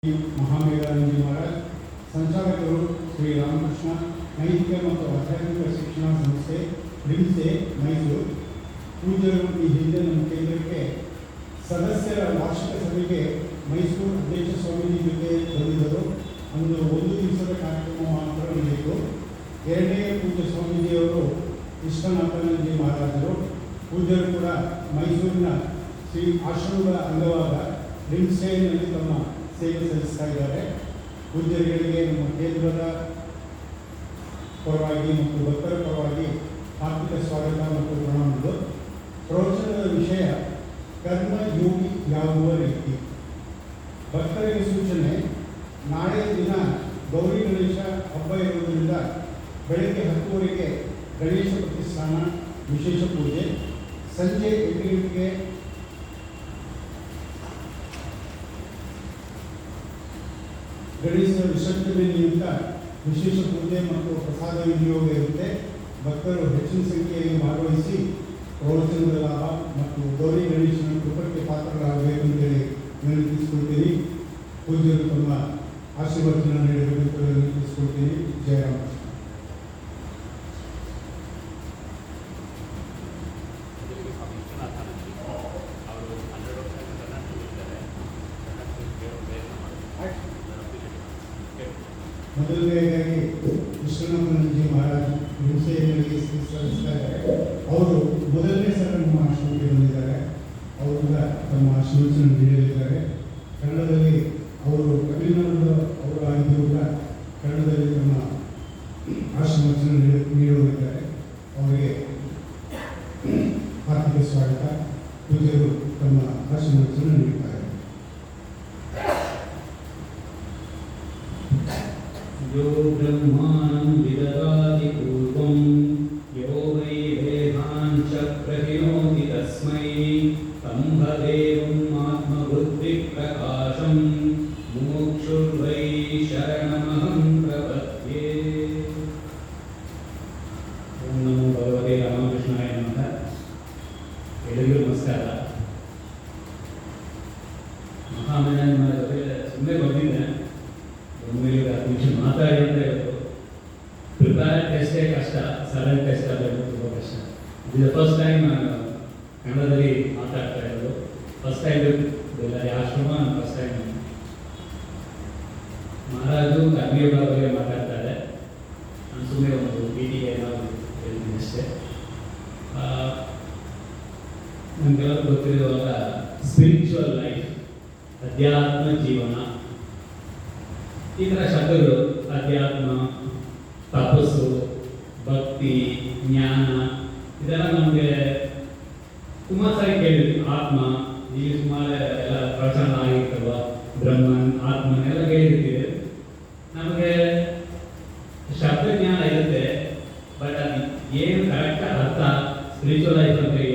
ಮಹಾಮೇಧಾನಂದ ಮಹಾರಾಜ್, ಸಂಚಾಲಕರು ಶ್ರೀ ರಾಮಕೃಷ್ಣ ನೈತಿಕ ಮತ್ತು ಆಧ್ಯಾತ್ಮಿಕ ಶಿಕ್ಷಣ ಸಂಸ್ಥೆ ಲಿಮ್ಸೆ ಮೈಸೂರು. ಪೂಜ್ಯರು ಈ ಹಿಂದೆ ನಮ್ಮ ಕೇಂದ್ರಕ್ಕೆ ಸದಸ್ಯರ ವಾರ್ಷಿಕ ಸಭೆಗೆ ಮೈಸೂರು ಅಧ್ಯಕ್ಷ ಸ್ವಾಮೀಜಿ ಜೊತೆ ಬಂದಿದ್ದರು. ಒಂದು ದಿವಸದ ಕಾರ್ಯಕ್ರಮ ಮಾತ್ರ ನಡೆಯಿತು. ಎರಡನೇ ಪೂಜ್ಯ ಸ್ವಾಮೀಜಿಯವರು ವಿಶ್ವನಾಥಾನಂದಜಿ ಮಹಾರಾಜರು. ಪೂಜ್ಯರು ಕೂಡ ಮೈಸೂರಿನ ಶ್ರೀ ಆಶ್ರಮದ ಅಂಗವಾದ ಲಿಮ್ಸೆಯಲ್ಲಿ ತಮ್ಮ ಸೇವೆ ಸಲ್ಲಿಸ್ತಾ ಇದ್ದಾರೆ. ಪೂಜ್ಯರುಗಳಿಗೆ ನಮ್ಮ ಕೇಂದ್ರದ ಪರವಾಗಿ ಮತ್ತು ಭಕ್ತರ ಪರವಾಗಿ ಹಾರ್ದಿಕ ಸ್ವಾಗತ ಮತ್ತು ಪ್ರಣಾಮಗಳು. ಪ್ರವಚನದ ವಿಷಯ ಕರ್ಮಯೋಗಿ ಯಾಗುವ ರೀತಿ. ಭಕ್ತರಿಗೆ ಸೂಚನೆ: ನಾಳೆ ದಿನ ಗೌರಿ ಗಣೇಶ ಹಬ್ಬ ಇರುವುದರಿಂದ ಬೆಳಗ್ಗೆ 10 ಗಣೇಶ ಪ್ರತಿಷ್ಠಾನ ವಿಶೇಷ ಪೂಜೆ, ಸಂಜೆ 8 ಗಂಟೆಗೆ ಗಣೇಶ ವಿಸರ್ಜನೆ ನಿಮಿತ್ತ ವಿಶೇಷ ಪೂಜೆ ಮತ್ತು ಪ್ರಸಾದ ವಿನಿಯೋಗ ಇರುತ್ತೆ. ಭಕ್ತರು ಹೆಚ್ಚಿನ ಸಂಖ್ಯೆಯಲ್ಲಿ ಭಾಗವಹಿಸಿ ಪ್ರವಚನದ ಲಾಭ ಮತ್ತು ಗೌರಿ ಗಣೇಶನ ಕೃಪಕ್ಕೆ ಪಾತ್ರರಾಗಬೇಕು ಅಂತೇಳಿ ವಿನಂತಿಸಿಕೊಳ್ತೀನಿ. ಪೂಜ್ಯರು ತಮ್ಮ ಆಶೀರ್ವಚನ ನೀಡಬೇಕು ವಿನಂತಿಸಿಕೊಳ್ತೀನಿ. ಜಯರಾಮ. ಮೊದಲನೇದಾಗಿ ವಿಶ್ವನಾಥಾನಂದಜಿ ಮಹಾರಾಜ್ ಲಿಮ್ಸೆಯಲ್ಲಿ ಸಲ್ಲಿಸ್ತಾರೆ. ಅವರು ಮೊದಲನೇ ಸಲ ನಮ್ಮ ಆಶ್ರಮಕ್ಕೆ ಬಂದಿದ್ದಾರೆ. ಅವರು ಕೂಡ ತಮ್ಮ ಆಶೀರ್ವಚನ ನೀಡಲಿದ್ದಾರೆ. ಕನ್ನಡದಲ್ಲಿ ಅವರು ತಮಿಳುನಾಡು ಅವರು ಆಗಿದ್ದರೂ ಕೂಡ ಕನ್ನಡದಲ್ಲಿ ತಮ್ಮ ಆಶೀರ್ವಚನ ನೀಡುತ್ತಿದ್ದಾರೆ. ಅವರಿಗೆ ಹಾರ್ದಿಕ ಸ್ವಾಗತ. ಪೂಜ್ಯರು ತಮ್ಮ ಆಶೀರ್ವಚನ ನೀಡುತ್ತಾರೆ. यो ब्रह्माणं विददाति पूर्वं यो वै वेदान् च प्रहिणोति तस्मै तम्भदेवम् आत्मबुद्धिप्रकाशं मुमुक्षुर्वै शरणमहं प्रपद्ये. ओं नमो भगवते रामकृष्णाय नमः. ಎಲ್ಲರಿಗೂ ನಮಸ್ಕಾರ. ಮಹಾಮೇಧಾನಂದ ಜೊತೆ ಸುಮ್ಮನೆ ಬಂದಿದ್ದೆ. ಒಮ್ಮೆಲೆ 10 ನಿಮಿಷ ಮಾತಾಡಿ ಅಂತ ಹೇಳ್ತು. ಪ್ರಿಪೇರ್ ಟೆಸ್ಟೇ ಕಷ್ಟ, ಸಡನ್ ಟೆಸ್ಟ್ ಆಗಬೇಕು ತುಂಬ ಕಷ್ಟ. ಇದು ಫಸ್ಟ್ ಟೈಮ್ ನಾನು ಕನ್ನಡದಲ್ಲಿ ಮಾತಾಡ್ತಾ ಇರೋದು. ಫಸ್ಟ್ ಟೈಮ್ ಬೆಳ್ಳಾರಿ ಆಶ್ರಮ ಫಸ್ಟ್ ಟೈಮ್. ಮಹಾರಾಜು ಕರ್ಮಯೋಗ ಬಗ್ಗೆ ಮಾತಾಡ್ತಾರೆ. ನಾನು ಸುಮ್ಮನೆ ಒಂದು ಪೀಟಿಗೆ ನಾವು ಹೇಳ್ತೀನಿ ಅಷ್ಟೇ. ನಮಗೆಲ್ಲ ಗೊತ್ತಿರುವಾಗ ಸ್ಪಿರಿಚುವಲ್ ಲೈಫ್, ಅಧ್ಯಾತ್ಮ ಜೀವನ, ಈ ಥರ ಶಬ್ದಗಳು ಅಧ್ಯಾತ್ಮ, ತಪಸ್ಸು, ಭಕ್ತಿ, ಜ್ಞಾನ ಇದೆಲ್ಲ ನಮಗೆ ತುಂಬ ಸಾರಿ ಕೇಳಿದ್ವಿ. ಆತ್ಮ ಇಲ್ಲಿ ಸುಮಾರು ಎಲ್ಲ ಪ್ರವಚನ ಆಗಿರ್ತಲ್ವ, ಬ್ರಹ್ಮನ್, ಆತ್ಮನ್ ಎಲ್ಲ ಕೇಳಿರ್ತೀವಿ. ನಮಗೆ ಶಬ್ದ ಜ್ಞಾನ ಇರುತ್ತೆ, ಬಟ್ ಅದು ಏನು ಕರೆಕ್ಟ್ ಅರ್ಥ, ಸ್ಪಿರಿಚುವಲ್ ಲೈಫ್ ಅಂದರೆ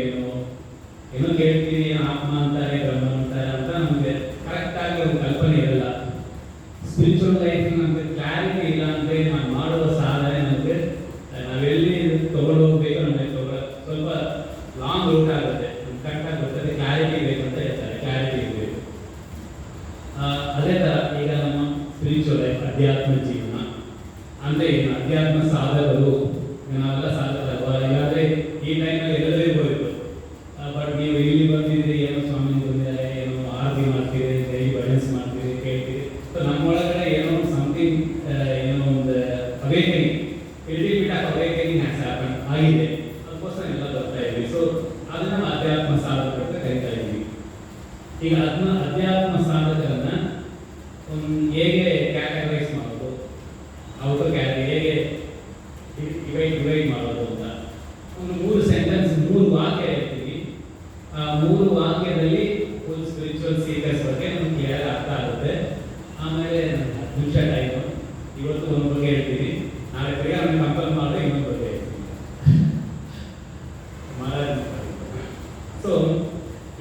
ಏನೋ ಕೇಳ್ತೀವಿ, ಆತ್ಮ ಅಂತಾರೆ, ಬ್ರಹ್ಮ ಅಂತಾರೆ ಅಂತ ನಮಗೆ ಕರೆಕ್ಟಾಗಿ ಒಂದು ಕಲ್ಪನೆ ಇರಲ್ಲ. ಸ್ಪಿರಿಚುವಲ್ ಲೈಫ್ ನಮಗೆ ಕ್ಲಾರಿಟಿ ಇಲ್ಲ ಅಂದರೆ ನಾವು ಮಾಡುವ ಸಾಧನೆ ನಮಗೆ ನಾವೆಲ್ಲಿ ತೊಗೊಂಡು ಹೋಗ್ಬೇಕು, ನಮಗೆ ಸ್ವಲ್ಪ ಲಾಂಗ್ ರೂಟ್ ಆಗುತ್ತೆ. ನಮ್ಗೆ ಕರೆಕ್ಟಾಗಿ ಗೊತ್ತದೆ, ಕ್ಲಾರಿಟಿ ಬೇಕಂತ ಹೇಳ್ತಾರೆ, ಕ್ಲಾರಿಟಿ ಇರಬೇಕು. ಅದೇ ಥರ ಈಗ ನಮ್ಮ ಸ್ಪಿರಿಚುವಲ್ ಲೈಫ್, ಅಧ್ಯಾತ್ಮ ಜೀವನ ಅಂದರೆ ಏನು? ಅಧ್ಯಾತ್ಮ ಸಾಧಕರು ನಾವೆಲ್ಲ ಸಾಧಕರಲ್ವ? ಇಲ್ಲಾಂದರೆ ಈ ಟೈಮಲ್ಲಿ ಎಲ್ಲರೂ ಇರ್ಬೋದು. ಬಟ್ ನೀವು ಇಲ್ಲಿ ಬಂದಿದ್ದೀರಿ, ಏನೋ ಸ್ವಾಮಿ ಬಂದಿದ್ದಾರೆ, ಏನೋ ಆರತಿ ಮಾಡ್ತೀರಿ, ಡೈಲಿ ಭಜನ್ಸ್ ಮಾಡ್ತೀರಿ, ಕೇಳ್ತೀರಿ. ಸೊ ನಮ್ಮೊಳಗಡೆ ಏನೋ ಸಮಥಿಂಗ್, ಏನೋ ಒಂದು awakening, bit of awakening has happen ಆಗಿದೆ. ಅದಕ್ಕೋಸ್ಕರ ಎಲ್ಲ ಬರ್ತಾ ಇದ್ವಿ. ಸೊ ಅದನ್ನ ನಾವು ಅಧ್ಯಾತ್ಮ ಸಾಧಕ ಅಂತ ಕರಿತಾ ಇದ್ವಿ. ಈಗ ಅದನ್ನ ಅಧ್ಯಾತ್ಮ ಸಾಧಕರನ್ನ ಹೇಗೆ ಕ್ಯಾಟಗರೈಸ್ ಮಾಡೋದು, ಔಟರ್ ಕ್ಯಾಟಗರಿ ಹೇಗೆ ಡಿವೈಡ್ ಮಾಡೋದು ಅಂತ ಒಂದು 3 ಸೆಂಟೆನ್ಸ್, 3 ವಾಕ್ಯ ಹೇಳ್ತೀವಿ. ಆ 3 ವಾಕ್ಯದಲ್ಲಿ ಫುಲ್ ಸ್ಪಿರಿಚುವಲ್ ಸೀಕರ್ಸ್ ಬಗ್ಗೆ ನಮ್ಗೆ ಕ್ಲಿಯರ್ ಅರ್ಥ ಆಗುತ್ತೆ. ಆಮೇಲೆ 10 ನಿಮಿಷ ಟೈಮು. ಇವತ್ತು ಒಂದು ಬಗ್ಗೆ ಹೇಳ್ತೀನಿ, ನಾಳೆ ಬೇಗ ಅವ್ನಿಗೆ ಕಂಪಲ್ ಮಾಡಿದ್ರೆ ಇನ್ನೊಂದು ಬಗ್ಗೆ ಹೇಳ್ತೀನಿ. ಸೊ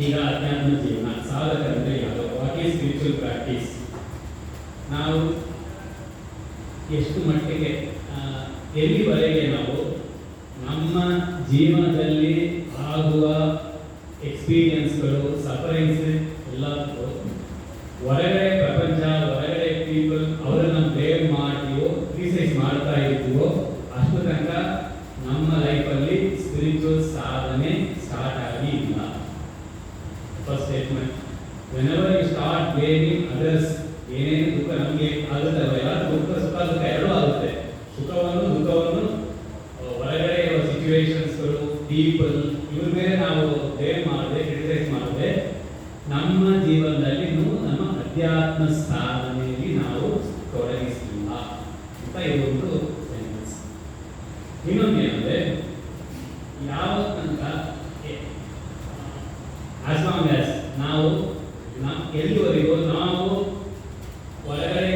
ಈಗ ಅಧ್ಯಾತ್ಮ ಜೀವನ ಸಾಧಕರಂದ್ರೆ ಯಾವುದು? What is spiritual practice? ನಾವು ಎಷ್ಟು ಮಟ್ಟಿಗೆ, ಎಲ್ಲಿವರೆಗೆ ನಾವು ನಮ್ಮ ಜೀವನದಲ್ಲಿ ಆಗುವ ಎಕ್ಸ್ಪೀರಿಯನ್ಸ್ಗಳು, ಸಫರಿಂಗ್ಸ್ ಎಲ್ಲ ಹೊರಗಡೆ ಪ್ರಪಂಚ ಏನೇನು ದುಃಖ ನಮಗೆ ಆಗುತ್ತಲ್ವ, ಎಲ್ಲ ಸುಖ ಎರಡೂ ಆಗುತ್ತೆ. ಸುಖವನ್ನು ದುಃಖವನ್ನು ಹೊರಗಡೆ ಇರುವ ಸಿಚುವೇಶನ್ಸ್ಗಳು, ಪೀಪಲ್, ಇವ್ರ ಮೇಲೆ ನಾವು ಬ್ಲೇಮ್ ಮಾಡದೆ, ಕ್ರಿಟಿಸೈಸ್ ಮಾಡದೆ, ನಮ್ಮ ಜೀವನದಲ್ಲಿ ನಮ್ಮ ಅಧ್ಯಾತ್ಮ ಸಾಧನೆಯಲ್ಲಿ ನಾವು ತೊಡಗಿಸಿಲ್ಲ ಅಂತ ಇದೊಂದು ಸೆಂಟೆನ್ಸ್. ಇನ್ನೊಂದು ಏನಂದ್ರೆ, ಯಾವ ತನಕ ಆಸ್ ಲಾಂಗ್ ಆಸ್ ನಾವು ಎಲ್ಲಿವರೆಗೂ ನಾವು ಹೊರಗಡೆ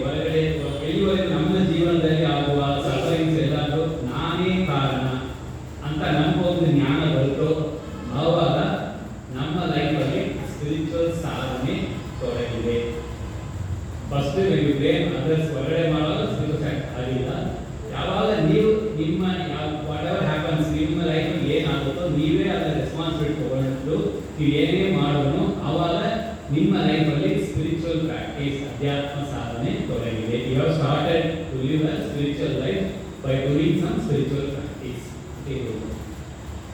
ಹೊರಗಡೆ ಎಲ್ಲಿವರೆಗೂ ನಮ್ಮ ಜೀವನದಲ್ಲಿ ಆಗುವ ಸಫರಿಂಗ್ಸ್ ಎಲ್ಲಾದರೂ ನಾನೇ ಕಾರಣ ಅಂತ ನಮಗೊಂದು ಜ್ಞಾನ ಬರುತ್ತೋ ಆವಾಗ ನಮ್ಮ ಲೈಫಲ್ಲಿ ಸ್ಪಿರಿಚುವಲ್ ಸಾಧನೆ ತೊಡಗಿದೆ. ಫಸ್ಟ್ ಬ್ಲೇಮ್ ಅದರ್ಸ್ ಹೊರಗಡೆ ಮಾಡೋದು ಸ್ಪಿರಿಚುವಲ್ ಆಗಿಲ್ಲ. ಯಾವಾಗ ನೀವು ನಿಮ್ಮ ವಾಟ್ ಎವರ್ ಹ್ಯಾಪನ್ಸ್ ನಿಮ್ಮ ಲೈಫಲ್ಲಿ ಏನಾಗುತ್ತೋ ನೀವೇ ಅದರ ರೆಸ್ಪಾನ್ಸಿಬಿಲಿಟಿ ತಗೊಂಡು ನೀವು ಏನೇ ಮಾಡೋನು ಆವಾಗ ನಿಮ್ಮ ಲೈಫಲ್ಲಿ ಸ್ಪಿರಿಚುವಲ್ ಪ್ರಾಕ್ಟೀಸ್, ಅಧ್ಯಾತ್ಮ ಸಾಧನೆ ತೊಡಗಿದೆ. You have started to live a spiritual life by doing some spiritual practice.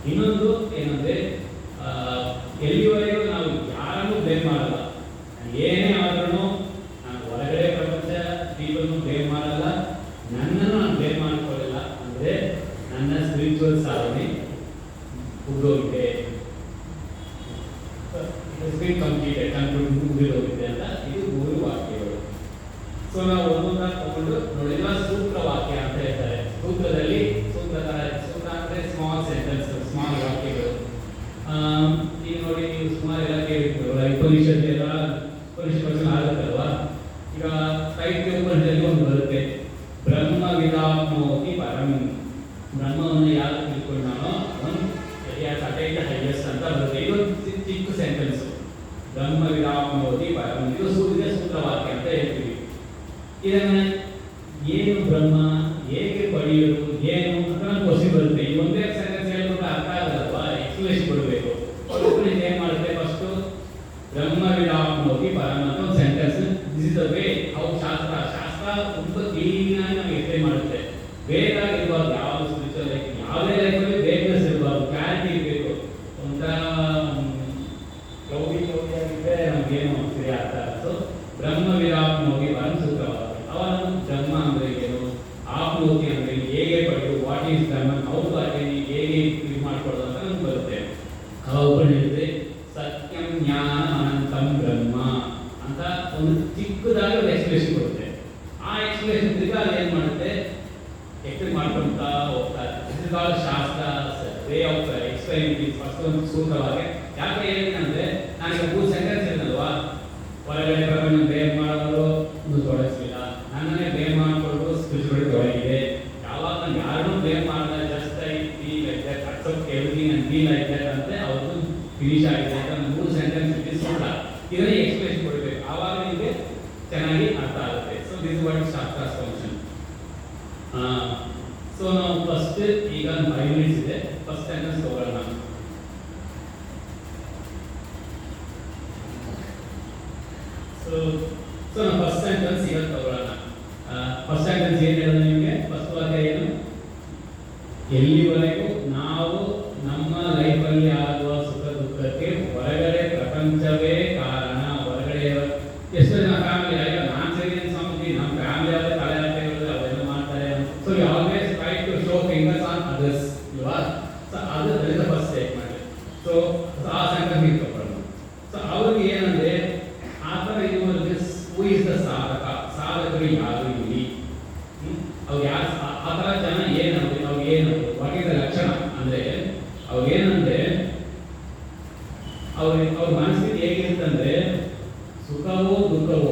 ಇನ್ನೊಂದು ಏನಂದ್ರೆ, ಎಲ್ಲಿವರೆಗೂ ನಾವು ಯಾರನ್ನೂ ಬ್ಲೇಮ್ ಮಾಡಲ್ಲ. ಏನೇ ಆದ್ರೂ ನಾನು ಹೊರಗಡೆ ಪ್ರಪಂಚ ಪೀಪಲ್ನು ಬ್ಲೇಮ್ ಮಾಡಲ್ಲ, ನನ್ನನ್ನು ನಾನು ಬ್ಲೇಮ್ ಮಾಡ್ಕೊಳ್ಳಲ್ಲ. ಅಂದರೆ ನನ್ನ ಸ್ಪಿರಿಚುವಲ್ ಸಾಧನೆ ಮುಗಿದೋಗಿದೆ, ಮುಗಿದೋಗಿದೆ ಅಂತ ಇದು 3 ವಾಕ್ಯಗಳು. ಸೊ ನಾವು ಒಂದೊಂದಾಗಿ ತಗೊಂಡು ನೋಡಿಲ್ಲ. ಸೂತ್ರ ವಾಕ್ಯ ಅಂತ ಹೇಳ್ತಾರೆ. ಸೂತ್ರ ಅಂದ್ರೆ ಸ್ಮಾಲ್ ಸೆಂಟೆನ್ಸ್, ಸ್ಮಾಲ್ ವಾಕ್ಯಗಳು. ಈಗ ನೋಡಿ, ನೀವು ಸುಮಾರು ಎಲ್ಲ ಕೇಳಿರ್ತೀರಲ್ಲ, ಉಪನಿಷತ್ ಆಗುತ್ತಲ್ವಾ. ಈಗ ತೈತ್ಯ ಉಪನಿಷತ್ತಲ್ಲಿ ಒಂದು ಬರುತ್ತೆ, ಬ್ರಹ್ಮ ವಿದಾಪ್ನೋತಿ ಪರಂ. ಬ್ರಹ್ಮವನ್ನು ಯಾರು ತಿಳ್ಕೊಂಡಾನೋ ಅವನು ಹೈಯೆಸ್ಟ್ ಅಂತ ಬರುತ್ತೆ. ಇದೊಂದು ಚಿಕ್ಕ ಸೆಂಟೆನ್ಸ್, ಬ್ರಹ್ಮ ವಿದಾಪ್ನೋತಿ ಪರಂ. ಇದು ಸೂತ್ರವಾಕ್ಯ ಅಂತ ಹೇಳ್ತೀವಿ. ಇದನ್ನ ಏನು ಬ್ರಹ್ಮ, ಹೇಗೆ ಪಡೆಯೋದು, ಏನು ಅಂತ ನಮ್ಗೆ ಕ್ವಶನ್ ಬರುತ್ತೆ. ಈ ಒಂದೇ ಸೆಂಟೆನ್ಸ್ ಹೇಳ್ಬಿಟ್ಟು ಅರ್ಥ ಆಗಲ್ಲವಾ, ಎಕ್ಸ್ಪ್ಲೇಷನ್ ಕೊಡಬೇಕು. ಏನ್ ಮಾಡುತ್ತೆ, ಫಸ್ಟ್ ಬ್ರಹ್ಮ ವಿದಾಪ್ನೋತಿ ಪರಂ ಅಂತ ಒಂದು sentence. This is the way how ಶಾಸ್ತ್ರ ತುಂಬಾ ಕ್ಲೀನ್ ಆಗಿ ನಮಗೆ ಎಕ್ಸ್ಪ್ಲೇನ್ ಮಾಡುತ್ತೆ. ಬೇಗ ಇರಬಾರ್ದು, ಯಾವ ಸ್ಪಿರಿಚುವಲ್ ಲೈಫ್ ಯಾವುದೇ ಲೈಫಲ್ಲಿ ಬೇಗನೆಸ್ ಇರಬಾರ್ದು, ಕ್ಲಾರಿಟಿ ಇರಬೇಕು. ಒಂಥರ ಆಗಿದ್ದರೆ ನಮಗೇನು ಸರಿ ಆಗ್ತಾ ಇಲ್ಲ. ಸೊ ಬ್ರಹ್ಮ ವಿರಾಪ್ನೋಗಿ ಪರಂ ಸೂತ್ರವಾಕ್ಯ. ಅವನು ಬ್ರಹ್ಮ ಅಂದ್ರೆ ಏನು, ಆಪ್ನೋತಿ ಅಂದ್ರೆ ಹೇಗೆ ಪಡೆಯುವುದು, ವಾಟ್ ಈಸ್ ಬ್ರಹ್ಮ, ಹೌದು ಅಟೇನ್, ಹೇಗೆ ಇದು ಮಾಡ್ಕೊಳ್ಳೋದು ಅಂತ ನಮ್ಗೆ ಬರುತ್ತೆ. ಹೇಳಿದ್ರೆ ಸತ್ಯಂ ಜ್ಞಾನ ಅನಂತಂ ಬ್ರಹ್ಮ ಅಂತ ಒಂದು ಚಿಕ್ಕದಾಗಿ ಒಂದು ಎಕ್ಸ್ಪ್ಲೇಷನ್ ಕೊಡುತ್ತೆ. ಆ ಎಕ್ಸ್ಪ್ಲೇಷನ್ ಅಲ್ಲಿ ಏನ್ ಮಾಡುತ್ತೆ, ಎಕ್ಸ್ಪ್ಲೇನ್ ಮಾಡ್ಕೊಂತಾ ಹೋಗ್ತಾರೆ. ಶಾಸ್ತ್ರ ವೇ ಆಫ್ ಎಕ್ಸ್ಪ್ಲೈನಿಂಗ್ ಫಸ್ಟ್ ಒಂದು ಸೂತ್ರವಾಗಿ. ಯಾಕೆ ಹೇಳಿದೆ ಅಂದ್ರೆ, ನಾನೀಗ 3 ಸೆಂಟೆನ್ಸ್ ಹೇಳಿದಲ್ವಾ, ಹೊರಗಡೆ ಪ್ರಪಂಚ ಬ್ಲೇಮ್ ಮಾಡೋದು ತೊಡಗಿಸಲಿಲ್ಲ, ನನ್ನನ್ನೇ ಬ್ಲೇಮ್ ಮಾಡಿಕೊಂಡು ಸ್ಪಿರಿಚುವಲ್ ತೊಡಗಿದೆ. ಯಾವಾಗ ನಾನು ಯಾರನ್ನೂ ಬ್ಲೇಮ್ ಮಾಡಿದ, just I feel like that, accept everything and feel like that ಅಂತ ಅವ್ರದ್ದು ಫಿನಿಶ್ ಆಗಿದೆ ಅಂತ 3 ಸೆಂಟೆನ್ಸ್ ಇಟ್ ಇಸ್ ಸೂತ್ರ. ಇದನ್ನೇ ಎಕ್ಸ್ಪ್ಲೇಷನ್ ಕೊಡಬೇಕು, ಆವಾಗ ನಿಮಗೆ ಚೆನ್ನಾಗಿ ಅರ್ಥ ಆಗುತ್ತೆ. ಸೊ ದಿಸ್ ವಾಟ್ ಶಾಸ್ತ್ರ ಫಂಕ್ಷನ್. ಸೊ ನಾವು ಫಸ್ಟ್ ಈಗ 5 ಮಿನಿಟ್ಸ್ ಇದೆ, ಫಸ್ಟ್ ಸೆಂಟೆನ್ಸ್ ತಗೊಳ್ಳೋಣ. ಸೊ ನಾವು ಫಸ್ಟ್ ಸೆಂಟೆನ್ಸ್ ಈಗ ತಗೊಳ್ಳೋಣ. ಫಸ್ಟ್ ಸೆಂಟೆನ್ಸ್ ಏನು ಹೇಳೋದು ನಿಮಗೆ, ಫಸ್ಟ್ ವಾಕ್ಯ ಏನು, ಎಲ್ಲಿವರೆಗೂ ನಾವು ನಮ್ಮ ಲೈಫಲ್ಲಿ ಆಗುವ ಸುಖ ದುಃಖಕ್ಕೆ ಹೊರಗಡೆ ಪ್ರಪಂಚವೇ ಕಾರಣ. ಹೊರಗಡೆ ಎಷ್ಟು ಜನ ಫ್ಯಾಮಿಲಿ ಆಗ ನಾನು ಸರಿ ಸ್ವಾಮಿ, ನಮ್ಮ ಫ್ಯಾಮಿಲಿ ಆದರೆ ತಲೆ ಹಾಕಿ ಅವೆಲ್ಲ ಮಾಡ್ತಾರೆ. So you always try to show fingers on others, ಇಲ್ವಾ? ಸೊ ಅದು ಫಸ್ಟ್ ಸ್ಟೇಟ್ಮೆಂಟ್. ಸೊ ಆ ಸೆಂಟೆನ್ಸ್ ತಗೊಳ್ಳೋಣ. ಸೊ ಅವ್ರಿಗೆ ಏನಂದ್ರೆ, ಆ ಥರ ಇರುವವರಿಗೆ ಹೂ ಇಸ್ ದ ಸಾಧಕ, ಸಾಧಕರು ಯಾರು ಇಲ್ಲಿ, ಅವ್ರು ಯಾರು, ಆ ಥರ ಜನ ಏನಂದ್ರೆ ಅವ್ರಿಗೆ ಏನು ವಾಟ್ ಇಸ್ ದ ಲಕ್ಷಣ ಅಂದ್ರೆ, ಅವ್ರೇನಂದ್ರೆ ಅವ್ರ ಮನಸ್ಥಿತಿ ಹೇಗಿರುತ್ತಂದ್ರೆ, ಸುಖವೋ ದುಃಖವೋ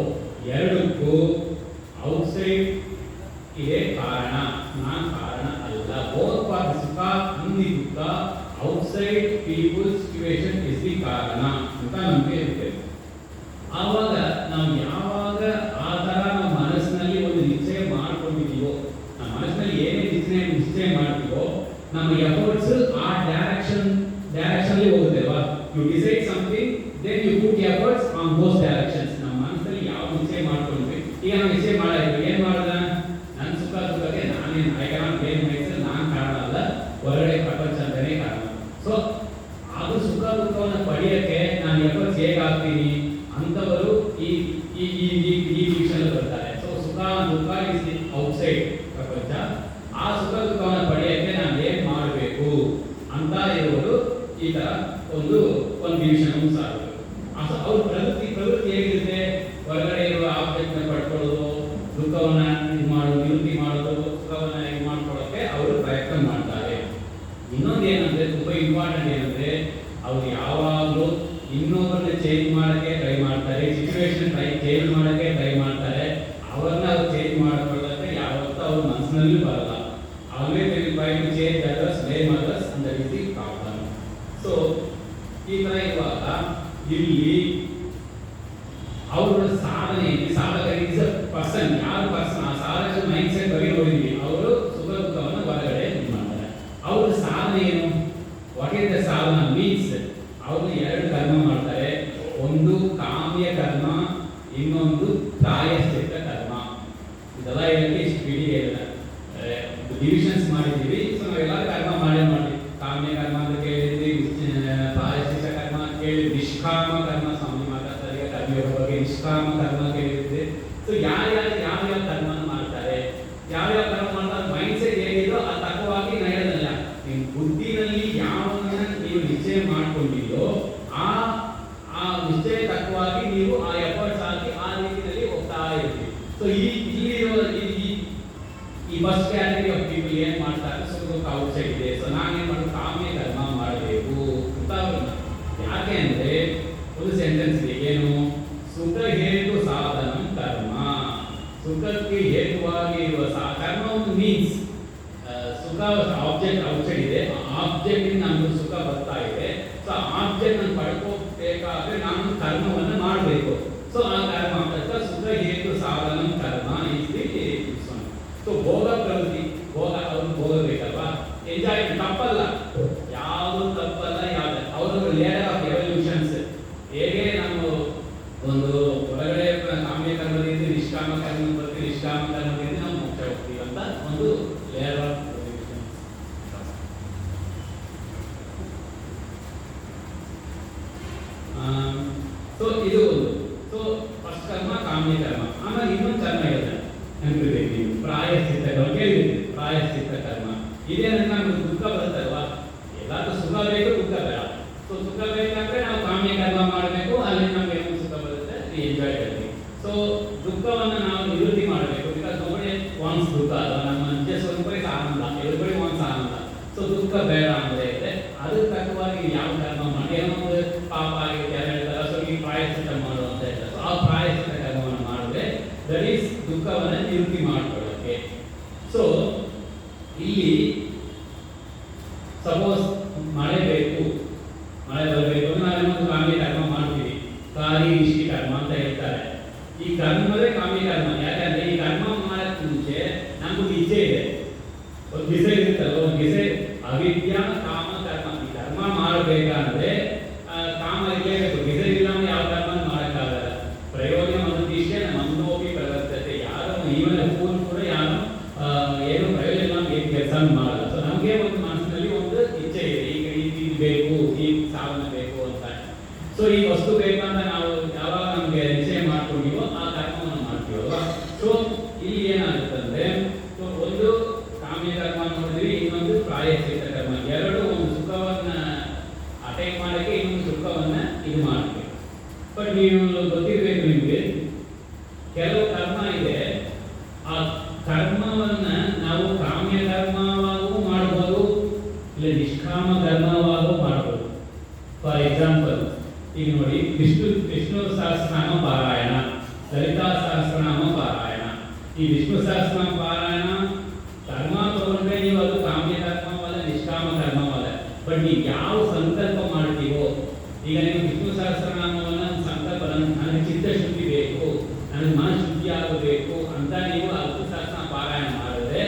ಎರಡಕ್ಕೂ ಔಟ್ಸೈಡ್ ಇದೆ ಕಾರಣ, ನಾನು ಕಾರಣ ಅಲ್ಲ. ಬೋತ್ ಫಾರ್ ಸುಖ ಅಂಡ್ ದಿ ದುಃಖ outside people situation is the ಕಾರಣ ಅಂತ ನಮಗೆ ಇರುತ್ತೆ. ಆವಾಗ ನಾವು ಯಾವಾಗ ಆ ಥರ ನಾವು ಮನಸ್ಸಿನಲ್ಲಿ ಒಂದು ನಿಶ್ಚಯ ಮಾಡ್ಕೊಂಡಿದ್ದೀವೋ, ನಮ್ಮ ಮನಸ್ಸಿನಲ್ಲಿ ಏನೇ ನಿಶ್ಚಯ ಮಾಡ್ತೀವೋ, ನಮ್ಮ ಎಫರ್ಟ್ಸ್ ಆ ಡೈರೆಕ್ಷನ್ಲಿ ಹೋಗುತ್ತೆ ಅಲ್ವಾ. You decide something, then you put efforts on those directions. ನಮ್ಮ ಮನಸ್ಸಲ್ಲಿ ಯಾವ ನಿಶ್ಚಯ ಮಾಡ್ಕೊಂಡ್ವಿ, ಈಗ ನಾವು ನಿಶ್ಚಯ ಮಾಡಿದ್ವಿ, ಏನು ಮಾಡೋದ, ನನ್ನ ಸುಖ ದುಃಖಕ್ಕೆ ನಾನೇನು ಐ ಕ್ಯಾನಾಟ್ ಬ್ಲೇಮ್ ಮೈಸೆಲ್ಫ್, ನಾನು ಕಾರಣ ಅಲ್ಲ, ಹೊರಗಡೆ ಪ್ರಪಂಚ ಅಂತಲೇ ಕಾರಣ. ಸೊ ಅದು ಸುಖ ದುಃಖವನ್ನು ಪಡೆಯೋಕ್ಕೆ ನಾನು ಎಫರ್ಟ್ಸ್ ಹೇಗಾಗ್ತೀನಿ ಅಂಥವರು ಈ ಈ ವಿಷಯ ಬರ್ತಾರೆ. ಸೊ ಸುಖ ದುಃಖ ಇಸ್ ದಿ ಔಟ್ಸೈಡ್ ಪ್ರಪಂಚ. ಆ ಸುಖ ದುಃಖವನ್ನು ಪಡೆಯಕ್ಕೆ ನಾನು ಏನ್ ಮಾಡಬೇಕು ಅಂತ ಇರುವುದು ಈ ತರ ಒಂದು ಡಿವಿಷನ್ ಸಾಕು. ಅವ್ರ ಪ್ರವೃತ್ತಿ ಹೇಗಿರುತ್ತೆ, ಹೊರಗಡೆ ಇರುವ ಆಬ್ಜೆಕ್ಟ್ ನ ಪಡ್ಕೊಳ್ಳೋದು, ದುಃಖವನ್ನ ಇದು ಮಾಡೋದು, ನಿವೃತ್ತಿ ಮಾಡೋದು, ಸುಖವನ್ನ ಇದು ಮಾಡ್ಕೊಳ್ಳೋಕೆ ಅವರು ಪ್ರಯತ್ನ ಮಾಡ್ತಾರೆ. ಇನ್ನೊಂದು ಏನಂದ್ರೆ ತುಂಬಾ ಇಂಪಾರ್ಟೆಂಟ್ ಏನಂದ್ರೆ ಅವ್ರು ಯಾವಾಗಲೂ ಇನ್ನೊಬ್ಬರನ್ನ ಚೇಂಜ್ ಮಾಡಕ್ಕೆ ಟ್ರೈ ಮಾಡ್ತಾರೆ, ಸಿಚುವೇಶನ್ ಚೇಂಜ್ ಮಾಡಕ್ಕೆ ಟ್ರೈ ಮಾಡ್ತಾರೆ. ಅವ್ರನ್ನ ಅವ್ರು ಚೇಂಜ್ ಮಾಡ್ಕೊಳ್ಳೋಕೆ ಯಾವತ್ತೂ ಅವ್ರ ಮನಸ್ಸಿನಲ್ಲಿ ಬರಲ್ಲ. Always they will try to change others, blame others and that is the problem. So ಈ ತರ ಇರುವಾಗ ಇಲ್ಲಿ ಅವರ ಸಾಧನೆ, ಸಾಧಕ ಇಸ್ ಅ ಪರ್ಸನ್, ಯಾರು ಪರ್ಸನ್, ಆ ಸಾಧಕ ಮೈಂಡ್ ಸೆಟ್ ಬಗ್ಗೆ ನೋಡಿದ್ವಿ. ಅವರು ಸುಖ ದುಃಖವನ್ನು ಹೊರಗಡೆ ಇದು ಮಾಡ್ತಾರೆ. ಅವ್ರ ಸಾಧನೆ ಏನು, ವಾಟ್ ಇಸ್ ದ ಸಾಧನ ಮೀನ್ಸ್, ಅವರು ಎರಡು ಕರ್ಮ ಮಾಡ್ತಾರೆ. ಒಂದು ಕಾಮ್ಯ ಕರ್ಮ, ಇನ್ನೊಂದು ಪ್ರಾಯಶ್ಚಿತ್ತ ಕರ್ಮ. ಇದೆಲ್ಲ ಹೇಳಕ್ಕೆ ಇಷ್ಟು ಬಿಡಿ ಡಿವಿಷನ್ಸ್ ಮಾಡಿದ್ದೀವಿ. ಸೊ ನಾವೆಲ್ಲ ಕರ್ಮ ಮಾಡಿ ಕಾಮ್ಯ ಕರ್ಮ ಅಂತ ಕೇಳಿದ್ವಿ, ಪ್ರಾಯಶ್ಚಿತ್ತ ಕರ್ಮ ಕೇಳಿದ್ವಿ, ನಿಷ್ಕಾಮ ಕರ್ಮ ಸ್ವಾಮಿ ಮಾತಾಡ್ತಾರೆ ಕರ್ಮಯೋಗ ಬಗ್ಗೆ, ನಿಷ್ಕಾಮ ಕರ್ಮ ಕೇಳಿದ್ವಿ. ಸೊ ಯಾವ್ಯಾವ ಕರ್ಮನ ಮಾಡ್ತಾರೆ, ಯಾವ್ಯಾವ ಕರ್ಮ ಮಾಡ್ತಾರೆ, ಮೈಂಡ್ ಸೆಟ್ ಹೇಗಿದೋ ಅದು ತಕ್ಕವಾಗಿ ನಾನು ಹೇಳೋದಲ್ಲ. ನಿಮ್ಮ ಬುದ್ಧಿನಲ್ಲಿ ಯಾವನ್ನ ನೀವು ನಿಶ್ಚಯ ಮಾಡ್ಕೊಂಡಿರೋ ಆ ನಿಶ್ಚಯ ತಕ್ಕವಾಗಿ ನೀವು ಆ ಎಫರ್ಟ್ಸ್ ಹಾಕಿ ಆ ರೀತಿಯಲ್ಲಿ ಹೋಗ್ತಾ ಇರ್ತೀವಿ. ಸೊ ಈ ಫಸ್ಟ್ ಕ್ಯಾಟಗರಿ ಆಫ್ ಪೀಪಲ್ ಏನ್ ಮಾಡ್ತಾರೆ, ಸುಖ ಔಟ್ಸೈಡ್ ಇದೆ. ಸೊ ನಾನೇನ್ ಮಾಡೋದು, ಕಾಮ್ಯ ಕರ್ಮ ಮಾಡಬೇಕು ಅಂತ. ಯಾಕೆ ಅಂದ್ರೆ ಒಂದು ಸೆಂಟೆನ್ಸ್ ಇದೆ, ಏನು, ಸುಖ ಹೇತು ಸಾಧನ ಕರ್ಮ. ಸುಖಕ್ಕೆ ಹೇತುವಾಗಿ ಇರುವ ಕರ್ಮ ಒಂದು ಮೀನ್ಸ್, ಸುಖ ಆಬ್ಜೆಕ್ಟ್ ಔಟ್ಸೈಡ್ ಇದೆ, ಆಬ್ಜೆಕ್ಟ್ ನಮ್ಗೆ ಸುಖ ಬರ್ತಾ ಇದೆ. ಸೊ ಆಬ್ಜೆಕ್ಟ್ ನಾನು ಪಡ್ಕೋಬೇಕಾದ್ರೆ ನಾನು ಕರ್ಮವನ್ನು ಮಾಡಬೇಕು. ಸೊ ಆ ಕರ್ಮ ಸುಖ ಹೇತು ಸಾಧನ ಕರ್ಮ ಇಸ್ ದಿ. ಸೊ ಭೋಗ ಪ್ರವೃತ್ತಿ, ಅವ್ರು ಭೋಗಬೇಕಲ್ವಾ, ಎಂಜಾಯ್ ತಪ್ಪಲ್ಲ, ಯಾವುದು ತಪ್ಪಲ್ಲ. ಯಾವ್ದು ಅವರು ಲೇಡರ್ ಆಫ್ ಎವಲ್ಯೂಷನ್ಸ್. ಹೇಗೆ ನಾವು ಒಂದು ಹೊರಗಡೆ ಕಾಮ್ಯ ಕರ್ಮದಿಂದ ನಿಷ್ಕಾಮ ಕರ್ಮ ಬರ್ತೀವಿ, ನಿಷ್ಕಾಮ ಕರ್ಮದಿಂದ ನಾವು ಮೋಕ್ಷ ಹೋಗ್ತೀವಿ ಅಂತ ಒಂದು ಲೇಡರ್ ಆಫ್ ಎವಲ್ಯೂಷನ್ಸ್. ಸೊ ಇದು ಒಂದು. ಸೊ ಫಸ್ಟ್ ಕರ್ಮ ಕಾಮ್ಯ ಕರ್ಮ. ಆಮೇಲೆ ಇನ್ನೊಂದು ಕರ್ಮ ಇದೆ ನೆನಪಿರ್ಬೇಕು ನೀವು, ಪ್ರಾಯಶ್ಚಿತ್ತ ಕರ್ಮ ಕೇಳಿದ್ರಿ. ಪ್ರಾಯಶ್ಚಿತ್ತ ಕರ್ಮ ಇದೇನಂದ್ರೆ ನಮ್ಗೆ ದುಃಖ ಬರುತ್ತಲ್ವಾ, ಎಲ್ಲಾದ್ರೂ ಸುಖ ಬೇಕು, ದುಃಖ ಬೇಡ. ಸೊ ಸುಖ ಬೇಕಂದ್ರೆ ನಾವು ಕಾಮ್ಯ ಕರ್ಮ ಮಾಡಬೇಕು, ಅಲ್ಲಿ ನಮ್ಗೆ ಏನು ಸುಖ ಬರುತ್ತೆ ಎಂಜಾಯ್ ಮಾಡ್ತೀವಿ. ಸೊ ದುಃಖವನ್ನು ನಾವು ನಿವೃತ್ತಿ ಮಾಡಬೇಕು. ಬಿಕಾಸ್ ನೋಬಡಿ ವಾಂಟ್ಸ್ ದುಃಖ ಅಲ್ವಾ, ನಮ್ಮ ಜಸ್ಟ್ ಸ್ವಲ್ಪ ಆನಂದ, ಎವ್ರಿಬಡಿ ವಾಂಟ್ಸ್ ಆನಂದ. ಸೊ ದುಃಖ ಬೇಡ ಅಂದ್ರೆ ಇದೆ, ಅದಕ್ಕೆ ತಕ್ಕವಾಗಿ ಯಾವ ಕರ್ಮ ಮಾಡಿ, ಏನೋ ಒಂದು ಪಾಪ ಆಗಿದೆ ಹೇಳ್ತಾರೆ, ಸೊ ಈ ಪ್ರಾಯಶ್ಚಿತ್ತ ಮಾಡು ಅಂತ ಹೇಳ್ತಾರೆ. ಸೊ ಆ ಪ್ರಾಯಶ್ಚಿತ್ತ ಕರ್ಮವನ್ನು ಮಾಡಿದ್ರೆ ದಟ್ ಈಸ್ ದುಃಖವನ್ನು ನಿವೃತ್ತಿ ಮಾಡ್ಕೊಳ್ಳೋಕೆ. ಸೊ ಇಲ್ಲಿ ಸಪೋಸ್ ಮಳೆ ಬೇಕು, ಮಳೆ ಬರಬೇಕು ಅಂದ್ರೆ ನಾವೇನೊಂದು ಕಾಮ್ಯ ಕರ್ಮ ಮಾಡ್ತೀವಿ, ಕಾರ್ಯನಿಷ್ಠಿ ಕರ್ಮ ಅಂತ ಹೇಳ್ತಾರೆ. ಈ ಕರ್ಮವೇ ಕಾಮ್ಯ ಕರ್ಮ. ಯಾಕಂದ್ರೆ ಈ ಕರ್ಮ ಮಾಡಕ್ ಮುಂಚೆ ನಮ್ಗೆ ಇಚ್ಛೆ ಇದೆ, ಒಂದು ದಿಸೆ ಇರುತ್ತಲ್ಲ, ಒಂದು ದಿಸೆ ಅವಿದ್ಯಾ ಕಾಮ ಕರ್ಮ. ಈ ಕರ್ಮ ಮಾಡಬೇಕಂದ್ರೆ ಕಾಮ ಇರಲೇಬೇಕು, ದಿಸೆ ಇಲ್ಲ ಅಂದ್ರೆ ಯಾವ ಕರ್ಮ ಮಾಡಕ್ಕಾಗಲ್ಲ. ಪ್ರಯೋಜನ ಒಂದು ಇಷ್ಟೇ ಮಂದೋಪಿ ಪ್ರವರ್ತತೆ. ಯಾರು ಈವನ್ ಫೋನ್ ಕೂಡ ಯಾರು ಏನು ಪ್ರಯೋಜನ ಏನು ಕೆಲಸ ಮಾಡಲ್ಲ. ಸೊ ನಮಗೆ ಒಂದು ಮನಸ್ಸಿನಲ್ಲಿ ಒಂದು ಇಚ್ಛೆ ಇದೆ, ಈಗ ಇದು ಬೇಕು, ಈ ಸಾಧನ ಬೇಕು ಅಂತ. ಸೊ ಈ ವಸ್ತು ಬೇಕಂತ ನಾವು ಯಾವಾಗ ನಮ್ಗೆ ನಿಶ್ಚಯ ಮಾಡ್ಕೊಂಡಿವೋ ಆ ಕರ್ಮವನ್ನು ಮಾಡ್ತೀವಲ್ವಾ. ಸೊ ಇಲ್ಲಿ ಏನಾಗುತ್ತಂದ್ರೆ, ಒಂದು ಕಾಮ್ಯ ಕರ್ಮ ನೋಡಿದ್ವಿ, ಇನ್ನೊಂದು ಪ್ರಾಯಶ್ಚಿತ್ತ ಕರ್ಮ. ಎರಡು, ಒಂದು ಸುಖವನ್ನ ಅಟೈನ್ ಮಾಡಕ್ಕೆ, ಇನ್ನೊಂದು ಸುಖವನ್ನ ಇದು ಮಾಡಕ್ಕೆ. ಬಟ್ ನೀವು ಗೊತ್ತಿರಬೇಕು ನಿಮಗೆ, ಕೆಲವು ಕರ್ಮ ಇದೆ, ಆ ಕರ್ಮವನ್ನ ನಾವು ಕಾಮ್ಯ ಕರ್ಮವಾಗೂ ಮಾಡಬಹುದು, ಇಲ್ಲ ನಿಷ್ಕಾಮ ಕರ್ಮವಾಗೂ ಮಾಡಬಹುದು. ಫಾರ್ ಎಕ್ಸಾಂಪಲ್, ಈಗ ನೋಡಿ, ವಿಷ್ಣು ಸಹಸ್ರನಾಮ ಪಾರಾಯಣ, ಲಲಿತಾ ಸಹಸ್ರನಾಮ ಪಾರಾಯಣ. ಈ ವಿಷ್ಣು ಸಹಸ್ರನಾಮ ಪಾರಾಯಣ ಕರ್ಮ ತಗೊಂಡ್ರೆ ನೀವು ಅದು ಕಾಮ್ಯ ಕರ್ಮವಲ್ಲ, ನಿಷ್ಕಾಮ ಕರ್ಮವಲ್ಲ. ಬಟ್ ನೀವು ಯಾವ ಸಂಕಲ್ಪ ಮಾಡ್ತೀವೋ, ಈಗ ನೀವು ವಿಷ್ಣು ಸಹಸ್ರನಾಮವನ್ನ ಸಂಕಲ್ಪ, ನನಗೆ ಚಿತ್ತಶುದ್ಧಿ ಬೇಕು, ನನಗೆ ಮನಃಶುದ್ಧಿ ಆಗಬೇಕು ಅಂತ ನೀವು ವಿಷ್ಣು ಸಹಸ್ರ ಪಾರಾಯಣ ಮಾಡಿದ್ರೆ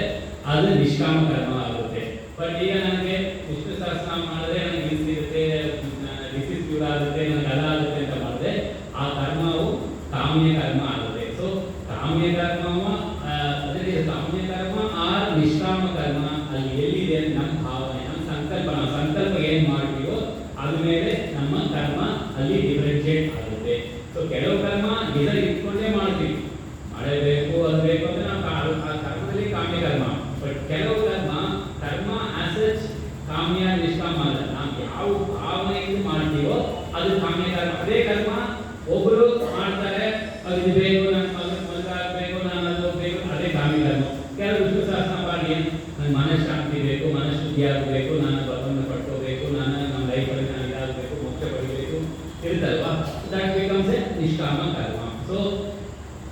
ಅದು ನಿಷ್ಕಾಮ ಕರ್ಮ ಆಗುತ್ತೆ. ಬಟ್ ಈಗ ನನಗೆ ವಿಷ್ಣು ಸಹಸ್ರನಾಮ ಮಾಡಿದ್ರೆ ನನಗೆ ಇರುತ್ತೆ, ಡಿಸೀಸ್ ಕ್ಯೂರ್ ಆಗುತ್ತೆ, ನನಗೆ ಅಲ್ಲ ಆಗುತ್ತೆ ಅಂತ ಮಾಡಿದ್ರೆ ಆ ಕರ್ಮವು ಕಾಮ್ಯ ಕರ್ಮ ಆಗುತ್ತೆ. ಸೊ ಕಾಮ್ಯ ಕರ್ಮವ ಕಾಮ್ಯ ಕರ್ಮ ಆರ್ ನಿಷ್ಕಾಮ ಕರ್ಮ ಅಲ್ಲಿ ಎಲ್ಲಿದೆ ನಮ್ಮ ಭಾವನೆ, ನಮ್ಮ ಸಂಕಲ್ಪ. ನಾವು ಸಂಕಲ್ಪ ಏನ್ ಮಾಡ್ತೀವೋ ಅದ್ರ ಮೇಲೆ ನಮ್ಮ ಕರ್ಮ ಅಲ್ಲಿ ಡಿಫರೆನ್ಶಿಯೇಟ್ ಆಗುತ್ತೆ. ಸೊ ಕೆಲವು ಕರ್ಮ ಡಿಸೈರ್ ಇಟ್ಕೊಂಡೇ ಮಾಡ್ತೀವಿ, ಮಾಡಲೇಬೇಕು ಅದು ಬೇಕು ಅಂದ್ರೆ ನಾವು ಆ ಕರ್ಮದಲ್ಲಿ ಕಾಮ್ಯ ಕರ್ಮ. ಬಟ್ ಕೆಲವು ಕರ್ಮ ಆಸ್ ಸಚ್ ಕಾಮ್ಯ ನಿಷ್ಕಾಮ ಅಲ್ಲ. ನಾವು ಯಾವ ಭಾವನೆಯಿಂದ ಮಾಡ್ತೀವೋ ಅದು ಕಾಮ್ಯ ಕರ್ಮ. ಅದೇ ಕರ್ಮ ಒಬ್ಬರು ಮಾಡ್ತಾರೆ, ಅದು ಇದು ಬೇಕು, ನನ್ನ ಮಗ ಆಗಬೇಕು, ನಾನು ಅದು ಹೋಗ್ಬೇಕು, ಅದೇ ಕಾಮ್ಯ ಕರ್ಮ. ಕೆಲವು ವಿಷ್ಣು ಸಹಸ್ರನಾಮ ನನ್ನ ಮನಃಶಾಂತಿ ಬೇಕು, ಮನಃಶುದ್ಧಿ ಆಗಬೇಕು, ನಾನು ಭಗವಂತ ಪಡ್ಕೋಬೇಕು, ನಮ್ಮ ಲೈಫಲ್ಲಿ ನಾನು ಇದಾಗಬೇಕು, ಮೋಕ್ಷ ಪಡಿಬೇಕು ಇರುತ್ತಲ್ವಾ, ದಟ್ ಬಿಕಮ್ಸ್ ಎ ನಿಷ್ಕಾಮ ಕರ್ಮ. ಸೊ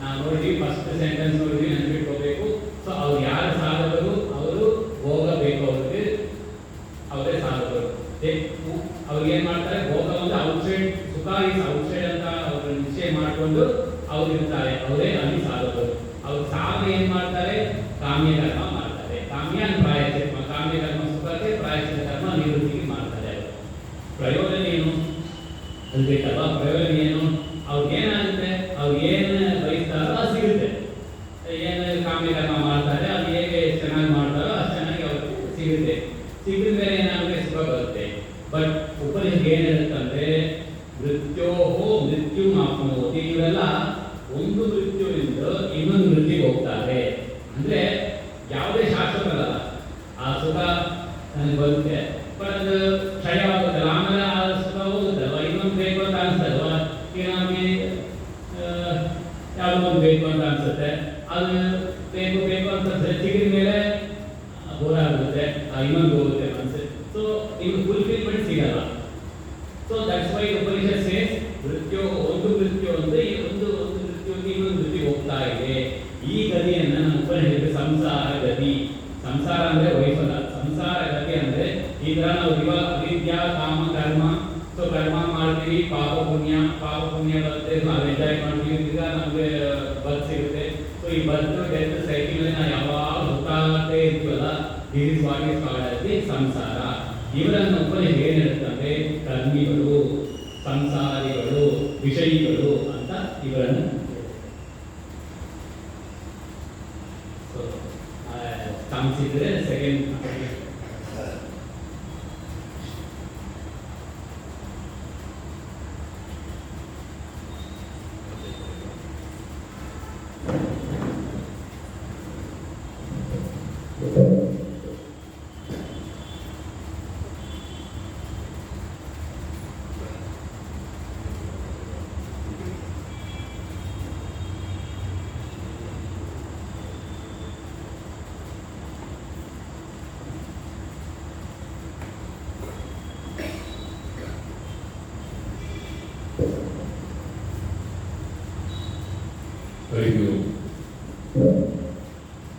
ನಾವು ನೋಡಿದ್ವಿ, ಫಸ್ಟ್ ಸೆಂಟೆನ್ಸ್ ನೋಡಿದ್ವಿ, ನೆನ್ಪಿಟ್ಕೋಬೇಕು. ಸೊ ಅವ್ರು ಯಾರು ಸಾಧಕರು, ಅವರು ಹೋಗಬೇಕು, ಅವ್ರಿಗೆ ಅವರೇ ಸಾಧಕರು. ಅವ್ರು ಏನ್ ಮಾಡ್ತಾರೆ, ಭೋಗ ಒಂದು ಔಟ್ಸೈಡ್, ಸುಖ ಈಸ್ ಔಟ್ಸೈಡ್ ಅಂತ ಅವ್ರ ನಿಶ್ಚಯ ಮಾಡಿಕೊಂಡು ಅವ್ರು ಇರ್ತಾರೆ, ಅವರೇ ಅಲ್ಲಿ ಸಾಧಕರು. ಅವ್ರು ಸಾಧನೆ ಏನ್ ಮಾಡ್ತಾರೆ, ಕಾಮ್ಯ ಕರ್ಮ ಮಾಡ್ತಾರೆ. ಕಾಮ್ಯ ಪ್ರಾಯಶ್ಚಿತ್ತ, ಕಾಮ್ಯ ಕರ್ಮ ಸುಖಕ್ಕೆ, ಪ್ರಾಯಶ್ಚಿತ್ತ ಕರ್ಮ ನಿವೃತ್ತಿಗೆ ಮಾಡ್ತಾರೆ. ಪ್ರಯೋಜನ ಏನು ಅಲ್ಬೇಕಲ್ವಾ? ಪ್ರಯೋಜನ ಏನು? ಅವ್ರಿಗೆ ಏನಾಗುತ್ತೆ, ಅವ್ರು ಏನು ಬಯಸ್ತಾರೋ ಅದು ಸಿಗುತ್ತೆ. ಏನು ಕಾಮ್ಯ ಕರ್ಮ ಮಾಡ್ತಾರೆ, ಅದು ಹೇಗೆ ಚೆನ್ನಾಗಿ ಮಾಡ್ತಾರೋ ಅಷ್ಟು ಚೆನ್ನಾಗಿ ಅವ್ರಿಗೆ ಸಿಗುತ್ತೆ. ಸಿಕ್ಕಿದ ಮೇಲೆ ಏನಾಗುತ್ತೆ, ಸುಖ ಬರುತ್ತೆ. ಬಟ್ ಉಪನಿಷತ್ ಏನಿರುತ್ತಂದ್ರೆ, ಮೃತ್ಯು ಮಾಪ್ನೋತಿ, ಇವೆಲ್ಲ ಒಂದು ಮೃತ್ಯುವಿಂದ ಇನ್ನೊಂದು ಮೃತ್ಯುಗೆ ಹೋಗ್ತಾರೆ. ಅಂದ್ರೆ ಯಾವುದೇ ಶಾಶ್ವತ ಅಲ್ಲ. ಆ ಸುಖ ನನಗೆ ಬರುತ್ತೆ, ಬಟ್ ಅದು ಕ್ಷಯವಾಗುತ್ತಲ್ಲ, ಆಮೇಲೆ ಆ ಸುಖ ಹೋಗುತ್ತಲ್ವ, ಇನ್ನೊಂದು ಬೇಕು ಅಂತ ಅನ್ಸಲ್ವಾ? ಈಗ ನಮಗೆ ಯಾವುದೋ ಒಂದು ಬೇಕು ಅಂತ ಅನ್ಸುತ್ತೆ, ಅದು ಬೇಕು ಅಂತ ಸಿಕ್ಕಿದ ಮೇಲೆ ಬೋರ್ ಆಗುತ್ತೆ, ಇನ್ನೊಂದು ಹೋಗುತ್ತೆ ಮನಸ್ಸು. ಸೊ ನಿಮ್ಗೆ ಫುಲ್ಫಿಲ್ಮೆಂಟ್ ಸಿಗಲ್ಲ. So that's why Upanishad says ಒಂದು ಮೃತ್ಯು ಅಂದ್ರೆ ಒಂದು ಮೃತ್ಯುವಿಗೆ ಇನ್ನೊಂದು ಮೃತ್ಯುಗೆ ಹೋಗ್ತಾ ಇದೆ. ಈ ಗತಿಯನ್ನ ನಮ್ಮ ಉಪನಿಷತ್ ಸಂಸಾರ ಗತಿ, ಸಂಸಾರ ಅಂದ್ರೆ ವೈಫಲ್ಯ, ಸಂಸಾರ ಗತಿ ಅಂದ್ರೆ ಈ ತರ ನಾವು ಅವಿದ್ಯಾ ಕಾಮ ಕರ್ಮ. ಸೊ ಕರ್ಮ ಮಾಡ್ತೀವಿ, ಪಾಪ ಪುಣ್ಯ ಬರುತ್ತೆ, ನಾವು ಎಂಜಾಯ್ ಮಾಡ್ತೀವಿ, ಈಗ ನಮಗೆ ಬರ್ತ್ ಸಿಗುತ್ತೆ. ಸೊ ಈ ಬರ್ತ್ ಡೆತ್ ಸೈಕಲ್ ನಾವು ಯಾವಾಗ ಹುಟ್ಟಾಗ್ತೇ ಇರ್ತೀವಲ್ಲ, this is what is called as ಸಂಸಾರ. ಇವರನ್ನು ಉಪನಿಷತ್ ಏನ್ ಹೇಳುತ್ತಂದ್ರೆ, ಕರ್ಮಿಗಳು, ಸಂಸಾರಿಗಳು, ವಿಷಯಿಗಳು ಅಂತ ಇವರನ್ನು. ಕಾಣಿಸಿದ್ರೆ ಸೆಕೆಂಡ್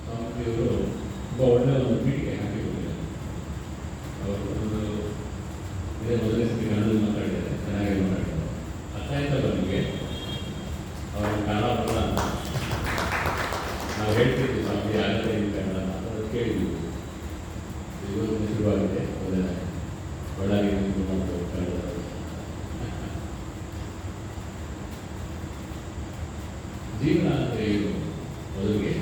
ಸ್ವಾಮೀಜಿಯವರು ತುಂಬ ಒಳ್ಳೆಯ ಒಂದು ಪೀಠಿಗೆ ಹಾಕಿದ್ದಾರೆ. ಅವರು ಒಂದು ಇದೇ ಮೊದಲನೇ ಸತಿ ಕನ್ನಡದಲ್ಲಿ ಮಾತಾಡಿದ್ದಾರೆ, ಚೆನ್ನಾಗಿ ಮಾತಾಡಿದ್ದಾರೆ. ಅರ್ಥ ಆಯ್ತಲ್ಲ ನಿಮಗೆ? ಅವರ ಕನ್ನಡ ನಾವು ಹೇಳ್ತಿದ್ವಿ, ಸ್ವಾಮಿ ಆಗತ್ತೆ ಈ ಕನ್ನಡ ಮಾತಾಡೋದು ಕೇಳಿದ್ವಿ. ಇವತ್ತು ಶುರುವಾಗಿದೆ ಒಳ್ಳೆಯ ಕನ್ನಡ. ಜೀವನ ಅಂದರೆ ಏನು ಮೊದಲಿಗೆ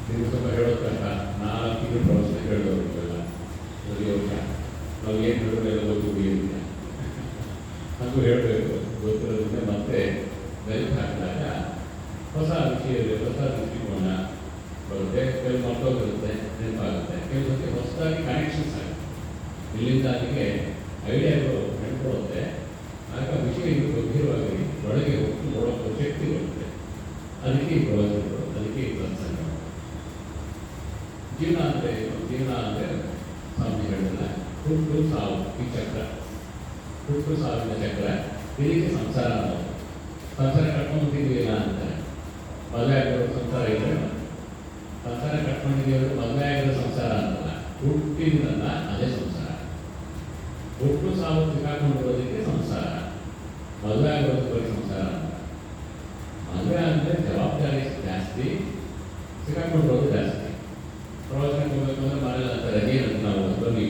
ನೀವು ಸ್ವಲ್ಪ ಹೇಳೋದು ಕಷ್ಟ. 4 ತಿಂಗಳು ಪ್ರವಾಸ ಹೇಳೋರಿಗೆಲ್ಲ ಮೊದಲಿಗೆ ನಾವು ಏನು ಹೇಳೋದೆಲ್ಲ ಗೊತ್ತಿಲ್ಲ, ನಮಗೂ ಹೇಳಬೇಕು ಗೊತ್ತಿರೋದ್ರಿಂದ ಮತ್ತೆ ಬೆಲೆ ಹಾಕಿದಾಗ ಹೊಸ ವಿಷಯದಲ್ಲಿ ಹೊಸ ದೃಷ್ಟಿಕೋನ ಬರುತ್ತೆ. ಕೆಲವು ಮಕ್ಕಳಿರುತ್ತೆ, ನೆನಪಾಗುತ್ತೆ. ಕೆಲವು ಜೊತೆ ಹೊಸದಾಗಿ ಕನೆಕ್ಷನ್ಸ್ ಆಗುತ್ತೆ. ಇಲ್ಲಿಂದ ಅಲ್ಲಿಗೆ ಐಡಿಯಾಗಳು ನೆನ್ಕೊಳ್ಳುತ್ತೆ. ಆಗ ವಿಷಯ ಗಂಭೀರವಾಗಿ ಒಳಗೆ ಹೋಗಿ ನೋಡೋಕ್ಕೆ ಶಕ್ತಿ ಬರುತ್ತೆ. ಅದಕ್ಕೆ ಈ ಪ್ರವಚನಗಳು, ಅದಕ್ಕೆ ಈ ಪ್ರಸಂಗ. ಜೀವನ ಅಂದರೆ ಸ್ವಾಮಿ ಹೇಳಿಲ್ಲ, ಹುಟ್ಟು ಸಾವು ಈ ಚಕ್ರ, ಹುಟ್ಟು ಸಾವಿನ ಚಕ್ರ. ಇದಕ್ಕೆ ಸಂಸಾರ ಅನ್ನೋದು. ಸಂಸಾರ ಕಟ್ಕೊಂಡಿದ್ದೀವಿಲ್ಲ ಅಂತಾರೆ. ಮದುವೆ ಆಗಿರೋ ಸಂಸಾರ ಇದೆ, ಸಂಸಾರ ಕಟ್ಕೊಂಡಿದ್ದೀವಿ, ಮದುವೆ ಆಗಿರೋ ಸಂಸಾರ ಅಂತಲ್ಲ, ಹುಟ್ಟಿದ್ರಲ್ಲ ಅದೇ ಸಂಸಾರ. ಹುಟ್ಟು ಸಾವು ಸಿಕ್ಕಾಕೊಂಡಿರೋದಕ್ಕೆ ಸಂಸಾರ, ಮದುವೆ ಆಗಿರೋದು ಬರೀ ಸಂಸಾರ ಅಂತ. ಮದುವೆ ಅಂದರೆ ಜವಾಬ್ದಾರಿ ಜಾಸ್ತಿ, ಸಿಕ್ಕಾಕೊಂಡಿರೋದು ಜಾಸ್ತಿ. ಪ್ರವಚನಕ್ಕೆ ಹೋಗಬೇಕು ಅಂದರೆ ಮನೇಲಿ ಅಂತಾರೆ, ಏನಂತ ನಾವು ಬನ್ನಿ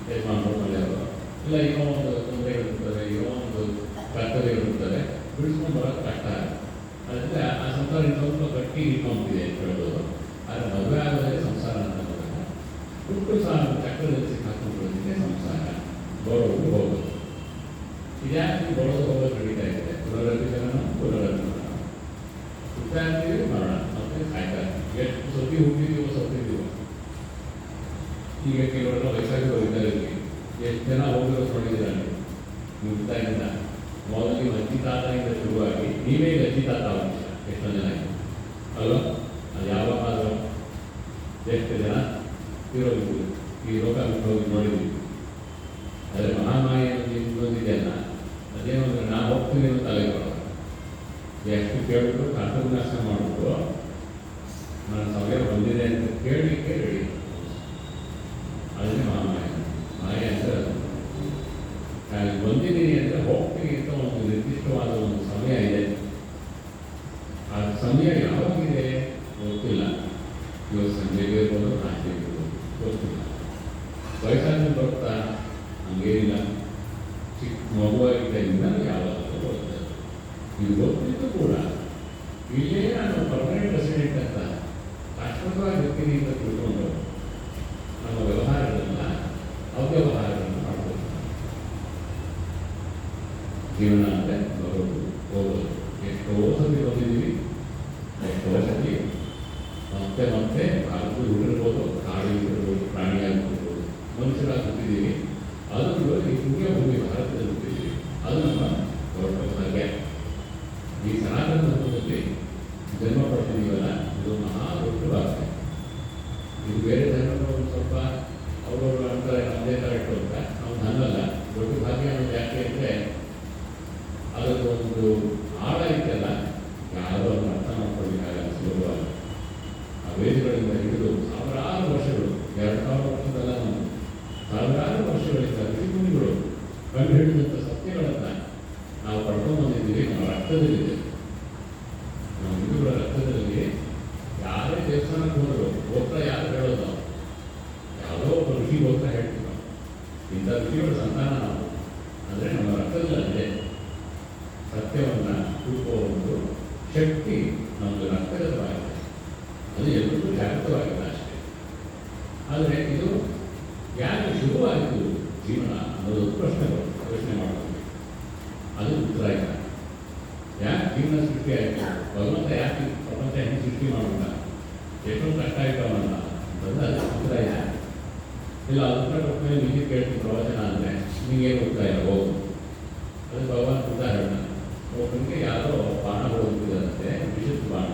ಯಜಮಾನ್ರು ಅವರು ಇಲ್ಲ, ಏನೋ ಒಂದು ತೊಂದರೆಗಳಿರ್ತದೆ, ಏನೋ ಒಂದು ಕರ್ತವ್ಯಗಳಿರ್ತದೆ, ಬಿಡಿಸ್ಕೊಂಡು ಬರೋಕ್ಕೆ ಕಷ್ಟ. ಅದರಿಂದ ಆ ಸಂಸಾರ ಸ್ವಲ್ಪ ಗಟ್ಟಿ ಇಟ್ಕೊಂತಿದೆ ಅಂತ ಹೇಳೋದು. ಆದರೆ ಮದುವೆ ಆಗೋದೇ ಸಂಸಾರ ಅಂತ ಬಂದಾಗ ಹುಟ್ಟು ಚಕ್ರದಲ್ಲಿ ಸಿಕ್ಕಾಕೊಂಡಿರೋದಕ್ಕೆ ಸಂಸಾರ, ಬರೋದು ಹೋಗೋದು. ಇದ್ಯಾಕೆ ಬರೋದು ಹೋಗೋದು ನಡೀತಾ ಇದೆ? ಪುನರಪಿ ಜನನ ಹುಟ್ಟುತ್ತಾ ಇರ್ತೀವಿ, ಮರಣ ಮತ್ತೆ ಸಾಯ್ತಾ ಇರ್ತೀವಿ. ಎಷ್ಟು ಸತಿ ಹುಟ್ಟಿದೀವೋ ಸತ್ತಿದ್ದೀವೋ. ಈಗ ಕೆಲವರೆಲ್ಲ ವಯಸ್ಸಾಗಿರೋ ಇದ್ದಾರೆ, ಎಷ್ಟು ಜನ ಹೋಗಿರೋ ನೋಡಿದ್ದೀರ ನೀವು ಹುಟ್ಟಾಗಿಂದ ಮೊದಲು ನೀವು ಅಜ್ಜಿ ತಾತನಿಂದ ಶುರುವಾಗಿ ನೀವೇ ಅಜ್ಜಿ ತಾತ ವಂಶ ಎಷ್ಟೋ ಜನ ಇದೆ ಅಲ್ವಾ? ಅದು ಯಾವಾಗಾದರೂ ಎಷ್ಟು ಜನ ಇರೋದು ಈ ಲೋಕ ಬಿಟ್ಟು ಹೋಗಿ ನೋಡಿದ್ದೀವಿ. ಆದರೆ ಮಹಾಮಾಯ ಇನ್ನೊಂದಿದೆಯಲ್ಲ, ಅದೇನೋ ನಾನು ಹೋಗ್ತೀನಿ ಅಂತ ತಲೆ ಕೊಡೋದು. ಎಷ್ಟು ಕೇಳಿದ್ರು ಕಾಟುನಾಶ ಮಾಡಿಬಿಟ್ಟು ನನ್ನ ಸಮಯ ಬಂದಿದೆ ಅಂತ ಕೇಳಲಿಕ್ಕೆ ರೆಡಿ. ಅದೇ ಮಹಾಮಾಯ. ಮಾಯ ಅಂದರೆ ಅದು ನಾನು ಬಂದಿದ್ದೀನಿ ಅಂದರೆ ಹೋಗ್ತೀನಿ ಅಂತ ಒಂದು ನಿರ್ದಿಷ್ಟವಾದ ಒಂದು ಸಮಯ ಇದೆ. ಆ ಸಮಯ ಯಾವಾಗಿದೆ ಗೊತ್ತಿಲ್ಲ. ಇವತ್ತು ಸಂಜೆಗೆ ಇರ್ಬೋದು, ನಾಲ್ಕು ಇರ್ಬೋದು, ಗೊತ್ತಿಲ್ಲ. ವಯಸ್ಸಾಗಿ ಬರ್ತಾ ಹಂಗೇನಿಲ್ಲ. ಚಿಕ್ಕ ಮಗುವಾಗಿದ್ದರಿಂದ ಯಾವಾಗಲೂ ಗೊತ್ತಿಲ್ಲ. ಇದು ಗೊತ್ತಿದ್ದು ಕೂಡ ಇಲ್ಲೇ ನಾನು ಪರ್ಮನೆಂಟ್ ರೆಸಿಡೆಂಟ್ ಅಂತ ಶಾಶ್ವತವಾಗಿ ಇರ್ತೀನಿ ಅಂತ ತಿಳ್ಕೊಂಡು ನಮ್ಮ ವ್ಯವಹಾರಗಳನ್ನ ಅವ್ಯವಹಾರಗಳನ್ನು ಮಾಡ್ಬೋದು. ಜೀವನ ಅಂದರೆ ಬರೋದು ಹೋಗೋದು. ಎಷ್ಟೋ ಸತಿ ಬಂದಿದ್ದೀವಿ, ಎಷ್ಟೋ ಸತಿ ಮತ್ತೆ ಮತ್ತೆ ಭಾರತದಲ್ಲಿ ಹುಟ್ಟಿರ್ಬೋದು, ಕಾಡಿರ್ಬೋದು, ಪ್ರಾಣಿಯಾಗಿರ್ಬೋದು, ಮನುಷ್ಯರಾಗಿ ಹುಟ್ಟಿದ್ದೀವಿ. ಅದನ್ನು ಈ ಪುಣ್ಯ ಭೂಮಿ ಭಾರತದಲ್ಲಿ ಹುಟ್ಟಿದ್ದೀವಿ. ಅದು ನಮ್ಮ ದೊಡ್ಡ ಭಾಗ್ಯ. ಈ ಸನಾತನ ಧರ್ಮದಲ್ಲಿ ಜನ್ಮ ಪಡ್ತಿದ್ದೀವಲ್ಲ, ಇದು ಮಹಾ ದೊಡ್ಡ ಭಾಗ್ಯ. ಇದು ಬೇರೆ ಧರ್ಮಗಳು ಸ್ವಲ್ಪ ಅವರವರು ಅಂತಾರೆ ನಮ್ಮದೇ ಕರೆಕ್ಟು ಅಂತ. ನಾವು ಹಂಗಲ್ಲ. ದೊಡ್ಡ ಭಾಗ್ಯ ಅನ್ನೋದು ಯಾಕೆ ಅಂದರೆ ಅದಕ್ಕೆ ಒಂದು ಆಳ ಇತ್ತಲ್ಲ, ಯಾರೋ ಅದನ್ನು ಅರ್ಥ ಮಾಡ್ಕೊಳ್ಬೇಕಾಗಲ್ಲ ಸುಲಭವಾಗಿ. ಆ ವೇದಗಳಿಂದ ಹಿಡಿದು ಸಾವಿರಾರು ವರ್ಷಗಳು, 2000 ವರ್ಷದಲ್ಲ, ನಮ್ಮದು ಸಾವಿರಾರು ವರ್ಷಗಳಿಂದ ಋಷಿಮುನಿಗಳು ಕಂಡು ಹಿಡಿದಂಥ ಸತ್ಯಗಳನ್ನು ನಾವು ಪಡ್ಕೊಂಡು ಬಂದಿದ್ದೀವಿ. ನಮ್ಮ ರಕ್ತದಲ್ಲಿದೆ. ನಮ್ಮ ಹಿಂದೂಗಳ ರಕ್ತದಲ್ಲಿ ಯಾರೇ ದೇವಸ್ಥಾನಕ್ಕೆ ಹೋದರು ಗೋತ್ರ ಯಾರು ಹೇಳೋದು, ಯಾವುದೋ ಒಬ್ಬ ಋಷಿ ಗೋತ್ರ ಹೇಳ್ತೀವಿ ನಾವು. ಇಂಥ ಋಷಿಗಳ ಸಂತಾನ ನಾವು. ಅಂದರೆ ನಮ್ಮ ರಕ್ತದಲ್ಲಿದೆ. ಸತ್ಯವನ್ನು ಹುಡುಕುವ ಒಂದು ಶಕ್ತಿ ನಮ್ಮದು ರಕ್ತಗತವಾಗಿದೆ. ಅದು ಎಲ್ಲರಿಗೂ ಜಾಗೃತವಾಗಿದೆ ಅಷ್ಟೇ. ಆದರೆ ಇದು ಯಾಕೆ ಶುರುವಾಯಿತು ಜೀವನ ಅನ್ನೋದು ಪ್ರಶ್ನೆಗಳು ಯೋಚನೆ ಮಾಡಬೇಕು. ಅದು ಉತ್ತರ ಇಲ್ಲ. ಯಾಕೆ ಜೀವನ ಸೃಷ್ಟಿ ಆಯಿತು, ಭಗವಂತ ಯಾಕೆ ಪ್ರಪಂಚ ಹೆಂಗೆ ಸೃಷ್ಟಿ ಮಾಡೋಣ, ಎಷ್ಟೊಂದು ಕಷ್ಟ ಆಯ್ತವಲ್ಲ ಅಂತಂದ್ರೆ ಅದು ಉತ್ತರ ಇಲ್ಲ. ಇಲ್ಲ ಅದು ಉತ್ತರ ಕೊಟ್ಟಮೇಲೆ ನಿಮಗೆ ಕೇಳ್ತೀನಿ ಪ್ರವಚನ ಅಂದರೆ ನಿಮಗೇನು ಉತ್ತರ ಇಲ್ಲ, ಹೋಗು. ಅದು ಭಗವಂತ ಉತ್ತರ ಹೇಳೋಣ. ಒಬ್ಬನಿಗೆ ಯಾರೋ ಬಾಣ ಹೊಡೆದಿದ್ದಾರಂತೆ, ವಿಷದ ಬಾಣ.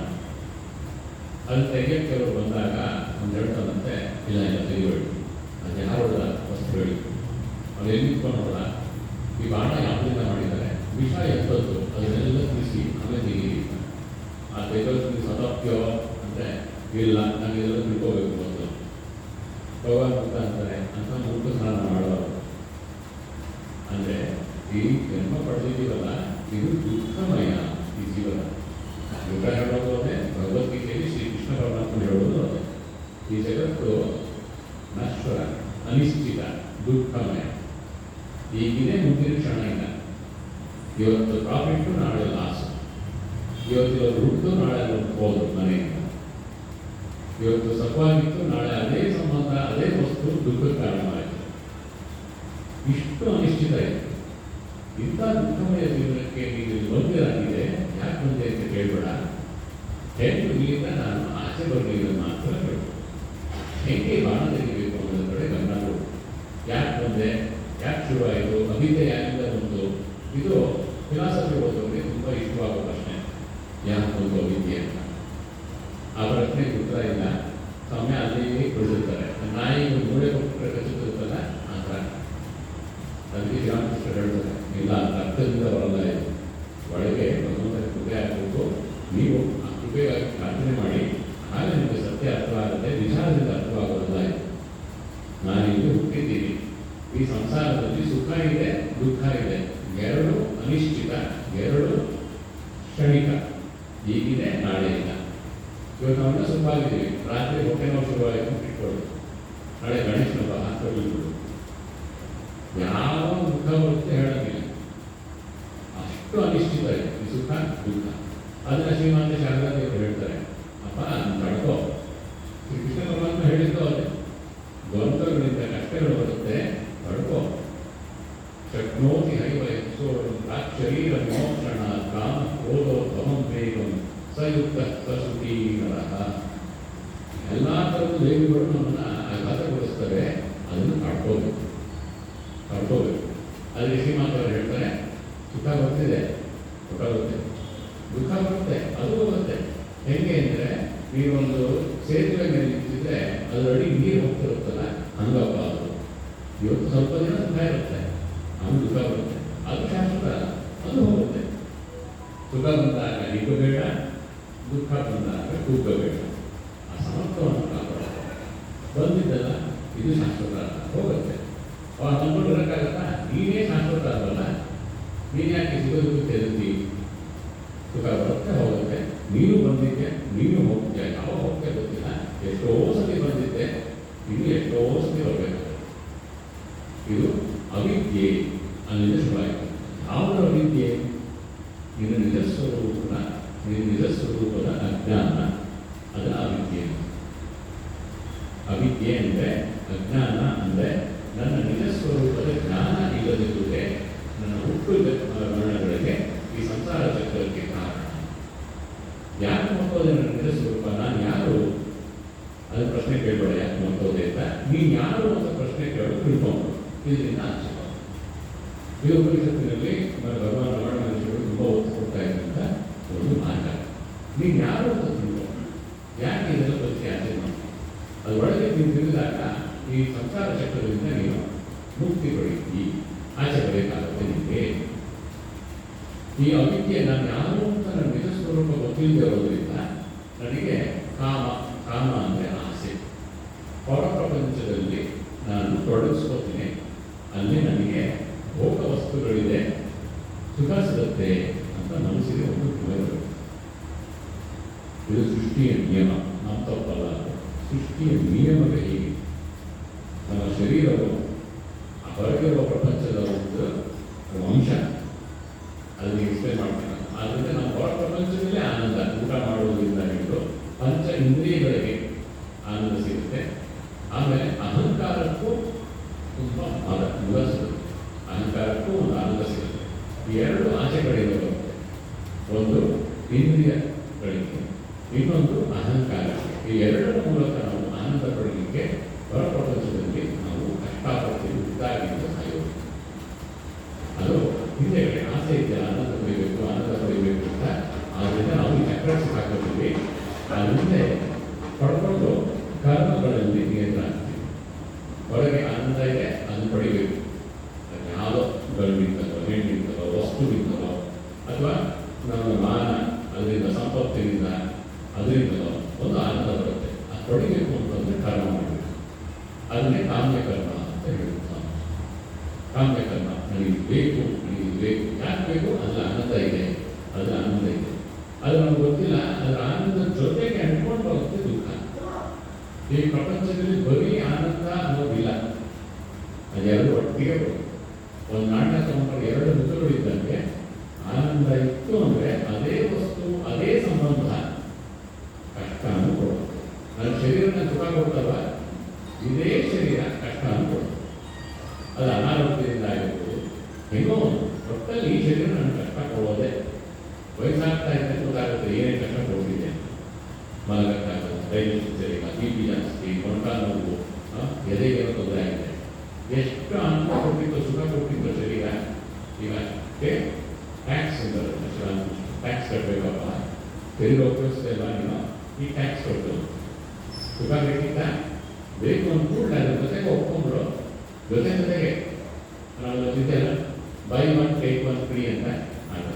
ಅದು ತೆಗಿಯೋಕ್ಕೆ ಕೆಲವರು ಬಂದಾಗ ಒಂದು ಹೇಳ್ತಾನಂತೆ, ಇಲ್ಲ ಇಲ್ಲ ತೆಗಿಬೇಡಿ, ಅದು ಯಾರು ಹೊಡೆದ ವಸ್ತು ಹೇಳಿ. ಅವ್ರು ಎಲ್ಲಿ ನಿಂತ್ಕೊಂಡು ನೋಡ, ಈ ಬಾಣ ಯಾವುದರಿಂದ ಮಾಡಿದ್ದಾರೆ, ವಿಷ ಎತ್ತದ್ದು, ಅದನ್ನೆಲ್ಲ ತಿಳಿಸಿ ಆಮೇಲೆ ತೆಗೀರಿ. ಆ ತೆಗೋದು ಸದಾಪ್ಯೋ ಅಂದರೆ ಇಲ್ಲ, ನಾವೆಲ್ಲ ತಿಳ್ಕೋಬೇಕು ಮೊದಲು. ಭಗವಂತ ಅಂತಾರೆ ಅಂತ ಮೂರ್ಖ ಸ್ನಾನ ಮಾಡೋರು. ಅಂದರೆ ಈ ಜನ್ಮ ಪಡೆದಿದ್ದೀವಲ್ಲ, ಇದು ದುಃಖಮಯ ಈ ಜೀವನ. ದುಃಖ ಹೇಳೋದು ಅದೇ, ಭಗವದ್ಗೀತೆಯಲ್ಲಿ ಶ್ರೀಕೃಷ್ಣ ಪರಮಾತ್ಮ ಹೇಳೋದು ಅದೇ. ಈ ಜಗತ್ತು ನಶ್ವರ, ಅನಿಶ್ಚಿತ, ದುಃಖಮಯ. ಈಗಿದೆ, ಮುಂದಿನ ಕ್ಷಣ ಇಲ್ಲ. ಇವತ್ತು ಪ್ರಾಫಿಟ್ಟು, ನಾಳೆ ಲಾಸ್. ಇವತ್ತು ಹುಟ್ಟು, ನಾಳೆ ಹೋದ್ರು ಮನೆಯಿಂದ. ಇವತ್ತು ಸುಖವಾಗಿತ್ತು, ನಾಳೆ ಅದೇ ಸಂಬಂಧ, ಅದೇ ವಸ್ತು ದುಃಖಕ್ಕೆ ಕಾರಣವಾಯಿತು. ಇಷ್ಟು ಅನಿಶ್ಚಿತ ಇದೆ. ಇಂಥ ದುಃಖಮಯ ಜೀವನಕ್ಕೆ ನೀವು ಬಂದಿರಾಗಿದೆ. ಯಾಕೆ ಬಂದೆ ಅಂತ ಕೇಳಬೇಡ, ಹೆಣ್ಣು ಇಲ್ಲಿಂದ ನಾನು ಆಚೆ ಬರಲಿಲ್ಲ ಮಾತ್ರ ಹೇಳು. ಹೆಂಗೆ ಬಾಣ ತೆಗಿಬೇಕು ಅನ್ನೋದ್ರ ಕಡೆ ಗಮನ ಕೊಡು. ಯಾಕೆ ಬಂದೆ, ಯಾಕೆ ಶುರುವಾಯಿತು, ಅವಿದ್ಯೆ ಯಾರಿಂದ ಬಂತು? ಇದು ಫಿಲಾಸಫಿ ಓದೋರಿಗೆ ತುಂಬ ಇಷ್ಟವಾಗೋ ಪ್ರಶ್ನೆ. ಯಾಕೆ ಬಂತು ಅವಿದ್ಯೆ ಅಂತ. ಆ ಪ್ರಶ್ನೆಗೆ ಉತ್ತರ ಇಲ್ಲ. ಸಮಯ ಅಲ್ಲಿ ಕೊಡಿಸಿರ್ತಾರೆ. ನಾಯಿ ಮೂಳೆ ಕೊಟ್ಟರೆ ಕಚ್ಚಿರ್ತಲ್ಲ ಆ ಥರ. ಅದಕ್ಕೆ ಶ್ರೀರಾಮಕೃಷ್ಣ ಹೇಳ್ತಾರೆ, ಇಲ್ಲ ರಕ್ತದಿಂದ ಬರಲ್ಲ ಇದು, ಒಳಗೆ ಭಗವಂತನ ಕೃಪೆ ಆಗಬೇಕು. ನೀವು ಆ ಕೃಪೆಗಾಗಿ ಪ್ರಾರ್ಥನೆ ಮಾಡಿ, ಹಾಗೆ ನಿಮಗೆ ಸತ್ಯ ಅರ್ಥವಾಗುತ್ತೆ. ವಿಚಾರದಿಂದ ಅರ್ಥವಾಗೋದಲ್ಲ ಇದು. ನಾನಿಲ್ಲಿ ಹುಟ್ಟಿದ್ದೀನಿ. ಈ ಸಂಸಾರದಲ್ಲಿ ಸುಖ ಇದೆ, ದುಃಖ ಇದೆ. ಎರಡು ಅನಿಶ್ಚಿತ, ಎರಡು ಕ್ಷಣಿಕ. ಈಗಿದೆ, ನಾಳೆ ಇಲ್ಲ. ಇವತ್ತು ನಾವೆಲ್ಲ ಸುಖವಾಗಿದ್ದೀವಿ. ರಾತ್ರಿ ಹೊಟ್ಟೆ ನೋವು ಶುರುವಾಯಿತು ಇಟ್ಕೊಳ್ಳಿ, ನಾಳೆ ಗಣೇಶನ ಹಬ್ಬ ಹಾಸ್ಪಿಟಲ್. ಯಾವ ದುಃಖ ಬರುತ್ತೆ ಹೇಳೋಂಗಿಲ್ಲ. ಅಷ್ಟು ಅನಿಶ್ಚಿತ ಇದೆ ಈ ಸುಖ ದುಃಖ. ಅದನ್ನ ಶ್ರೀಮಂತ ಶಾರದಾದೇವರು ಹೇಳ್ತಾರೆ, ಅಪ್ಪ ನಾನು ತಡ್ಕೋ. ಶ್ರೀಕೃಷ್ಣ ಪರಮಾತ್ಮ ಹೇಳಿದ್ದು ಅದೇ. ದ್ವಂದ್ವಗಳಿಂದ ಕಷ್ಟಗಳು ಬರುತ್ತೆ, ತಡ್ಕೋ. ಶಕ್ನೋತಿ ಹೈವ ಯತ್ಸೋ ಶರೀರ ವಿಮೋಕ್ಷಣ ಕಾಮ ಕ್ರೋಧೋ ಧ್ವಮಂ ವೇಗಂ ಸಯುಕ್ತ ಸಸುತಿ ನರಹ. ಎಲ್ಲ ಥರದ ದೇವಿಗಳು ನಮ್ಮನ್ನು ಆಘಾತಗೊಳಿಸ್ತವೆ, ಅದನ್ನು ಕಳ್ಕೋಬೇಕು. ಅಲ್ಲಿ ಶ್ರೀಮಂತವರು ಹೇಳ್ತಾರೆ, ಸುಖ ಬರ್ತಿದೆ, ಸುಖ ಬರುತ್ತೆ, ದುಃಖ ಬರುತ್ತೆ, ಅದು ಬರುತ್ತೆ. ಹೆಂಗೆ ಅಂದರೆ, ನೀವೊಂದು ಸೇತುವೆ ಮೇಲೆ ನಿಂತಿದ್ರೆ ಅದರಡಿ ನೀರು ಹೋಗ್ತಿರುತ್ತಲ್ಲ, ಹಂಗಪ್ಪ ಅದು. ಇವತ್ತು ಸ್ವಲ್ಪ ದಿನ ಸುಖ ಇರುತ್ತೆ, ಆಮೇಲೆ ದುಃಖ ಬರುತ್ತೆ. ಅದು ಶಾಶ್ವತ, ಅದು ಹೋಗುತ್ತೆ. ಸುಖ ಬಂದಾಗ ಹಿಗ್ಗಬೇಡ, ದುಃಖ ಬಂದಾಗ ಕುಗ್ಗಬೇಡ. ಆ ಸಮತ್ವವನ್ನು ಕಾಪಾಡಬೇಕು. ಬಂದಿದ್ದಲ್ಲ, ಇದು ಶಾಶ್ವತ ಹೋಗುತ್ತೆ. ಅಂದ್ಕೊಂಡಿರೋಕ್ಕಾಗತ್ತಾ? ನೀನೇ ಶಾಶ್ವತ ಅಲ್ವಲ್ಲ, ನೀನು ಯಾಕೆ ಸಿಗೋದಕ್ಕೂ ತೆರೆದಿ? ಸುಖ ಬರುತ್ತೆ, ಹೋಗುತ್ತೆ. ನೀನು ಬಂದಿದ್ದೆ, ನೀನು ಹೋಗ್ತೀಯ. ಯಾವಾಗ ಹೋಗ್ತೇ ಗೊತ್ತಿಲ್ಲ. ಎಷ್ಟೋ ಸತಿ ಬಂದಿದ್ದೆ, ಇನ್ನು ಎಷ್ಟೋ ಸತಿ ಹೋಗಬೇಕು. ಇದು ಅವಿದ್ಯೆ. ಅಲ್ಲಿಂದ ಶುರುವಾಯಿತು. ಯಾವುದರ ಅವಿದ್ಯೆ? ನಿನ್ನ ನಿಜ ಸ್ವರೂಪದ ಅಜ್ಞಾನ, ಅದರ ಅವಿದ್ಯೆ. ಅವಿದ್ಯೆ ಅಂದರೆ ಅಜ್ಞಾನ ಅಂದರೆ ನನ್ನ ನಿಜ ಸ್ವರೂಪದ ಜ್ಞಾನ ಇಲ್ಲದಿದ್ದರೆ ನನ್ನ ಹುಟ್ಟು ಮರಣಗಳಿಗೆ, ಈ ಸಂಸಾರ ಚಕ್ರಕ್ಕೆ ಕಾರಣ. ಯಾಕೆ ಮತ್ತೋದೆ ನನ್ನ ನಿಜ ಸ್ವರೂಪ? ನಾನು ಯಾರು? ಅದು ಪ್ರಶ್ನೆ ಕೇಳಬೇಡ, ಯಾಕೆ ಮತ್ತೋದೆ ಅಂತ. ನೀನು ಯಾರು ಅಂತ ಪ್ರಶ್ನೆ ಕೇಳೋದು ತಿಳ್ಕೊಂಡು ಇದರಿಂದ ಆಚೆ. ಈ ಉಪನಿಷತ್ತಿನಲ್ಲಿ ಭಗವಾನ್ ರಮಣ ಮಹರ್ಷಿಗಳು ತುಂಬ ಒತ್ತು ಕೊಡ್ತಾ ಇದ್ದಂಥ ಒಂದು ಮಾರ್ಗ. ನೀನು ಯಾರು ಅಂತ ತಿಳ್ಕೊಂಡು ಯಾಕೆ ಇದೆಲ್ಲ ಪರಿಚಯ ಆಚೆ ಮಾಡಿ ಅದರೊಳಗೆ ನೀವು ತಿಳಿದಾಗ ಈ ಸಂಸಾರ ಚಕ್ರದಿಂದ ನೀನು ಮುಕ್ತಿ ಪಡೆಯುತ್ತಿ, ಆಚೆ ಬರಬೇಕಾಗುತ್ತೆ ನಿಮಗೆ. ಈ ಅವಿದ್ಯೆ ನಾನು ಯಾರು ಅಂತ ನನ್ನ ನಿಜ ಸ್ವರೂಪ ಗೊತ್ತಿಲ್ಲದೆ ಇರೋದ್ರಿಂದ ನನಗೆ ಕಾಮ ಅಂದರೆ ಆಸೆ. ಹೊರ ಪ್ರಪಂಚದಲ್ಲಿ ನಾನು ತೊಡಗಿಸ್ಕೋತೀನಿ, ಅಲ್ಲಿ ನನಗೆ ಭೋಗ ವಸ್ತುಗಳಿದೆ, ಸುಖ ಸಿಗುತ್ತೆ ಅಂತ ಮನಸ್ಸಿಗೆ ಒಂದು ಭಯಗಳು. ಇದು ಸೃಷ್ಟಿಯ ನಿಯಮ, ನಮ್ಮ ತಪ್ಪಲ್ಲ. ಸೃಷ್ಟಿಯ ನಿಯಮವೇ ಹೀಗೆ. ನಮ್ಮ ಶರೀರವು ಹೊರಗಿರುವ ಪ್ರಪಂಚದ ಒಂದು ಅಂಶ, ಅದನ್ನು ಎಕ್ಸ್ಪ್ಲೇನ್ ಮಾಡ್ತಾರೆ. ಆದ್ದರಿಂದ ನಮ್ಮ ಹೊರ ಪ್ರಪಂಚದಲ್ಲೇ ಆನಂದ. ಊಟ ಮಾಡುವುದರಿಂದ ಹಿಡಿದು ಪಂಚ ಇಂದ್ರಿಯಗಳಿಗೆ ಆನಂದ ಸಿಗುತ್ತೆ. ಆಮೇಲೆ ಅಹಂಕಾರಕ್ಕೂ ತುಂಬ ಮುದ ಸಿಗುತ್ತೆ. ಅಹಂಕಾರಕ್ಕೂ ಒಂದು ಆನಂದ ಸಿಗುತ್ತೆ. ಈ ಎರಡು ಆಚೆ ಕಡೆಯಿಂದ ಬರುತ್ತೆ. ಒಂದು ಇಂದ್ರಿಯಗಳಿಗೆ, ಇನ್ನೊಂದು ಅಹಂಕಾರ. ಈ ಎರಡರ ಮೂಲಕ ನಾವು ಆನಂದ ಪಡೆಯಲಿಕ್ಕೆ ಹೊರ ಪ್ರಪಂಚದಲ್ಲಿ ನಾವು ಕಷ್ಟಪಡ್ತೀವಿ, ಇದ್ದಾಗಿಂದ ಸಾಯೋದು. ಅದು ಹಿಂದೆಗಡೆ ಆಸೆ ಇದೆ, ಆನಂದ ಪಡಿಬೇಕು ಅಂತ. ಆದ್ದರಿಂದ ನಾವು ಈ ಚಕ್ರ ಸಿಕ್ಕಾಕೊಳ್ತೀವಿ. ಅದರಿಂದ ಪಡ್ಕೊಂಡು ಕರ್ಮಗಳಲ್ಲಿ ನಿಯಂತ್ರಣ ಆಗ್ತೀವಿ. ಹೊರಗೆ ಆನಂದ ಇದೆ, ಅದನ್ನು ಪಡಿಬೇಕು. ಯಾವುದೋ ಗಂಡಿಂದಲೋ, ಹೆಣ್ಣಿಂದಲೋ, ವಸ್ತುವಿಂದಲೋ, ಅಥವಾ ನಮ್ಮ ಮಾನ, ಅದರಿಂದ ಸಂಪತ್ತಿನಿಂದ, ಅದರಿಂದಲೋ ಒಂದು ಆನಂದ ಬರುತ್ತೆ. ಅದು ಪಡಿಬೇಕು ಅಂತಂದರೆ ಕರ್ಮ ಮಾಡಬೇಕು. ಅದನ್ನೇ ಕಾಮ್ಯಕರ್ಮ ಅಂತ ಹೇಳ್ತಾರೆ. ಕಾಮ್ಯಕರ್ಮ ನನಗೆ ಬೇಕು. ಯಾಕೆ ಬೇಕು? ಅದರ ಆನಂದ ಇದೆ, ಅದು ನಮ್ಗೆ ಗೊತ್ತಿಲ್ಲ. ಅದರ ಆನಂದದ ಜೊತೆಗೆ ಅಂಟ್ಕೊಂಡು ಬರುತ್ತೆ ದುಃಖ. ಈ ಪ್ರಪಂಚದಲ್ಲಿ ಬರೀ ಆನಂದ ಅನ್ನೋದಿಲ್ಲ, ಅದೆರಡು ಒಟ್ಟಿಗೆ ಬರುತ್ತೆ. ಒಂದು ನಾಣ್ಯ ತಗೊಂಡ್ರೆ ಎರಡು ಮುಖಗಳಿದ್ದಂಗೆ ಆನಂದ ಇತ್ತು ಅಂದರೆ ಅದೇ ವಸ್ತು, ಅದೇ ಸಂಬಂಧ ಕಷ್ಟ ಕೊಡುತ್ತೆ. ನನ್ನ ಶರೀರನ ಸುಖ ಕೊಡ್ತಲ್ವ, ಇದೇ ಶರೀರ ಕಷ್ಟ ಕೊಡುತ್ತೆ. ಅದು ಅನಾರೋಗ್ಯದಿಂದ ಆಗಿರ್ಬೋದು, ಹೆಂಗೋ ಒಟ್ಟಲ್ಲಿ ಈ ಶರೀರ ನನ್ನ ಕಷ್ಟ ಕೊಡೋದೆ. ವಯಸ್ಸಾಗ್ತಾ ಇದ್ದರೆ ಗೊತ್ತಾಗುತ್ತೆ ಏನೇ ಕಷ್ಟ ಕೊಡ್ತಿದೆ. ಮಲಗಕ್ಕಾಗಲ್ಲ, ಡೈಜೆಷನ್ ಸರಿಯಿಲ್ಲ, BP ಜಾಸ್ತಿ, ಮೊಣಕಾಲು ನೋವು, ಎದೆಗೇನೋ ತೊಂದರೆ ಆಗಿದೆ. ಎಷ್ಟು ಅನುಭವ ಕೊಟ್ಟಿತ್ತು, ಸುಖ ಕೊಟ್ಟಿತ್ತು ಶರೀರ. ಈಗ ಟ್ಯಾಕ್ಸ್ ಅಂತ ಟ್ಯಾಕ್ಸ್ ಕಟ್ಟಬೇಕಪ್ಪ, ತೆರಿಗೆ ಉಪಯೋಗಿಸ್ತಾ ಇಲ್ಲ ನೀನು, ಈ ಟ್ಯಾಕ್ಸ್ ಕೊಟ್ಟು ಸುಖ ಬೇಕಿತ್ತ? ಬೇಕು ಅಂದ್ಕೂಡಲೇ ಅದ್ರ ಜೊತೆಗೆ ಒಪ್ಕೊಂಡ್ರು. ಜೊತೆಗೆ ನಾವು ಗೊತ್ತಿದ್ದೆಲ್ಲ buy one take one free ಅಂತ ಆಗ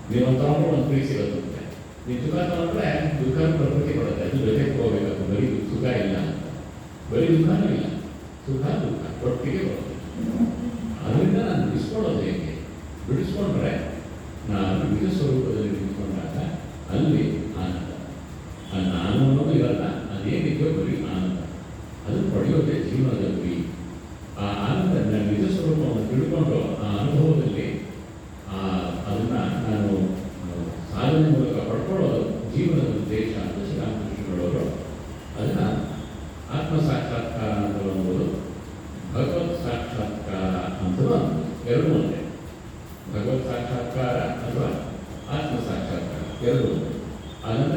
ನೀವೊಂದು ತಗೊಂಡ್ರೆ ಒಂದು ಫ್ರೀ ಸಿಗೋದಂತೆ. ನೀವು ಸುಖ ತಗೊಂಡ್ರೆ ದುಃಖ ಪ್ರಕೃತಿ ಕೊಡುತ್ತೆ, ಅದು ಜೊತೆಗೆ ಹೋಗಬೇಕು. ಬರೀ ಸುಖ ಇಲ್ಲ, ಬರೀ ದುಃಖನೂ ಇಲ್ಲ, ಸುಖ ದುಃಖ ಒಟ್ಟಿಗೆ ಬರುತ್ತೆ. ಅದರಿಂದ ನಾನು ಬಿಡಿಸ್ಕೊಳ್ಳೋದು ಹೇಗೆ? ಬಿಡಿಸ್ಕೊಂಡ್ರೆ ನಾನು ನಿಜ ಸ್ವರೂಪದಲ್ಲಿ ನಿಂತ್ಕೊಂಡಾಗ ಅಲ್ಲಿ ಆನಂದ. ನಾನು ಅನ್ನೋದು ಇರಲ್ಲ, ಅದೇನಿದೆಯೋ ಬರೀ ಆನಂದ. ಅದನ್ನು ಪಡೆಯೋದೇ ಜೀವನದ ಗುರಿ. ಆ ಆನಂದ ನಿಜ ಸ್ವರೂಪವನ್ನು ತಿಳ್ಕೊಂಡು ಆ ಅನುಭವದಲ್ಲಿ ಅದನ್ನು ನಾನು ಸಾಧನೆ ಮೂಲಕ ಪಡ್ಕೊಳ್ಳೋದು ಜೀವನದ ಉದ್ದೇಶ ಅಂತ ಶ್ರೀರಾಮಕೃಷ್ಣಗಳವರು ಅದನ್ನು ಆತ್ಮ ಸಾಕ್ಷಾತ್ಕಾರ ಅಂತ ಅನ್ನೋದು, ಭಗವತ್ ಸಾಕ್ಷಾತ್ಕಾರ ಅಂತ ಎರಡು ಒಂದೇ. ಭಗವತ್ ಸಾಕ್ಷಾತ್ಕಾರ ಅಥವಾ ಆತ್ಮ ಸಾಕ್ಷಾತ್ಕಾರ ಎರಡು ಒಂದೇ. ಆನಂದ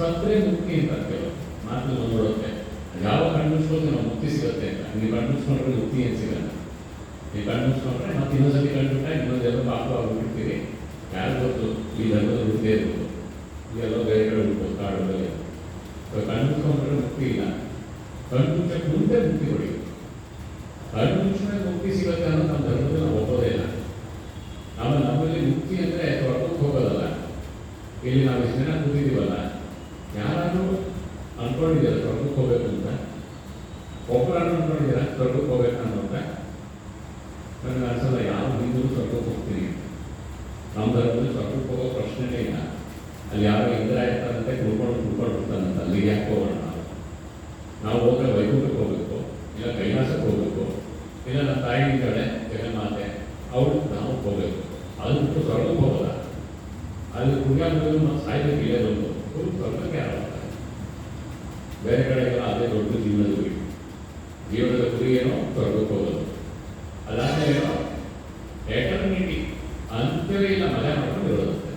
ಸತ್ತರೆ ಮುಕ್ತಿ ಅಂತ ಕೆಲವು ಮಾತು ನೋಡುತ್ತೆ. ಯಾವ ಕಣ್ಣು ಮುಚ್ಕೊಂಡು ನಾವು ಮುಕ್ತಿ ಸಿಗುತ್ತೆ ಅಂತ. ನೀವು ಕಣ್ಣು ಮುಚ್ಕೊಂಡ್ರೆ ಮುಕ್ತಿ ಏನು ಸಿಗಲ್ಲ. ನೀವು ಕಣ್ಣು ಮುಚ್ಕೊಂಡ್ರೆ ಮತ್ತೆ ಇನ್ನೊಂದ್ಸತಿ ಕಂಡುಬಿಟ್ರೆ ಇನ್ನೊಂದೆಲ್ಲ ಪಾಪ ಆಗ್ಬಿಟ್ಟಿರ್ತೀರಿ. ಯಾರು ಗೊತ್ತು ಈ ಧರ್ಮದ ವೃದ್ಧಿ ಇರ್ಬೋದು, ಇದೆಲ್ಲ ಬೇರೆ ಕಡೆ ಇರ್ಬೋದು, ಕಾಡುಗಳಲ್ಲಿ. ಕಣ್ಣು ಮುಚ್ಕೊಂಡ್ರೆ ಮುಕ್ತಿ ಇಲ್ಲ. ಕಣ್ಣು ಮುಚ್ಚಕ್ಕೆ ಮುಂದೆ ಮುಕ್ತಿ ಹೊಡೆಯುತ್ತೆ. ಕಣ್ಣು ಮುಚ್ಚಿದ್ರೆ ಮುಕ್ತಿ ಸಿಗುತ್ತೆ ಅನ್ನೋ ನಮ್ಮ ಧರ್ಮದಲ್ಲಿ ನಾವು ಒಪ್ಪೋದೇ ಇಲ್ಲ. ಆಮೇಲೆ ನಮ್ಮಲ್ಲಿ ಮುಕ್ತಿ ಅಂದರೆ ಹೊರಟಕ್ಕೆ ಹೋಗೋದಲ್ಲ. ಇಲ್ಲಿ ನಾವು ಎಷ್ಟು ಜನ ಕೂತಿದ್ದೀವಲ್ಲ, ಯಾರಾದರೂ ಅಂದ್ಕೊಂಡಿದ್ದೀರ ಸ್ವರ್ಗಕ್ಕೆ ಹೋಗ್ಬೇಕು ಅಂತ? ಒಬ್ಬರನ್ನು ಅಂದ್ಕೊಂಡಿದ್ದೀರ ಸ್ವರ್ಗಕ್ಕೆ ಹೋಗ್ಬೇಕು ಅನ್ನೋಂತ? ನನಗೆ ಅನ್ಸಲ್ಲ ಯಾವ ಹಿಂದೂ ಸ್ವರ್ಗಕ್ಕೆ ಹೋಗ್ತೀನಿ. ನಮ್ಮ ಧರ್ಮದಲ್ಲಿ ಸ್ವರ್ಗಕ್ಕೆ ಹೋಗೋ ಪ್ರಶ್ನೆನೇ ಇಲ್ಲ. ಅಲ್ಲಿ ಯಾರೋ ಇಂದ್ರ ಇರ್ತಾರಂತೆ ಕುಡ್ಕೊಂಡು ಬಿಡ್ತಾನಂತ. ಅಲ್ಲಿಗೆ ಯಾಕೆ ಹೋಗೋಣ? ನಾವು ಹೋದ್ರೆ ವೈಕುಂಠಕ್ಕೆ ಹೋಗ್ಬೇಕು, ಇಲ್ಲ ಕೈಲಾಸಕ್ಕೆ ಹೋಗ್ಬೇಕು, ಇಲ್ಲ ನಮ್ಮ ತಾಯಿ ಇದ್ದಾಳೆ ಜಗನ್ಮಾತೆ, ಅವಳು ನಾವು ಹೋಗ್ಬೇಕು. ಅದು ಬಿಟ್ಟು ಸ್ವರ್ಗಕ್ಕೆ ಹೋಗೋಲ್ಲ. ಅಲ್ಲಿ ಪುಣ್ಯಾತ್ಮಗಳು ಮತ್ತು ಸಾಯ್ಬೇಕು ಇಲ್ಲದೊಂದು ಸ್ವರ್ಗಕ್ಕೆ ಯಾರು ಹೋಗ್ತಾರೆ? ಬೇರೆ ಕಡೆಗೆಲ್ಲ ಅದೇ ದೊಡ್ಡ ಜೀವನದ ಗುರಿ. ಜೀವನದ ಗುರಿ ಏನೋ ಸ್ವರ್ಗಕ್ಕೆ ಹೋಗೋದು. ಅದಾದ್ಮೇಲೆ ಏನೋ ಎಟರ್ನಿಟಿ ಅಂತ್ಯವೇ ಇಲ್ಲ, ಮಜಾ ಮಾಡ್ಕೊಂಡು ಇರೋದಂತೆ.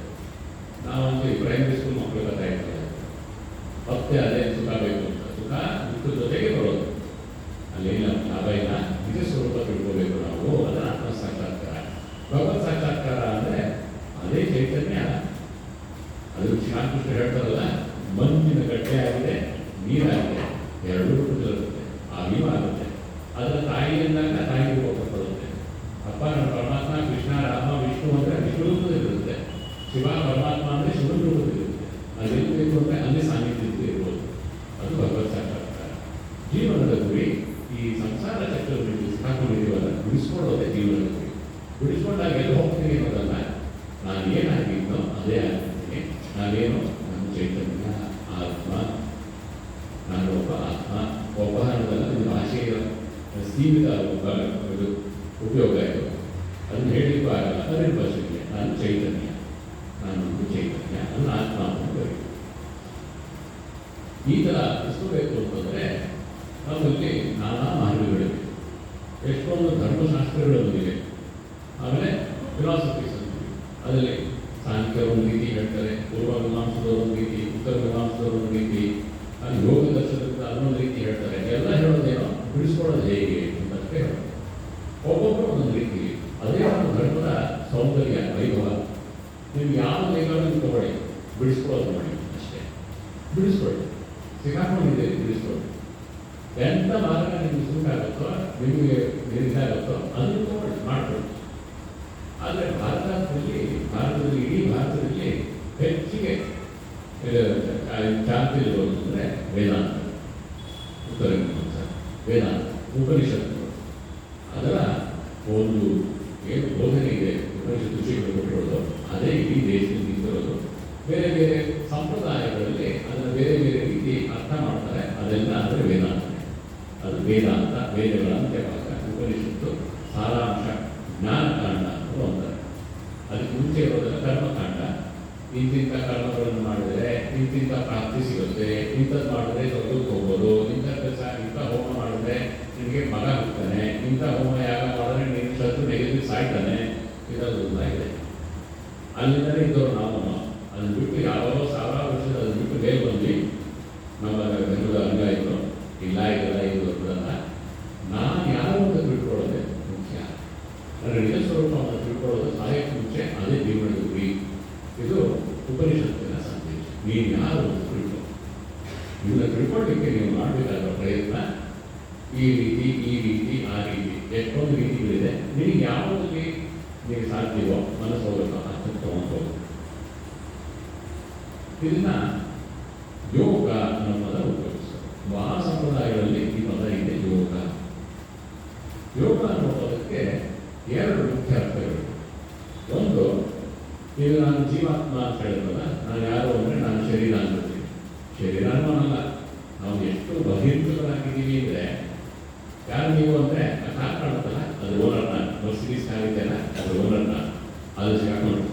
ನಾವಂತೂ ಈ ಪ್ರೈಮರಿ ಸ್ಕೂಲ್ ಮಕ್ಕಳು ಬರ್ತಾ ಇರ್ತಾರೆ, ಮತ್ತೆ ಅದೇ ಸುಖ ಬೇಕು ಅಂತ. ಸುಖ ದುಃಖದ ಜೊತೆಗೆ ಬರೋದು. ಅಲ್ಲೇನು ಲಾಭ ಇಲ್ಲ. ನಿಜ ಸ್ವರೂಪ ತಿಳ್ಕೋಬೇಕು ನಾವು. ಅದರ ಆತ್ಮ ಸಾಕ್ಷಾತ್ಕಾರ. ಭಗವತ್ ಸಾಕ್ಷಾತ್ಕಾರ ಅಂದರೆ ಅದೇ ಚೈತನ್ಯ. ಅದು ಶ್ರೀರಾಮಕೃಷ್ಣ ಹೇಳ್ತಾರಲ್ಲ, ಮಂಜಿನ ಗಡ್ಡೆ ಆಗಿದೆ, ನೀರಾಗಿದೆ, ಎರಡೂ ಇರುತ್ತೆ, ಅವಿವ ಆಗುತ್ತೆ. ಅದರ ತಾಯಿಯಿಂದಾಗ ತಾಯಿ ರೂಪ ಬರುತ್ತೆ. ಅಪ್ಪ ನಮ್ಮ ಪರಮಾತ್ಮ ಕೃಷ್ಣ ರಾಮ ವಿಷ್ಣು ಅಂದರೆ ವಿಷ್ಣು ರೂಪದಲ್ಲಿರುತ್ತೆ. ಶಿವ ಪರಮಾತ್ಮ ಅಂದರೆ ಶಿವನ ರೂಪದಲ್ಲಿರುತ್ತೆ. ಅದೆಲ್ಲಿ ಬೇಕು ಅಂದರೆ ಅಲ್ಲಿ ಸಾನ್ನಿಧ್ಯದಲ್ಲಿ ಇರ್ಬೋದು. ಅದು ಭಗವತ್ ಸಾಕ್ಷಾತ್ಕಾರ. ಜೀವನದ ಗುರಿ ಈ ಸಂಸಾರ ಚಕ್ರದಲ್ಲಿ ಸಿಕ್ಕಾಕೊಂಡಿದ್ದೀವಲ್ಲ, ಬಿಡಿಸ್ಕೊಳ್ಳೋದೇ ಜೀವನದ ಗುರಿ. ಬಿಡಿಸ್ಕೊಂಡಾಗ ಎಲ್ಲಿ ಹೋಗ್ತೀನಿ ಅನ್ನೋದಲ್ಲ, ನಾನು ಏನಾಗಿದ್ದೋ ಅದೇ ಆಗ್ತೀನಿ. ನಾನೇನು ನನ್ನ ಚೈತನ್ಯ ಆತ್ಮ, ನಾನು ಒಬ್ಬ ಆತ್ಮ. ಒಬ್ಬ ಅನ್ನೋದಲ್ಲ, ನಿಮ್ಮ ಭಾಷೆಯ ಸೀಮಿತ ಇದು ಉಪಯೋಗ ಇದು. ಅದನ್ನು ಹೇಳಲಿಕ್ಕೂ ಆಗಲ್ಲ. ಅದರ ಭಾಷೆಗೆ ನಾನು ಚೈತನ್ಯ, ನಾನೊಂದು ಚೈತನ್ಯ, ನನ್ನ ಆತ್ಮ ಅಂತ ಬರೀ. ಈ ಥರ ಅನಿಸ್ಕೋಬೇಕು ಅಂತಂದರೆ ನಮ್ಮಲ್ಲಿ ನಾನಾ ಮಾರ್ಗಗಳಿವೆ. ಎಷ್ಟೊಂದು ಧರ್ಮಶಾಸ್ತ್ರಗಳು ಬಂದಿವೆ. ಆಮೇಲೆ ಫಿಲಾಸಫೀಸ್ ಅಂತೀವಿ. ಅದರಲ್ಲಿ ಸಾಂಖ್ಯ ಒಂದು ರೀತಿ ಹೇಳ್ತಾರೆ, ಪೂರ್ವ ಮೀಮಾಂಸದವರು ಒಂದು ರೀತಿ, ಉತ್ತರ ಮೀಮಾಂಸದವರು ಒಂದು ರೀತಿ, ಅದು ಯೋಗ ದರ್ಶನದಿಂದ ಅದನ್ನೊಂದು ರೀತಿ ಹೇಳ್ತಾರೆ. ಎಲ್ಲ ಹೇಳೋದೇನೋ ಬಿಡಿಸ್ಕೊಳ್ಳೋದು ಹೇಗೆ ಅಂತ ಹೇಳೋದು. ಒಬ್ಬೊಬ್ಬರು ಒಂದೊಂದು ರೀತಿ. ಅದೇ ಒಂದು ಧರ್ಮದ ಸೌಂದರ್ಯ, ವೈಭವ. ನೀವು ಯಾವ ಬೇಕಾದ್ರೂ ತಗೊಳ್ಳಿ, ಬಿಡಿಸ್ಕೊಳ್ಳೋದು ಮಾಡಿ ಅಷ್ಟೇ. ಬಿಡಿಸ್ಕೊಳ್ಳಿ, ಸಿಕ್ಕಾಕೊಂಡಿದ್ದೀರಿ, ಬಿಡಿಸ್ಕೊಳ್ಳಿ. ಎಂಥ ಮಾರ್ಗ ನಿಮಗೆ ಸುಖಾಗುತ್ತೋ, ನಿಮಗೆ ಇದಾಗುತ್ತೋ ಅದನ್ನು ತಗೊಳ್ಳಿ, ಮಾಡ್ಕೊಳ್ಳಿ. ಆದರೆ ಭಾರತದಲ್ಲಿ ಇಡೀ ಭಾರತದಲ್ಲಿ ಹೆಚ್ಚಿಗೆ ಚಾಲ್ತಿ ಇರೋದು ಅಂದರೆ ವೇದಾಂತ, ಉತ್ತರ ಮೀಮಾಂಸ, ವೇದಾಂತ, ಉಪನಿಷತ್ತುಗಳು. ಅದರ ಒಂದು ಏನು ಬೋಧನೆ ಇದೆ, ಉಪನಿಷತ್ತು ಋಷಿಗಳು ಕೊಟ್ಟಿರೋದು, ಅದೇ ಇಡೀ ದೇಶದಲ್ಲಿ ನಿಂತಿರೋದು. ಬೇರೆ ಬೇರೆ ಸಂಪ್ರದಾಯಗಳಲ್ಲಿ ಅದನ್ನು ಬೇರೆ ಬೇರೆ ರೀತಿ ಅರ್ಥ ಮಾಡ್ತಾರೆ. ಅದೆಲ್ಲ ಅಂದರೆ ವೇದಾಂತ. ಅದು ವೇದಾಂತ, ವೇದಗಳ ಅಂತ್ಯಭಾಗ. ಉಪನಿಷತ್ತು ಸಾರಾಂಶ, ಜ್ಞಾನಕಾಂಡ ಅಂತ ಅಂತಾರೆ. ಅದಕ್ಕೆ ಮುಂಚೆ ಇರೋದೆಲ್ಲ ಕರ್ಮಕಾಂಡ. ಇಂತಿಂಥ ಕರ್ಮಗಳನ್ನು ಮಾಡಿದರೆ ಇಂತಿಂಥ ಪ್ರಾಪ್ತಿ ಸಿಗುತ್ತೆ, ಇಂಥದ್ದು ಮಾಡಿದ್ರೆ ಸ್ವರ್ಗಕ್ಕೆ ಹೋಗ್ಬೋದು, ಇಂಥ ಹೋಮ ಮಾಡಿದ್ರೆ ನಿನಗೆ ಮಗ ಹುಡ್ತಾನೆ, ಇಂಥ ಹೋಮ ಯಾಗ ಮಾಡಿದ್ರೆ ನಿನ್ನ ಶತ್ರು ನೆಗೆದು ಸಾಯ್ತಾನೆ. ಇದೆಲ್ಲ ಇದೆ. ಅಲ್ಲಿಂದಲೇ ಇದ್ದವರು ನಾವು. ಅದನ್ನು ಬಿಟ್ಟು ಯಾವಾಗೋ ಸಾವಿರಾರು ವರ್ಷದ ಅದನ್ನು ಬಿಟ್ಟು ಬೇಗ ಬಂದ್ವಿ. ನಮ್ಮ ಧರ್ಮದ ಅಂಗಾಯಿತು ಇಲ್ಲ, ಇದೆಲ್ಲ ಇದು ದೊಡ್ಡದಲ್ಲ. ನಾನು ಯಾರು ಅಂತ ತಿಳ್ಕೊಳ್ಳೋದೇ ಮುಖ್ಯ. ನನ್ನ ನಿಜ ಸ್ವರೂಪವನ್ನು ತಿಳ್ಕೊಳ್ಳೋದು ಸಾಯಕ್ಕೆ ಮುಂಚೆ ಅದೇ ಜೀವನದ ಗುರಿ. ಇದು ಉಪನಿಷತ್ತಿನ ಸಂದೇಶ. ನೀವು ಯಾರು ಅಂತ ತಿಳ್ಕೊ. ಇದನ್ನು ತಿಳ್ಕೊಳ್ಳಿಕ್ಕೆ ನೀವು ಮಾಡಬೇಕಾದ ಪ್ರಯತ್ನ ಈ ರೀತಿ ಆ ರೀತಿ ಎಷ್ಟೊಂದು ರೀತಿಗಳಿದೆ. ನಿಮಗೆ ಯಾವುದರಲ್ಲಿ ನೀವು ಸಾಧ್ಯವೋ ಮನಸ್ಸು ಹೋಗಬೇಕು, ಅದನ್ನು ತಗೊಂಡು ಇದನ್ನ ಯೋಗ ಅನ್ನೋ ಪದ ಉಪಯೋಗಿಸ್ತಾರೆ. ಬಹಳ ಸಂಪ್ರದಾಯಗಳಲ್ಲಿ ಈ ಪದ ಇದೆ, ಯೋಗ. ಯೋಗ ಅನ್ನೋ ಪದಕ್ಕೆ ಎರಡು ಮುಖ್ಯ ಅರ್ಥಗಳು. ಒಂದು, ಈಗ ನಾನು ಜೀವಾತ್ಮ ಅಂತ ಹೇಳಿದ್ರಲ್ಲ, ನಾನು ಯಾರು ಅಂದರೆ ನಾನು ಶರೀರ ಅಂದ್ಬಿಡ್ತೀನಿ. ಶರೀರ ಅನ್ನೋನಲ್ಲ. ನಾವು ಎಷ್ಟು ಬಹಿರ್ಮುಖರಾಗಿದ್ದೀವಿ ಅಂದರೆ, ಯಾರು ನೀವು ಅಂದರೆ ಕಾರ್ ಕಾಣುತ್ತಲ್ಲ, ಅದು ಓನರ್ ನಾನು. ಮರ್ಸಿಡೀಸ್ ಕಾರ್ ಇದೆಯಲ್ಲ, ಅದು ಓನರ್ ನಾನು. ಅದು ಸಿಗಾಕೊಂಡು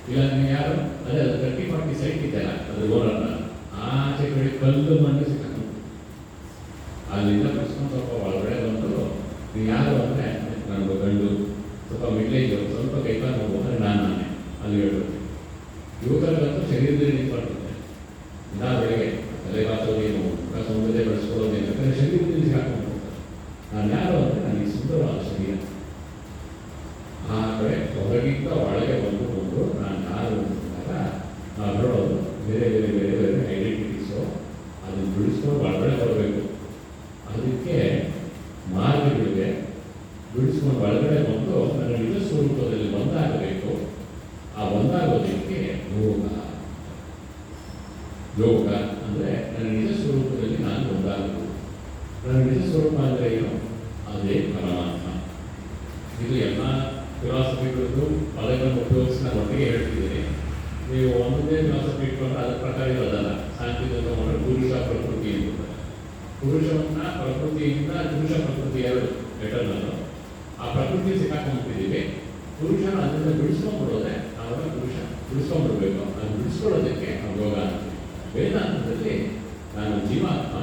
ಇಲ್ಲ ನೀವು ಯಾರು ಅದೇ ಅದು 30-40 ಸೈಟ್ ಇದೆಯಲ್ಲ, ಅದು ಓನರ್ ನಾನು. ಆಚೆ ಕಡೆ ಕಲ್ಲು ಮಣ್ಣು ಸಿಕ್ಕಾಕೊಂಡು ಅಲ್ಲಿಂದ ಬಿಡಿಸ್ಕೊಂಡು ಸ್ವಲ್ಪ ಒಳಗಡೆ ಬಂದು ನೀವು ಯಾರು ಅಂದರೆ ನನಗೆ ಗಂಡು, ಸ್ವಲ್ಪ ಮಿಡ್ಲೇಜು, ಸ್ವಲ್ಪ ಕೈಕಾಲು ಹೋಗೋದ್ರೆ ನಾನೇ ಅಲ್ಲಿ ಹೇಳ್ಬಿಡ್ತೀನಿ. ಯುವಕರಿಗಂತೂ ಶರೀರದಲ್ಲಿ ನಿಂತ್ಕೊಂಡಿರುತ್ತೆ. ಒಳಗೆ ಬಂದುಕೊಂಡು ನಾನು ಯಾರು ಅಂದಾಗ ನಾವು ನೋಡೋದು ಬೇರೆ ಬೇರೆ ಬೇರೆ ಬೇರೆ ಐಡೆಂಟಿಟೀಸು ಅದನ್ನು ಬಿಡಿಸ್ಕೊಂಡು ಒಳಗಡೆ ಬರಬೇಕು. ಅದಕ್ಕೆ ಮಾರ್ಗಗಳಿವೆ. ಬಿಡಿಸ್ಕೊಂಡು ಒಳಗಡೆ ಬಂದು ನನ್ನ ನಿಜ ಸ್ವರೂಪದಲ್ಲಿ ಒಂದಾಗಬೇಕು. ಆ ಒಂದಾಗೋದಕ್ಕೆ ಯೋಗ ಅಂದರೆ ನನ್ನ ನಿಜ ಸ್ವರೂಪದಲ್ಲಿ ನಾನು ಒಂದಾಗಬೇಕು. ನನ್ನ ನಿಜ ಸ್ವರೂಪ ಅಂದರೆ ಏನು? ಅದೇ ಪರಮಾತ್ಮ. ಇದು ಎಲ್ಲ ಫಿಲಾಸಫಿಗಳದ್ದು ಪದಗಳನ್ನು ಉಪಯೋಗಿಸಿ ನಾನು ಒಟ್ಟಿಗೆ ಹೇಳ್ತಿದ್ದೀನಿ. ನೀವು ಒಂದೇ ಫಿಲಾಸಫಿ ಇಟ್ಕೊಂಡ್ರೆ ಅದರ ಪ್ರಕಾರ ಇರೋದಲ್ಲ. ಸಾಂಖ್ಯದಲ್ಲಿ ತಗೊಂಡ್ರೆ ಪುರುಷ ಪ್ರಕೃತಿ ಅಂತ. ಪುರುಷವನ್ನ ಪ್ರಕೃತಿಯಿಂದ ಪುರುಷ ಪ್ರಕೃತಿ ಎರಡು ಲೆಟರ್ನನ್ನು ಆ ಪ್ರಕೃತಿ ಸಿಕ್ಕಾಕೊಂಡ್ಬಿಟ್ಟಿದ್ದೀವಿ. ಪುರುಷನ ಅದರಿಂದ ಬಿಡಿಸ್ಕೊಂಡ್ಬಿಡೋದೆ ಆವಾಗ ಪುರುಷ ಬಿಡಿಸ್ಕೊಂಡ್ಬಿಡ್ಬೇಕು. ಅದನ್ನು ಬಿಡಿಸ್ಕೊಳ್ಳೋದಕ್ಕೆ ನಾವು ಯೋಗ ಅಂತೀವಿ. ವೇದಾಂತದಲ್ಲಿ ನಾನು ಜೀವಾತ್ಮ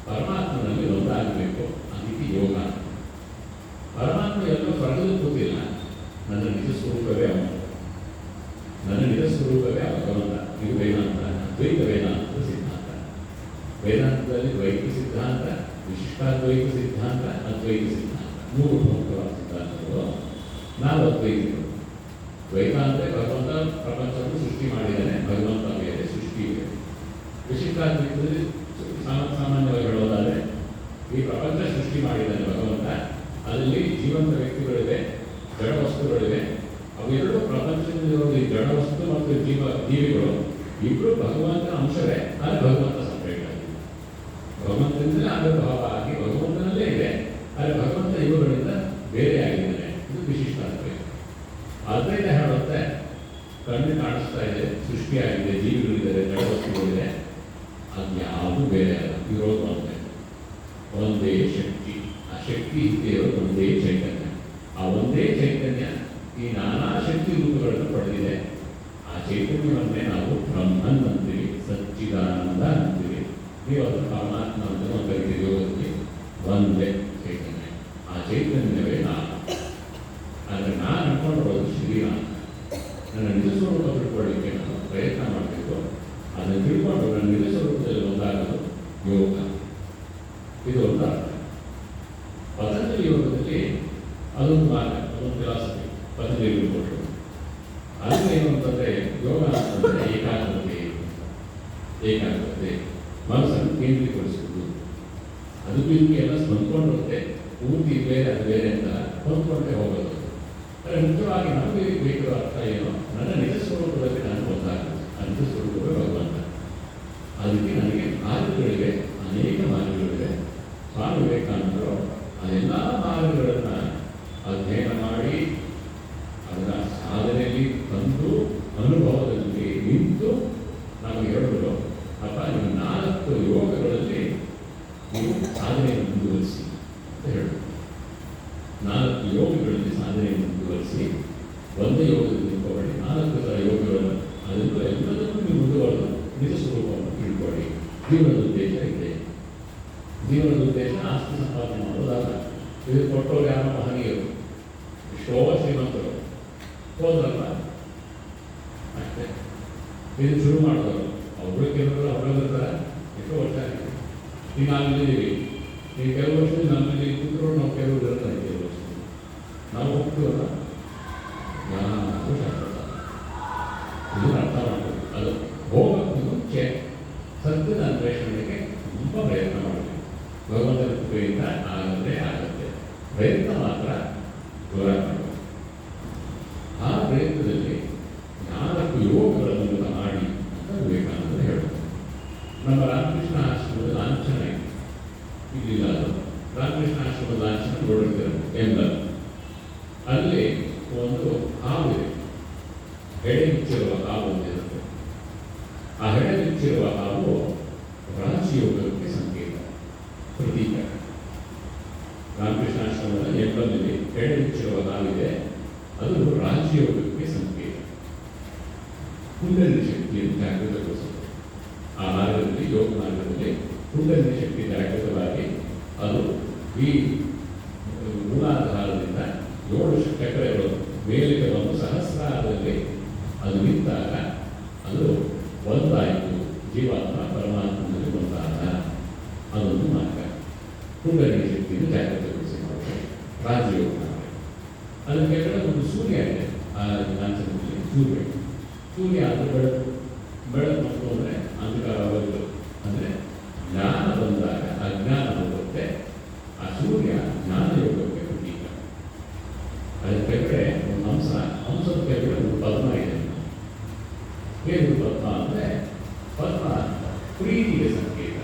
ಪರಮಾತ್ಮನಲ್ಲಿ ಒಂದಾಗಬೇಕು, ಅದಕ್ಕೆ ಯೋಗ. ಪರಮಾತ್ಮ ಎಲ್ಲೋ ಸ್ವರ್ಗದಲ್ಲಿ ಕೂತಿಲ್ಲ, ನನ್ನ ನಿಜ ಸ್ವರೂಪವೇ ಅವನು. ನನ್ನ ನಿಜ ಸ್ವರೂಪವೇ ಭಗವಂತ. ಇದು ವೇದಾಂತ, ದ್ವೈತ ವೇದಾಂತದ ಸಿದ್ಧಾಂತ. ವೇದಾಂತದಲ್ಲಿ ದ್ವೈತ ಸಿದ್ಧಾಂತ, ವಿಶಿಷ್ಟಾದ್ವೈತ ಸಿದ್ಧಾಂತ, ಅದ್ವೈತ ಸಿದ್ಧಾಂತ, ಮೂರು ಪ್ರಮುಖವಾದ ಸಿದ್ಧಾಂತಗಳು. ನಾವು ಅದ್ವೈತಿಗಳು. ದ್ವೈತ ಅಂದರೆ ಭಗವಂತ ಪ್ರಪಂಚವನ್ನು ಸೃಷ್ಟಿ ಮಾಡಿದ್ದಾನೆ, ಭಗವಂತ ಬೇರೆ, ಸೃಷ್ಟಿ ಇದೆ. ವಿಶಿಷ್ಟಾದ್ವೈತದಲ್ಲಿ ಸಾಮಾನ್ಯವಾಗಿ ಹೇಳೋದಾದರೆ ಈ ಪ್ರಪಂಚ ಸೃಷ್ಟಿ ಮಾಡಿದ್ದಾನೆ ಭಗವಂತ. ಅದರಲ್ಲಿ ಜೀವಂತ ವ್ಯಕ್ತಿಗಳಿವೆ, ಜಡ ವಸ್ತುಗಳಿವೆ. ಅವೆರಡು ಪ್ರಪಂಚದಲ್ಲಿರುವ ಈ ಜಡ ವಸ್ತು ಮತ್ತು ಜೀವಿಗಳು ಇಬ್ಬರು ಭಗವಂತನ ಅಂಶವೇ. ಆದರೆ ಭಗವಂತ ಸಪರೇಟ್ ಆಗಿದೆ. ಭಗವಂತನಿಂದಲೇ ಆವಿರ್ಭಾವ ಆಗಿ ಭಗವಂತನಲ್ಲೇ ಇದೆ, ಆದರೆ ಭಗವಂತ ಇವುಗಳಿಂದ ಬೇರೆ ಆಗಿದ್ದಾನೆ. ಇದು ವಿಶಿಷ್ಟಾದ್ವೈತ. ಅದ್ವೈತ ಹೇಳುತ್ತೆ ಕಣ್ಣು ಕಾಣಿಸ್ತಾ ಇದೆ, ಸೃಷ್ಟಿಯಾಗಿದೆ, ಜೀವಿಗಳಿದ್ದಾರೆ, ಜಡ ವಸ್ತುಗಳಿದೆ, ಅದು ಯಾವುದು ಬೇರೆ ಅಲ್ಲ, ಇರೋದು ಒಂದೇ. ಒಂದೇ ಶಕ್ತಿ. ಆ ಶಕ್ತಿ ಇರೋದು ಒಂದೇ ಚೈತನ್ಯ. ಆ ಒಂದೇ ಚೈತನ್ಯ ಈ ನಾನಾ ಶಕ್ತಿ ರೂಪಗಳನ್ನು ಪಡೆದಿದೆ. ಆ ಚೈತನ್ಯವನ್ನೇ ನಾವು ಬ್ರಹ್ಮನ್ ಅಂತೀವಿ, ಸಚ್ಚಿದಾನಂದ ಅಂತೀವಿ. ನೀವು ಅದನ್ನು ಪರಮಾತ್ಮ ಅಂತ ಕರಿತೀವಿ. ಯೋಗದಲ್ಲಿ ಒಂದೇ ಚೈತನ್ಯ. ಆ ಚೈತನ್ಯವೇ ನಾನು. ಆದರೆ ನಾನು ಅನ್ಕೊಂಡಿರೋದು ಶ್ರೀರಾಮ. ನನ್ನ ನಿಜ ಸ್ವರೂಪ ತಿಳ್ಕೊಳ್ಳಿಕ್ಕೆ ನಾನು ಪ್ರಯತ್ನ ಮಾಡಬೇಕು. ಅದನ್ನು ತಿಳ್ಕೊಂಡು ನನ್ನ ನಿಜ ಸ್ವರೂಪದಲ್ಲಿ ಒಂದಾಗೋದು ಯೋಗ. ಇದು ಒಂದು ಅರ್ಥ. ಪತಂಜಲಿ ಯೋಗದಲ್ಲಿ ಅದೊಂದು ಮಾರ್ಗ, ಅದೊಂದು ಫಿಲಾಸಫಿ ಪತಂಜಲಿ ಕೊಟ್ಟರು. ಅದು ಏನು ಅಂತಂದರೆ ಯೋಗ ಅಂತಂದರೆ ಏಕಾಗ್ರತೆ. ಏಕಾಗ್ರತೆ ಮನಸ್ಸನ್ನು ಕೇಂದ್ರೀಕರಿಸುವುದು. ಅದು ಇಲ್ಲಿ ಎಲ್ಲ ಹೊಂದ್ಕೊಂಡಿರುತ್ತೆ. ಪೂರ್ತಿ ಬೇರೆ ಅದು ಬೇರೆ ಅಂತ ಹೊಂದ್ಕೊಂಡೇ ಹೋಗೋದು. ಆದರೆ ಮುಖ್ಯವಾಗಿ ನಮಗೆ ಬೇಕಾದ ಅರ್ಥ ಏನು? ನನ್ನ ನಿಜ ಸ್ವರೂಪದಲ್ಲಿ ನಾನು ಒಂದಾಗಬೇಕು. ಆ ನಿಜ ಸ್ವರೂಪವೇ ಭಗವಂತ. ಅದಕ್ಕೆ ನನಗೆ ಮಾರ್ಗಗಳಿವೆ, ಅನೇಕ ಮಾರ್ಗಗಳಿವೆ. ಸ್ವಾಮಿ ವಿವೇಕಾನಂದರು ಅದೆಲ್ಲ ಮಾರ್ಗಗಳನ್ನು ಅಧ್ಯಯನ ಮಾಡಿ ಅದರ ಸಾಧನೆಯಲ್ಲಿ ತಂದು ಅನುಭವದಲ್ಲಿ ನಿಂತು ನಮಗೆ ಹೇಳಿದ್ರು, ಅಪ್ಪ ನೀವು 4 ಯೋಗಗಳಲ್ಲಿ ನೀವು ಸಾಧನೆಯನ್ನು ಮುಂದುವರಿಸಿ ಅಂತ ಹೇಳಿದ್ರು. 4 ಯೋಗಗಳಲ್ಲಿ ಸಾಧನೆಯನ್ನು ಮುಂದುವರಿಸಿ, ಒಂದೇ ಯೋಗದಲ್ಲಿ ನಿಂತ್ಕೊಳ್ಳಿ, 4 ಥರ ಯೋಗಗಳನ್ನು ಅದನ್ನು ಎಲ್ಲದಕ್ಕೂ ನೀವು ಮುಂದುವರೆದು ನಿಜ ಸ್ವರೂಪವನ್ನು ತಿಳ್ಕೊಳ್ಳಿ. ಜೀವನದ ಉದ್ದೇಶ ಇದೆ. ಜೀವನದ ಉದ್ದೇಶ ಆಸ್ತಿ ಸಂಪಾದನೆ ಮಾಡೋದಾಗ ಇದು ಕೊಟ್ಟೋರು ಯಾರೋ ಮಹನೀಯರು, ಎಷ್ಟೋ ಶ್ರೀಮಂತರು ಹೋದ್ರಲ್ಲ ಅಷ್ಟೇ. ಇದು ಶುರು ಮಾಡಿದವರು ಅವರು ಕೆಲವರು ಅವರಲ್ಲಿರ್ತಾರೆ. ಎಷ್ಟೋ ವರ್ಷ ಆಗಿದೆ. ಈಗ ನಾವಿದ್ದೀವಿ. ಈಗ ಕೆಲವು ವರ್ಷದಲ್ಲಿ ನಮ್ಮಲ್ಲಿ ಕೂತರು ನಾವು ಕೆಲವರು ಇರ್ತಾರೆ. ಕೆಲವು ವರ್ಷದಲ್ಲಿ ನಾವು ಹೋಗ್ತೀವಲ್ಲ, ಯಾರು ಶಾಸ್ತ್ರ ಇದನ್ನು ಅರ್ಥ ಮಾಡಬೇಕು. ಅದು ಹೋಗೋಕ್ಕೆ ಮುಂಚೆ ಸತ್ಯದ ಅನ್ವೇಷಣೆಗೆ ತುಂಬ ಪ್ರಯತ್ನ ಮಾಡಬೇಕು. ಭಗವಂತನ ಕೃಪೆಯಿಂದ ಆಗತ್ತೆ. ಪ್ರಯತ್ನ ಮಾತ್ರ ದೂರ ಮಾಡಬೇಕು. ಆ ಪ್ರಯತ್ನದಲ್ಲಿ 4 ಯೋಗಗಳನ್ನು ಮಾಡಿ ಅಂತ ವಿವೇಕಾನಂದರು ಹೇಳ್ತಾರೆ. ನಮ್ಮ ರಾಮಕೃಷ್ಣ ಆಶ್ರಮದ ಲಾಂಛನ ಇದೆ. ಇಲ್ಲಿಲ್ಲ, ಅದು ರಾಮಕೃಷ್ಣ ಆಶ್ರಮದ ಲಾಂಛನ ನೋಡಿರ್ತಾರೆ ಎಂಬಲ್ಲಿ. ಅಲ್ಲಿ ಒಂದು ಹಾವಿದೆ, ಹೆಡೆ ಮುಚ್ಚಿರುವ ಹಾವು ಅಂತ ಇರುತ್ತೆ. ಆ ಹೆಡೆ ಮುಚ್ಚಿರುವ ಹಾವು ರಾಜಯೋಗಕ್ಕೆ ಸಂಕೇತ, ಪ್ರತೀಕ. ರಾಮಕೃಷ್ಣಾಶ್ರಮದ ಎಂಬಲ್ಲಿ ಹೆಡೆ ಮುಚ್ಚಿರುವ ಹಾವಿದೆ, ಅದು ರಾಜಯೋಗಕ್ಕೆ ಸಂಕೇತ. ಕುಂಡಲಿನಿ ಶಕ್ತಿಯನ್ನು ಜಾಗೃತಗೊಳಿಸುತ್ತದೆ. ಆ ಮಾರ್ಗದಲ್ಲಿ, ಯೋಗ ಮಾರ್ಗದಲ್ಲಿ ಕುಂಡಲಿನಿ ಶಕ್ತಿ ಜಾಗೃತವಾಗಿ ಅದು ಈ ಮೂಲಾಧಾರದಿಂದ 7 ಚಕ್ರಗಳು ಮೇಲಿಗೆ ಒಂದು ಸಹಸ್ರಾರದಲ್ಲಿ ಅದು ನಿಂತಾಗ ಅದು ಒಂದಾಯಿತು. ಜೀವಾತ್ಮ ಪರಮಾತ್ಮನಲ್ಲಿ ಒಂದಾದ ಅದೊಂದು ಮಾರ್ಗ. ಕುಂಡಲಿನಿ ಶಕ್ತಿಯನ್ನು ಜಾಗೃತಗೊಳಿಸಿ ರಾಜಯೋಗ. ಅದರ ಕೆಳಗಡೆ ಒಂದು ಸೂರ್ಯ ಇದೆ. ಆ ಲಾಂಛನದಲ್ಲಿ ಸೂರ್ಯ. ಸೂರ್ಯ ಅಂದರೆ ಬೆಳಕು. ಬೆಳಕು ಮತ್ತು ಅಂದರೆ ಅಂಧಕಾರ ಬರಲು. ಅಂದರೆ ಜ್ಞಾನ ಬಂದಾಗ ಅಜ್ಞಾನ ಹೋಗುತ್ತೆ. ಆ ಸೂರ್ಯ ಜ್ಞಾನ ಯೋಗಕ್ಕೆ ಪ್ರತೀಕ. ಅದರ ಕೆಳಗಡೆ ಒಂದು ಹಂಸದ ಕೆಳಗಡೆ ಒಂದು ಪದ್ಮ ಇದೆ. ಏನು ಪದ್ಮ ಅಂದರೆ ಪದ್ಮ ಪ್ರೀತಿಗೆ ಸಂಕೇತ.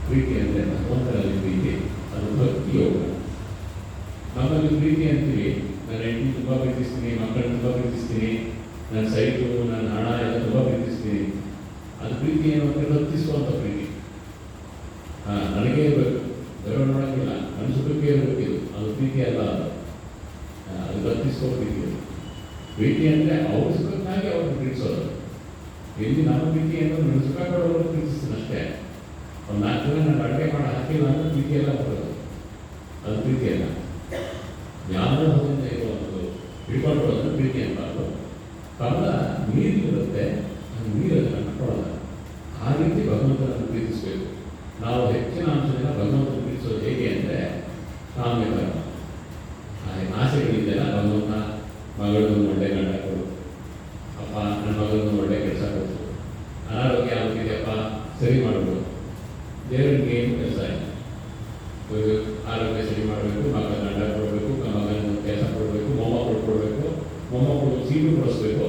ಪ್ರೀತಿ ಅಂದರೆ ಭಗವಂತನಲ್ಲಿ ಪ್ರೀತಿ, ಅದು ಭಕ್ತಿ ಯೋಗ. ನಮ್ಮಲ್ಲಿ ಪ್ರೀತಿ ಅಂತೀವಿ, ನನ್ನ ಹೆಂಡತಿ ತುಂಬ ಪ್ರೀತಿಸ್ತೀನಿ, ಮಕ್ಕಳನ್ನ ತುಂಬ ಪ್ರೀತಿಸ್ತೀನಿ, ನನ್ನ ಸೈಟು ನನ್ನ ಹಣ ಎಲ್ಲ ತುಂಬ ಪ್ರೀತಿಸ್ತೀನಿ. ಅದು ಪ್ರೀತಿ ಏನು ಅಂದರೆ ವರ್ತಿಸುವಂಥ ಪ್ರೀತಿ. ನನಗೇ ಇರಬೇಕು, ಬೇರೆ ನೋಡೋಂಗಿಲ್ಲ, ನನ್ನ ಸುಖಕ್ಕೆ ಇರಬೇಕಿದು, ಅದು ಪ್ರೀತಿ ಅಲ್ಲ. ಅದು ವರ್ತಿಸುವ ಪ್ರೀತಿ. ಪ್ರೀತಿ ಅಂದರೆ ಅವ್ರ ಸುಖಕ್ಕಾಗಿ ಅವ್ರನ್ನ ಪ್ರೀತಿಸೋದು. ಇಲ್ಲಿ ನಮ್ಮ ಪ್ರೀತಿ ಅಂದರೆ ನನ್ನ ಸುಖ ಕೊಡೋರು ಪ್ರೀತಿಸ್ತೀನಿ ಅಷ್ಟೇ. ಒಂದು 4 ದಿನ ನಾನು ಅಡುಗೆ ಮಾಡಿ ಹಾಕಿಲ್ಲ ಅಂದರೆ ಪ್ರೀತಿ ಎಲ್ಲ ಬರೋದು, ಅದು ಪ್ರೀತಿ ಅಲ್ಲ. ಯಾವುದೋ ಹೊತ್ತಿಂದ ಇರುವಂಥದ್ದು ಹಿಡ್ಕೊಂಡ್ಕೊಳ್ಳೋದು ಪ್ರೀತಿ ಅನ್ನಬಾರ್ದು. ಕಮಲ ನೀರಿರುತ್ತೆ, ಅದು ನೀರಲ್ಲಿ ಕಂಡುಕೊಳ್ಳಲ್ಲ. ಆ ರೀತಿ ಭಗವಂತನನ್ನು ಪ್ರೀತಿಸಬೇಕು. ನಾವು ಹೆಚ್ಚಿನ ಅಂಶದಿಂದ ಭಗವಂತನ ಪ್ರೀತಿಸೋದು ಹೇಗೆ ಅಂದರೆ ಕಾಮ್ಯ ಕರ್ಮ. ಆಸೆಗಳಿದ್ದೆಲ್ಲ ಭಗವಂತ ಮಗಳನ್ನು ಒಳ್ಳೆ ಗಂಡ ಕೊಡು, ಅಪ್ಪ ನನ್ನ ಮಗಳನ್ನು ಒಳ್ಳೆ ಕೆಲಸ ಕೊಡು, ಅನಾರೋಗ್ಯ ಆಗುತ್ತಿದೆಯಪ್ಪ ಸರಿ ಮಾಡಬಹುದು. ದೇವರಿಗೆ ಏನು ಕೆಲಸ ಇಲ್ಲ. ಆರೋಗ್ಯ ಸರಿ ಮಾಡಬೇಕು, ಮಗಳ ಗಂಡ ಕೊಡಬೇಕು, ಮಗನ ಕೆಲಸ ಕೊಡಬೇಕು, ಮೊಮ್ಮಕ್ಕಳು ಕೊಡಬೇಕು, ಮೊಮ್ಮಕ್ಕಳು ಸೀಟು ಕೊಡಿಸ್ಬೇಕು,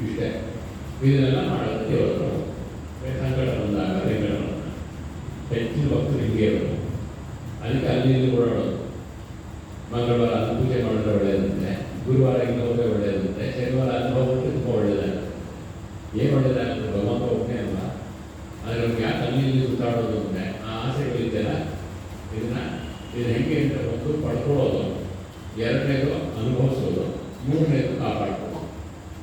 ಇಷ್ಟೇ. ಇದನ್ನೆಲ್ಲ ಮಾಡೋದು ದೇವರು. ಸಂಕಟ ಬಂದಾಗ ವೆಂಕಟರಮಣ ಹೆಚ್ಚಿನ ಭಕ್ತರು ಹಿಂಗೆ ಇರೋದು. ಅದಕ್ಕೆ ಅಲ್ಲಿ ಇಲ್ಲಿ ಓಡಾಡೋದು. ಮಂಗಳವಾರ ಅಲ್ಲಿ ಪೂಜೆ ಮಾಡಿದ್ರೆ ಒಳ್ಳೆಯದಂತೆ, ಗುರುವಾರ ಹಿಂಗೆ ಹೋದರೆ ಒಳ್ಳೆಯದಂತೆ, ಶನಿವಾರ ಅಲ್ಲಿ ಹೋಗ್ಬಿಟ್ಟು ತುಂಬ ಒಳ್ಳೆಯದಾಗುತ್ತೆ. ಏನು ಒಳ್ಳೆಯದಾಗುತ್ತೆ? ಭಗವಂತ ಒಬ್ಬನೇ ಅಲ್ಲ. ಆದರೆ ನಮ್ಗೆ ಯಾಕೆ ಅಲ್ಲಿ ಇಲ್ಲಿ ಸುತ್ತಾಡೋದು ಅಂದರೆ ಆ ಆಸೆಗಳಿದ್ದೆಲ್ಲ ಇದು ಹೆಂಗೆ ಅಂದರೆ ಒಂದು ಪಡ್ಕೊಳ್ಳೋದು, ಎರಡನೇದು ಅನುಭವಿಸೋದು, ಮೂರನೇದು ಕಾಪಾಡ್ಕೊಳ್ಳೋದು.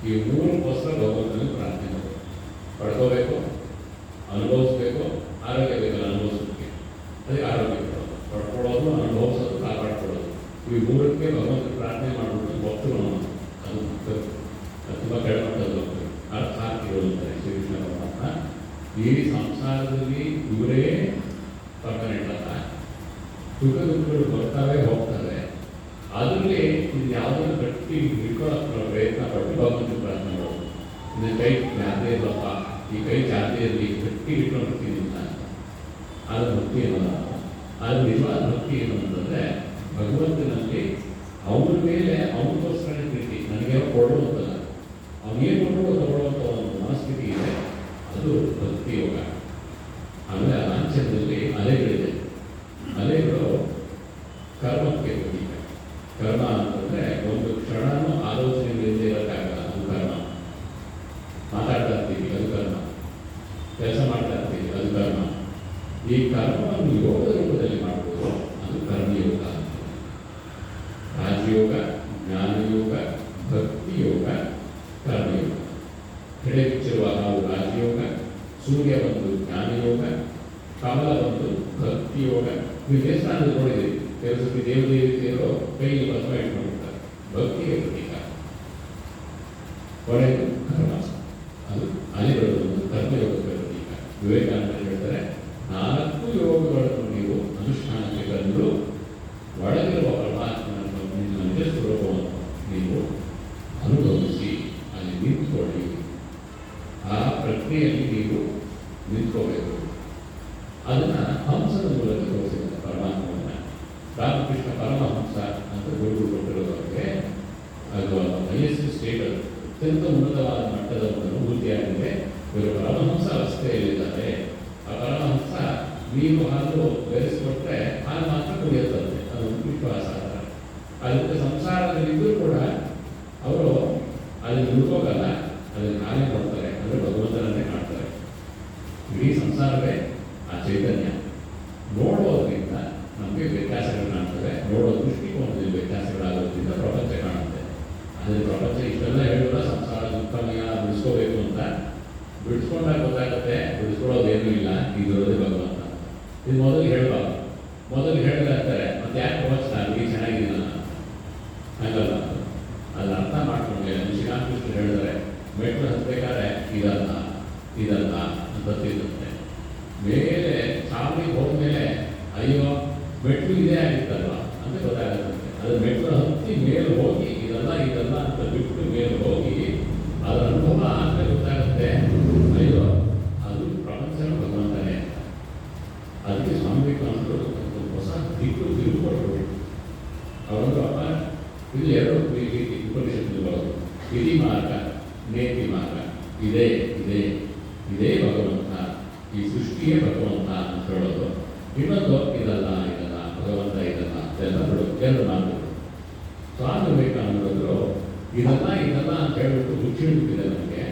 ಈ ಮೂರಕ್ಕೋಸ್ಕರ ಭಗವಂತನಿಗೆ ಪ್ರಾರ್ಥನೆ ಮಾಡೋದು. ಪಡ್ಕೋಬೇಕು, ಅನುಭವಿಸ್ಬೇಕು, ಆರೋಗ್ಯ ಬೇಕಲ್ಲ ಅನುಭವಿಸೋದಕ್ಕೆ, ಅದಕ್ಕೆ ಆರೋಗ್ಯ ಕೊಡೋದು. ಪಡ್ಕೊಳ್ಳೋದು, ಅನುಭವಿಸೋದು, ಕಾಪಾಡ್ಕೊಳ್ಳೋದು. ಈ ಮೂರಕ್ಕೆ ಭಗವಂತನ ಪ್ರಾರ್ಥನೆ ಮಾಡಿಬಿಟ್ಟು ಭಕ್ತರು ಅದು ತುಂಬ ಕೆಳಮಟ್ಟದ ಭಕ್ತರು ಅರ್ಥ ಹಾಕಿರೋದು ಅಂತಾರೆ ಶ್ರೀಕೃಷ್ಣ ಪರಮಾತ್ಮ. ಈ ಸಂಸಾರದಲ್ಲಿ ಇವರೇ ಪಕ್ಕನೆ ಇಡಲ್ಲ. ಸುಖ ದುಃಖಗಳು ಬರ್ತಾವೆ ಹೋಗ್ತವೆ. ಅದರಲ್ಲಿ ಇದು ಯಾವುದನ್ನು ಗಟ್ಟಿ ಹಿಡ್ಕೊಳ್ಳೋಕೆ ಪ್ರಯತ್ನ ಪಟ್ಟು ಭಗವಂತನ ಪ್ರಾರ್ಥನೆ ಮಾಡೋದು. ನನ್ನ ಕೈ ಜಾತಿ ಇರಲ್ಲಪ್ಪ, ಈ ಕೈ ಜಾತಿ ಇರಲಿ, ಗಟ್ಟಿ ಹಿಡ್ಕೊಂಡಿರ್ತೀನಿ ಅಂತ. ಅದು ಭಕ್ತಿ ಏನಲ್ಲ. ಅದು ನಿಜವಾದ ಭಕ್ತಿ ಏನು ಅಂತಂದರೆ ಭಗವಂತನಲ್ಲಿ ಅವನ ಮೇಲೆ ಅವನಿಗೋಸ್ಕರ ಪ್ರೀತಿ. ನನಗೆ ಕೊಡುವಂತಲ್ಲ, ಅವನೇನು ಕೊಟ್ಟರು ತಗೊಳ್ಳುವಂಥ ಒಂದು ಮನಸ್ಥಿತಿ ಇದೆ, ಅದು ಭಕ್ತಿ ಯೋಗ. ಆಮೇಲೆ ಲಾಂಛನದಲ್ಲಿ ಅಲೆಗಳಿದೆ. ಅಲೆಗಳು ಕರ್ಮಕ್ಕೆ ಪ್ರತೀಕ. ಕರ್ಮ ಅಂತಂದರೆ ಒಂದು ಕ್ಷಣನೂ ಆಲೋಚನೆಗಳಿಂದ ಇರೋಕ್ಕಾಗಲ್ಲ, ಅದು ಕರ್ಮ. ಮಾತಾಡ್ತಾ ಇರ್ತೀವಿ, ಅದು ಕರ್ಮ. ಕೆಲಸ ಮಾಡ್ತಾ ಇರ್ತೀವಿ, ಅದು ಕರ್ಮ. ಈ ಕರ್ಮವನ್ನು ಯೋಗ ರೂಪದಲ್ಲಿ ಮಾಡ್ಬೋದು, ಅದು ಕರ್ಮಯೋಗ. ರಾಜಯೋಗ, ಜ್ಞಾನಯೋಗ, ಭಕ್ತಿಯೋಗ, ಕರ್ಮಯೋಗ. ಕೆಡೆ ಬಿಚ್ಚಿರುವ ನಾವು ರಾಜಯೋಗ, ಸೂರ್ಯ ಬಂದು ಜ್ಞಾನಯೋಗ, ಕಮಲ ಬಂದು ಭಕ್ತಿಯೋಗ. ನೀವು ದೇವಸ್ಥಾನದಲ್ಲಿ ನೋಡಿದ್ದೀರಿ, ಕೆಲಸಕ್ಕೆ ದೇವದೇವತೆಯರು ಕೈಯಲ್ಲಿ ಭಸ್ಮ ಇಟ್ಕೊಂಡಿರ್ತಾರೆ, ಭಕ್ತಿಗೆ ಪ್ರತೀಕ. ಕೊನೆಗೂ ಕರ್ಮ, ಅದು ಅಲೆಗಳು ಬಂದು ಕರ್ಮಯೋಗಕ್ಕೆ ಪ್ರತೀಕ. ವಿವೇಕಾನಂದರು ಹೇಳ್ತಾರೆ, 4 ಯೋಗಗಳನ್ನು ನೀವು ಅನುಷ್ಠಾನಕ್ಕೆ ತಂದು ಒಳಗಿರುವ ಪರಮಾತ್ಮನನ್ನು ನಿಮ್ಮ ನಿಜ ಸ್ವರೂಪವನ್ನು ನೀವು ಅನುಭವಿಸಿ ಅಲ್ಲಿ ನಿಂತ್ಕೊಳ್ಳಿ. ಆ ಪ್ರಕ್ರಿಯೆಯಲ್ಲಿ ನೀವು ನಿಂತ್ಕೋಬೇಕು. ಅದನ್ನು ಹಂಸದ ಮೂಲಕ ತೋರಿಸಿದ್ದಾರೆ ಪರಮಾತ್ಮವನ್ನು. ರಾಮಕೃಷ್ಣ ಪರಮಹಂಸ ಅಂತ ಗುರುಗಳು ಕೊಟ್ಟಿರೋದಕ್ಕೆ ಅದು ಹೈಯೆಸ್ಟ್ ಸ್ಟೇಟ್, ಅತ್ಯಂತ ಉನ್ನತವಾದ ಮಟ್ಟದ ಒಂದು ಅನುಭೂತಿಯಾಗಿದೆ. ಇವರು ಪರಮಹಂಸ ಅವಸ್ಥೆಯಲ್ಲಿದ್ದಾರೆ. ಆ ಪರಮಹಂಸ ನೀರು ಹಾಲು ಬೆರೆಸಿಕೊಟ್ರೆ ಹಾಲು ಮಾತ್ರ ಕುಡಿಯುತ್ತದೆ, ಅದು ವಿಶ್ವಾಸ. ಅದಕ್ಕೆ ಸಂಸಾರದಲ್ಲಿದ್ದರೂ ಕೂಡ ಅವರು ಅದನ್ನು ಹುಡುಕೋಗಲ್ಲ, ಅದನ್ನು ನಾನೇ ಮಾಡ್ತಾರೆ, ಅಂದರೆ ಭಗವಂತನನ್ನೇ ಮಾಡ್ತಾರೆ. ಇಡೀ ಸಂಸಾರವೇ ಆ ಚೈತನ್ಯ. ನೋಡೋದ್ರಿಂದ ನಮಗೆ ವ್ಯತ್ಯಾಸಗಳು ಕಾಣ್ತವೆ, ನೋಡೋ ದೃಷ್ಟಿಕೋನದಲ್ಲಿ ವ್ಯತ್ಯಾಸಗಳಾಗೋದ್ರಿಂದ ಪ್ರಪಂಚ ಕಾಣುತ್ತೆ. ಅದರಲ್ಲಿ ಪ್ರಪಂಚ ಇಷ್ಟೆಲ್ಲ ಹೇಳಿದ್ರೆ ಸಂಸಾರ ದುಃಖಮಯ ಬಿಡಿಸ್ಕೋಬೇಕು ಅಂತ, ಬಿಡಿಸ್ಕೊಂಡಾಗ ಗೊತ್ತಾಗುತ್ತೆ ಬಿಡಿಸ್ಕೊಳ್ಳೋದೇನೂ ಇಲ್ಲ, ಇದಿರೋದೇ ಭಗವಂತ. ಇದು ಮೊದಲು ಹೇಳಬಾರ್ದು. ಮೊದಲು ಹೇಳ್ತಾರೆ, ಮತ್ತೆ ಯಾಕೆ ಪ್ರವಚನ ಹುಡುಗಿ ಚೆನ್ನಾಗಿದ್ದೀನ ಹಂಗಲ್ಲ. ಅದನ್ನ ಅರ್ಥ ಮಾಡ್ಕೊಂಡೆ ಶ್ರೀರಾಮಕೃಷ್ಣ ಹೇಳಿದರೆ ಮೆಟ್ಲು ಹತ್ತಬೇಕಾದ್ರೆ ಇದಲ್ಲ ಅಂತ ತಿನ್ನುತ್ತೆ. ಮೇಲೆ ಚಾವಣಿಗೆ ಹೋದ್ಮೇಲೆ ಅಯ್ಯೋ ಮೆಟ್ಲು ಇದೇ ಆಗಿತ್ತಲ್ವ ಅಂತ ಗೊತ್ತಾಗುತ್ತೆ. ಅದು ಮೆಟ್ಲು ಹತ್ತಿ ಮೇಲೆ ಹೋಗಿ ಇದಲ್ಲ ಅಂತ ಬಿಟ್ಟು ಮೇಲೆ ಹೋಗಿ ಅದರ ಅನುಭವ ಆದ್ಮೇಲೆ ಗೊತ್ತಾಗುತ್ತೆ, ಅಯ್ಯೋ ಅದು ಪ್ರಪಂಚನ ಭಗವಂತನೇ. ಅದಕ್ಕೆ ಸ್ವಾಮಿ ವಿವೇಕಾನಂದರು ಒಂದು ಹೊಸ ದಿಕ್ಕು ತಿರುಗಿಕೊಟ್ರು. ಅವರೊಂದು ಅಪ್ಪ ಇದು ಎರಡು ಉಪನಿಷತ್ತು ಬರೋದು, ವಿಧಿ ಮಾರ್ಗ, ನೇತಿ ಮಾರ್ಗ, ಇದೇ ಇದೇ ಇದೇ ಭಗವಂತ, ಈ ಸೃಷ್ಟಿಯೇ ಭಗವಂತ ಅಂತ ಹೇಳೋದು. ಇನ್ನೊಂದು ಇದಲ್ಲ ಇದಲ್ಲ ಭಗವಂತ ಇದಲ್ಲ ಎಲ್ಲ ಬಿಡು, ಎರಡು ಮಾತುಗಳು. ಸ್ವಾಮಿ ವಿವೇಕಾನಂದರು ಇದಲ್ಲ ಇದಲ್ಲ ಅಂತ ಹೇಳ್ಬಿಟ್ಟು ಹುಚ್ಚಿ ಹಿಡಿದಿದೆ ನಮಗೆ.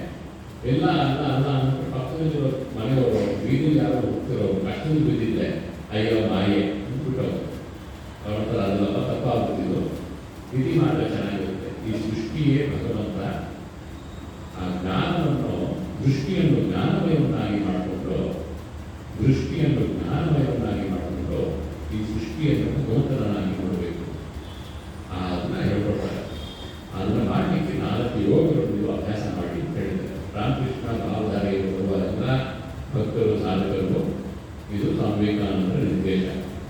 ಎಲ್ಲ ಅಲ್ಲ ಅಲ್ಲ ಅಂತ ಪಕ್ಕದಲ್ಲಿರೋ ಮನೆಯವರು ಬೀದಿಲಿ ಯಾರು ಹೋಗ್ತಿರೋರು ಕಷ್ಟದಲ್ಲಿ ಬಿದ್ದಿದ್ದೆ, ಅಯ್ಯೋ ಮಾಯೆ ಅಂದ್ಬಿಟ್ಟವರು ಅವರ ಅದೆಲ್ಲ ತಪ್ಪಾಗ್ಬಿಟ್ಟಿದ್ದು. ವಿಧಿ ಮಾರ್ಗ ಚೆನ್ನಾಗಿರುತ್ತೆ. ಈ ಸೃಷ್ಟಿಯೇ ಭಗವಂತ. ಆ ಜ್ಞಾನವನ್ನು ದೃಷ್ಟಿಯನ್ನು ಜ್ಞಾನಮಯವನ್ನಾಗಿ ಮಾಡಿಕೊಂಡು ಈ ಸೃಷ್ಟಿಯನ್ನು ಭಗವಂತನಾಗಿ ನೋಡಬೇಕು. ಅದನ್ನ ಹೇಳ್ಕೊಡ್ತಾರೆ. ಅದನ್ನು ಮಾಡಲಿಕ್ಕೆ 4 ಯೋಗಗಳು ನೀವು ಅಭ್ಯಾಸ ಮಾಡಿ ಅಂತ ಹೇಳಿದ್ದಾರೆ. ರಾಮಕೃಷ್ಣ ಭಾವಧಾರೆಯಲ್ಲಿ ಬರುವ ಎಲ್ಲ ಭಕ್ತರು ಸಾಧಕರು ಇದು ಸ್ವಾಮಿ ವಿವೇಕಾನಂದರ ನಿರ್ದೇಶ.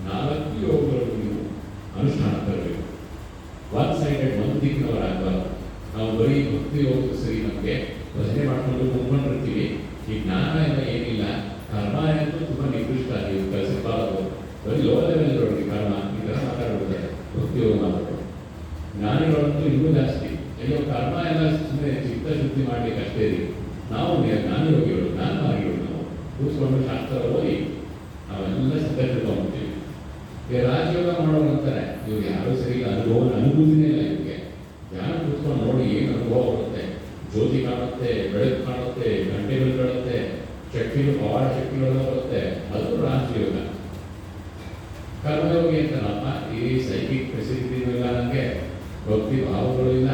4 ಯೋಗಗಳನ್ನು ನೀವು ಅನುಷ್ಠಾನ ತರಬೇಕು. ಒನ್ ಸೈಡೆಡ್, ಒಂದು ದಿಕ್ಕಿನವರಾಗಬಾರ್ದು. ನಾವು ಬರೀ ಭಕ್ತಿ ಯೋಗ ಸರಿ, ನಮಗೆ ಭಜನೆ ಮಾಡ್ಕೊಂಡು ಮುಗ್ಕೊಂಡಿರ್ತೀವಿ. ಈ ಜ್ಞಾನ ಎಲ್ಲ ಏನಿಲ್ಲ, ಕರ್ಮ ಎಂದು ತುಂಬ ನಿಕೃಷ್ಟ, ನೀವು ಕಲಿಸಬಾರದು. ಬರೀ ಲೋ ಲೆವೆಲ್ ನೋಡಿ ಕರ್ಮ ಈ ಥರ ಮಾತಾಡ್ಬಿಡ್ತಾರೆ ಭಕ್ತಿ ಯೋಗ ಮಾತಾಡೋದು. ಜ್ಞಾನಿಗಳಂತೂ ಇನ್ನೂ ಜಾಸ್ತಿ, ಅಯ್ಯೋ ಕರ್ಮ ಎಲ್ಲ ಸುಮ್ಮನೆ ಚಿತ್ತಶುದ್ಧಿ ಮಾಡಲಿಕ್ಕೆ ಅಷ್ಟೇ ರೀ. ನಾವು ಜ್ಞಾನ ಯೋಗಿಗಳು, ಜ್ಞಾನವಾಗಿಗಳು. ನಾವು ಕೂತ್ಕೊಂಡು ಶಾಸ್ತ್ರ ಓದಿ ನಾವೆಲ್ಲ ಸಿದ್ಧ ತಿಳ್ಕೊಂಡ್ಬಿಡ್ತೀವಿ. ಈಗ ರಾಜಯೋಗ ಮಾಡೋರು ಅಂತಾರೆ, ಇವ್ರು ಯಾರೂ ಸರಿ ಇಲ್ಲ, ಅನುಭೂತಿನೇ ಇಲ್ಲ ಇವ್ರಿಗೆ. ಜ್ಞಾನ ಕೂತ್ಕೊಂಡು ನೋಡಿ ಏನು ಅನುಭವ ಬರುತ್ತೆ. ಜ್ಯೋತಿ ಕಾಣುತ್ತೆ, ಬೆಳಕು ಕಾಣುತ್ತೆ, ಗಂಟೆಗಳು ಕಾಣುತ್ತೆ, ಶಕ್ತಿಗಳು, ಪವಾಡ ಶಕ್ತಿಗಳೆಲ್ಲ ಬರುತ್ತೆ. ಅದು ರಾಜಯೋಗ. ಕರ್ಮಯೋಗಿ ಅಂತ ನಮ್ಮ ಈ ಸೈಕಿಕ್ ಫೆಸಿಲಿಟಿನೂ ಇಲ್ಲ, ನನಗೆ ಭಕ್ತಿ ಭಾವಗಳು ಇಲ್ಲ,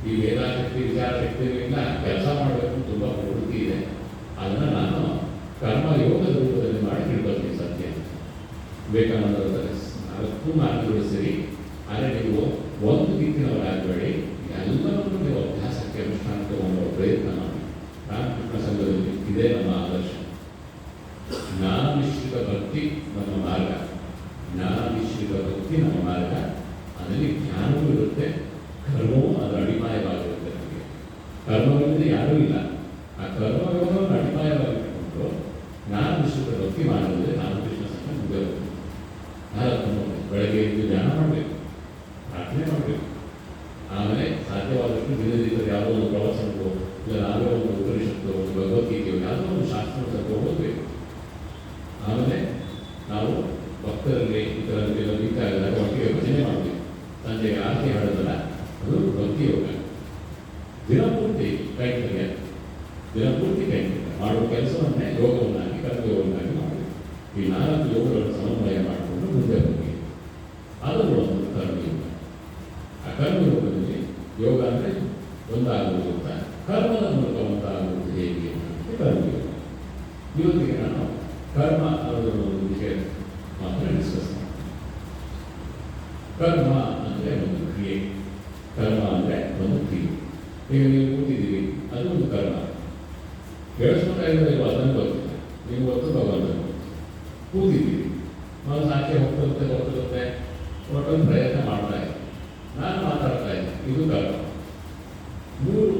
ಈ ವೇದಾಶಕ್ತಿ ವಿಚಾರ ಶಕ್ತಿನೂ ಇಲ್ಲ, ಕೆಲಸ ಮಾಡಬೇಕು ತುಂಬ ಪ್ರವೃತ್ತಿ ಇದೆ. ಅದನ್ನು ನಾನು ಕರ್ಮಯೋಗದ ರೂಪದಲ್ಲಿ ಮಾಡಿ ತಿಳ್ಕೊಳ್ತೀನಿ ಸತ್ಯ. ವಿವೇಕಾನಂದರ 4 ಮಾರ್ಗಗಳು ಸರಿ. ಆದರೆ ನೀವು ಒಂದು ದಿಕ್ಕಿನವರಾಗಬೇಡಿ, ಎಲ್ಲವನ್ನೂ ನೀವು ಅಭ್ಯಾಸಕ್ಕೆ ಅನುಷ್ಠಾನ ತಗೊಂಡು ಪ್ರಯತ್ನ ಮಾಡಿ. ರಾಮಕೃಷ್ಣ ಸಂಘದಲ್ಲಿ ಇದೇ ನಮ್ಮ ಆದರ್ಶ. ಜ್ಞಾನ ಮಿಶ್ರಿತ ಭಕ್ತಿ ನಮ್ಮ ಮಾರ್ಗ, ಜ್ಞಾನ ಮಿಶ್ರಿತ ಭಕ್ತಿ ನಮ್ಮ ಮಾರ್ಗ. ಅದರಲ್ಲಿ ಜ್ಞಾನವೂ ಇರುತ್ತೆ, ಕರ್ಮವೂ ಅದರ ಅಡಿಪಾಯವಾಗಿರುತ್ತೆ. ನಮಗೆ ಕರ್ಮವಿಲ್ಲದೆ ಯಾರೂ ಇಲ್ಲ. ಆ ಕರ್ಮಯೋಗವನ್ನು ಅಡಿಪಾಯವಾಗಿಟ್ಟುಕೊಂಡು ಜ್ಞಾನ ಮಿಶ್ರಿತ ಭಕ್ತಿ ಮಾಡಿದ್ರೆ ರಾಮಕೃಷ್ಣ ಸಂಘ ಮುಂದೆ ಹೋಗುತ್ತೆ. ಬೆಳಗ್ಗೆ ಎದ್ದು ಧ್ಯಾನ ಮಾಡಬೇಕು, ಪ್ರಾರ್ಥನೆ ಮಾಡಬೇಕು. ಆಮೇಲೆ ಸಾಧ್ಯವಾದಷ್ಟು ದಿನದಿಂದ ಯಾವುದೋ ಒಂದು ಪ್ರವಾಸಕ್ಕೋ ಇಲ್ಲ ನಾವೇ ಒಂದು ಉಪನಿಷತ್ತು, ಒಂದು ಭಗವದ್ಗೀತೆಯೋ ಯಾವುದೋ ಒಂದು ಶಾಸ್ತ್ರ ಸ್ವಲ್ಪ ಹೋಗಬೇಕು. ಆಮೇಲೆ ನಾವು ಭಕ್ತರಲ್ಲಿ ಇತರರಿಗೆಲ್ಲ ಬೇಕಾದಾಗ ಒಟ್ಟಿಗೆ ಭಜನೆ ಮಾಡಬೇಕು. ಸಂಜೆಗೆ ಆರತಿ ಹಾಡೋದಲ್ಲ, ಅದು ಭಕ್ತಿ ಯೋಗ. ದಿನಪೂರ್ತಿ ಕೈಂಕರ್ಯ, ದಿನಪೂರ್ತಿ ಕೈಂಕರ್ಯ ಮಾಡುವ ಕೆಲಸವನ್ನೇ ಯೋಗವನ್ನಾಗಿ ಕರ್ಮಯೋಗವನ್ನಾಗಿ ಮಾಡಬೇಕು. ಈ 4 ಯೋಗಗಳನ್ನು ಸಮನ್ವಯ ಮಾಡಿಕೊಂಡು ಮುಂದೆ ಹೋಗಿ. ಅದು ಒಂದು ಕರ್ಮಯೋಗ. ಆ ಕರ್ಮಯೋಗದಲ್ಲಿ ಯೋಗ ಅಂದರೆ ಒಂದಾಗುವುದು ಅಂತ, ಕರ್ಮದ ಮೂಲಕ ಒಂದಾಗುವುದು ಹೇಗೆ ಅಂತ ಕರ್ಮಯೋಗ. ಇವತ್ತಿಗೆ ನಾನು ಕರ್ಮ ಅನ್ನೋದ್ರ ಒಂದು ವಿಷಯ ಮಾತ್ರ ಡಿಸ್ಕಸ್ ಮಾಡ್ತೀನಿ. ಕರ್ಮ ಅಂದರೆ ಒಂದು ಕ್ರಿಯೆ, ಕರ್ಮ ಅಂದರೆ ಒಂದು ಕ್ರಿಯೆ. ಈಗ ನೀವು ಕೂತಿದ್ದೀರಿ, ಅದು ಒಂದು ಕರ್ಮ. ಕೇಳಿಸ್ಕೊತಾ ಇರೋದಿಲ್ಲ, ಅದನ್ನು ಗೊತ್ತಿಲ್ಲ, ನೀವು ಗೊತ್ತು ಭಗವಂತನ ಕೂತಿದ್ದೀರಿ, ಮನಸ್ಸು ಆಚೆ ಹೋಗ್ತಿರುತ್ತೆ, ಒಟ್ಟೊಂದು ಪ್ರಯತ್ನ ಮಾಡ್ತಾ ಇದ್ದೀನಿ, ನಾನು ಮಾತಾಡ್ತಾ ಇದ್ದೀನಿ, ಇದು ಕರ್ಮ. 3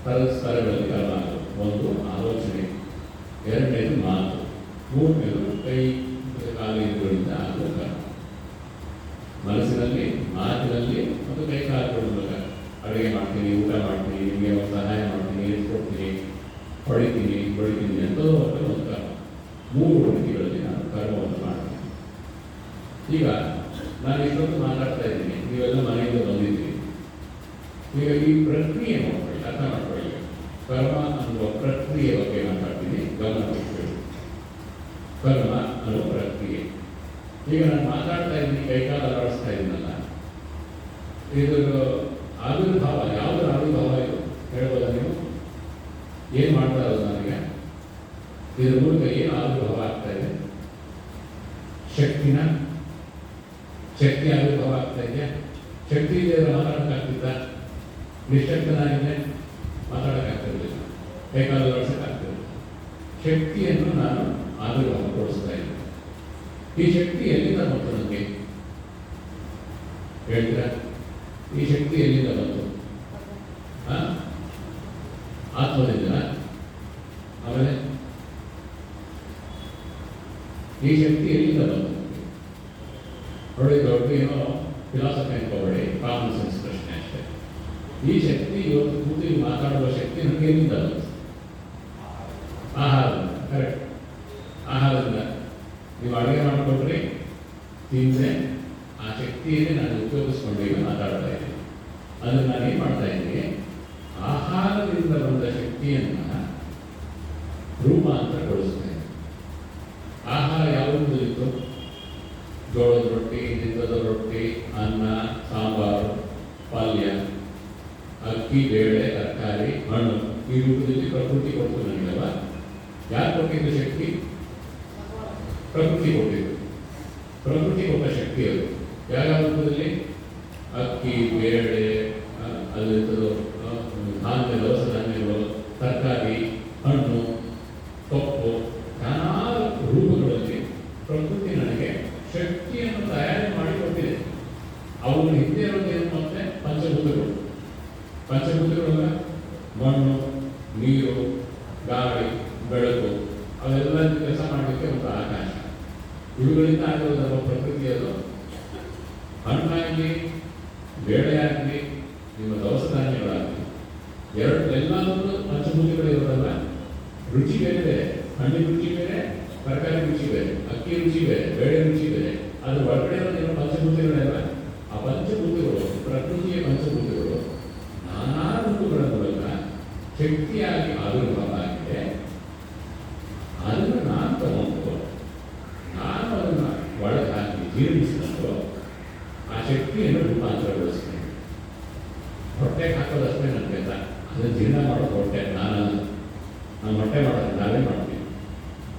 ಥರದ ಸ್ತರಗಳಲ್ಲಿ ಕರ್ಮ ಆಗೋದು. ಒಂದು ಆಲೋಚನೆ, 2ನೇದು ಮಾತು, 3ನೇದು ಕೈ ಕಾಲಿಗಳಿಂದ ಆಗುವ ಕರ್ಮ. ಮನಸ್ಸಿನಲ್ಲಿ, ಮಾತಿನಲ್ಲಿ ಮತ್ತು ಕೈ ಕಾಲುಗಳ ಮೂಲಕ ಅಡುಗೆ ಮಾಡ್ತೀನಿ, ಊಟ ಮಾಡ್ತೀನಿ, ನಿಮಗೆ ಒಂದು ಸಹಾಯ ಮಾಡ್ತೀನಿ, ಎತ್ಕೊಡ್ತೀನಿ, ಹೊಡಿತೀನಿ, ಬಡಿತೀನಿ ಎಂಥದೋ ಒಂದು ಕರ್ಮ. 3 ರೀತಿಗಳಲ್ಲಿ ನಾನು ಕರ್ಮವನ್ನು ಮಾಡ್ತೀನಿ. ಈಗ ನಾನು ಇಷ್ಟೊಂದು ಮಾತಾಡ್ತಾ ಇದ್ದೀನಿ, ನೀವೆಲ್ಲ ಮನೆಯಿಂದ ಬಂದಿದ್ದೀರಿ. ಈಗ ಈ ಪ್ರಕ್ರಿಯೆ ಮಾಡ್ಕೊಳ್ಳಿ, ಅರ್ಥ ಮಾಡ್ಕೊಳ್ಳಿ. ಕರ್ಮ ಅನ್ನುವ ಪ್ರಕ್ರಿಯೆ ಬಗ್ಗೆ ಮಾತಾಡ್ತೀನಿ, ಗಮನ ಕೊಟ್ಕೊಳ್ಳಿ. ಕರ್ಮ ಅನ್ನುವ ಪ್ರಕ್ರಿಯೆ. ಈಗ ನಾನು ಮಾತಾಡ್ತಾ ಇದ್ದೀನಿ, ಕೈಕಾಲ ಅಳವಡಿಸ್ತಾ ಇದ್ದೀನಲ್ಲ, ಇದರ ಆವಿರ್ಭಾವ, ಯಾವುದರ ಆವಿರ್ಭಾವ ಇದು ಹೇಳ್ಬೋದ ನೀವು? ಏನು ಮಾಡ್ತಾ ಇರೋದು ನನಗೆ? ಇದ್ರ ಮೂಲಕ ಏನು ಆವಿರ್ಭಾವ ಆಗ್ತಾ ಇದೆ? ಶಕ್ತಿ ಆವಿರ್ಭಾವ ಆಗ್ತಾ ಇದೆಯಾ? ಶಕ್ತಿ ಇದೆ ಮಾತಾಡೋಕ್ಕಾಗ್ತಿದ್ದ? ನಿಶಕ್ತನಾಗಿದೆ, ಮಾತಾಡೋಕ್ಕಾಗ್ತಿರಲಿಲ್ಲ, ಕೈಕಾಲ ಅಳವಡಿಸೋಕ್ಕಾಗ್ತಿರಲಿಲ್ಲ. ಶಕ್ತಿಯನ್ನು ನಾನು ಆವಿರ್ಭಾವ ತೋರಿಸ್ತಾ ಇದ್ದೀನಿ. ಈ ಶಕ್ತಿ ಎಲ್ಲಿಂದ ಬಂತು ನನಗೆ ಹೇಳ್ತೀರಾ? ಈ ಶಕ್ತಿ ಎಲ್ಲಿಂದ ಬಂತು? ಆತ್ಮದಿಂದ. ಆಮೇಲೆ ಈ ಶಕ್ತಿ ಎಲ್ಲಿಂದ ಬಂತು ನೋಡಿ, ದೊಡ್ಡ ಏನೋ ಫಿಲಾಸಫಿ ಅನ್ಕೋಬೇಡಿ, ಕಾಮನ್ ಸೆನ್ಸ್ ಪ್ರಶ್ನೆ ಅಷ್ಟೇ. ಈ ಶಕ್ತಿ ಇವತ್ತು ಕೂತಿ ಮಾತಾಡುವ ಶಕ್ತಿ ನನಗೆ ಎಲ್ಲಿಂದ ಬಂತು? ಆಹಾರದಿಂದ. ಕರೆಕ್ಟ್. ಆಹಾರದಿಂದ ನೀವು ಅಡುಗೆ ಮಾಡಿಕೊಟ್ರಿ, ತಿಂದರೆ ಆ ಶಕ್ತಿಯನ್ನೇ ನಾನು ಉಪಯೋಗಿಸ್ಕೊಂಡು ಈಗ ಮಾತಾಡ್ತಾ ಇದ್ದೀನಿ. ಅದನ್ನು ನಾನು ಏನು ಮಾಡ್ತಾ ಇದ್ದೀನಿ, ಆಹಾರದಿಂದ ಬಂದ ಶಕ್ತಿಯನ್ನು ರೂಪಾಂತರಗೊಳಿಸ್ತೇನೆ. ಆಹಾರ ಯಾವುದು ಇತ್ತು? ಜೋಳದ ರೊಟ್ಟಿ, ದಿಬ್ಬದ ರೊಟ್ಟಿ, ಅನ್ನ, ಸಾಂಬಾರು, ಪಲ್ಯ, ಅಕ್ಕಿ, ಬೇಳೆ, ತರಕಾರಿ, ಹಣ್ಣು, ಈ ರೂಪದಲ್ಲಿ ಪ್ರಕೃತಿ ಕೊಟ್ಟು ನನಗಲ್ಲ. ಯಾರು ಕೊಟ್ಟಿದ್ದು ಶಕ್ತಿ? ಪ್ರಕೃತಿ ಕೊಟ್ಟಿದ್ದು. ಪ್ರಕೃತಿ ಕೊಟ್ಟ ಶಕ್ತಿ ಅದು. ಯಾವ ರೂಪದಲ್ಲಿ? ಅಕ್ಕಿ, ಬೇಳೆ, ಅಲ್ಲಿದ್ದು ಧಾನ್ಯ, ದವಸ ಧಾನ್ಯಗಳು, ತರಕಾರಿ, ಹಣ್ಣು, ಸೊಪ್ಪು, ನಾನಾ ರೂಪಗಳಲ್ಲಿ ಪ್ರಕೃತಿ ನನಗೆ ಶಕ್ತಿಯನ್ನು ತಯಾರಿ ಮಾಡಿಕೊಟ್ಟಿದೆ. ಅವುಗಳು ಹಿಂದೆ ಇರೋದೇನು? ಮತ್ತೆ ಪಂಚಭೂತಗಳು. ಪಂಚಭೂತಗಳ ಮಣ್ಣು, ನೀರು, ಗಾಳಿ, ಬೆಳಕು, ಅವೆಲ್ಲ ಕೆಲಸ ಮಾಡಲಿಕ್ಕೆ ಒಂದು ಆಕಾಶ. ಇವುಗಳಿಂದ ಆಗಿರೋದಲ್ಲ ಪ್ರಕೃತಿಯದು. ಹಣ್ಣಾಗಲಿ, ಬೇಳೆಯಾಗಲಿ, ನಿಮ್ಮ ದವಸ ಧಾನ್ಯಗಳಾಗಲಿ, ಎಲ್ಲದೂ ಪಂಚಭೂತಗಳಿರೋದಲ್ಲ. ರುಚಿ ಬೇರೆ ಬೇರೆ. ಹಣ್ಣಿನ ರುಚಿ ಬೇರೆ, ತರಕಾರಿ ರುಚಿ ಬೇರೆ, ಅಕ್ಕಿ ರುಚಿ ಬೇರೆ, ಬೇಳೆ ರುಚಿ ಬೇರೆ. ಅದು ಒಳಗಡೆ ಇರೋದಿರೋ ಪಂಚಭೂತಗಳೆಲ್ಲ. ಆ ಪಂಚಭೂತಗಳು, ಪ್ರಕೃತಿಯ ಪಂಚಭೂತಗಳು ನಾನಾ ರೂಪಗಳ ಮೂಲಕ ಶಕ್ತಿಯಾಗಿ ಆವಿರ್ಭಾವ ಆಗಿದೆ. ಅದನ್ನು ನಾನು ತಗೊಂಡು ನಾನು ಅದನ್ನು ಒಳಗೆ ಹಾಕಿ ಜೀರ್ಣಿಸಿಕೊಂಡು ಆ ಶಕ್ತಿಯನ್ನು ರೂಪಾಂತರಗೊಳಿಸ್ತೇನೆ. ಹೊಟ್ಟೆಗೆ ಹಾಕೋದಷ್ಟೇ ನನ್ನ ಕೆಲಸ. ಅದನ್ನು ಜೀರ್ಣ ಮಾಡೋದು ಹೊಟ್ಟೆ, ನಾನು ಹೊಟ್ಟೆ ಮಾಡೋದು ನಾವೇ ಮಾಡ್ತೀವಿ.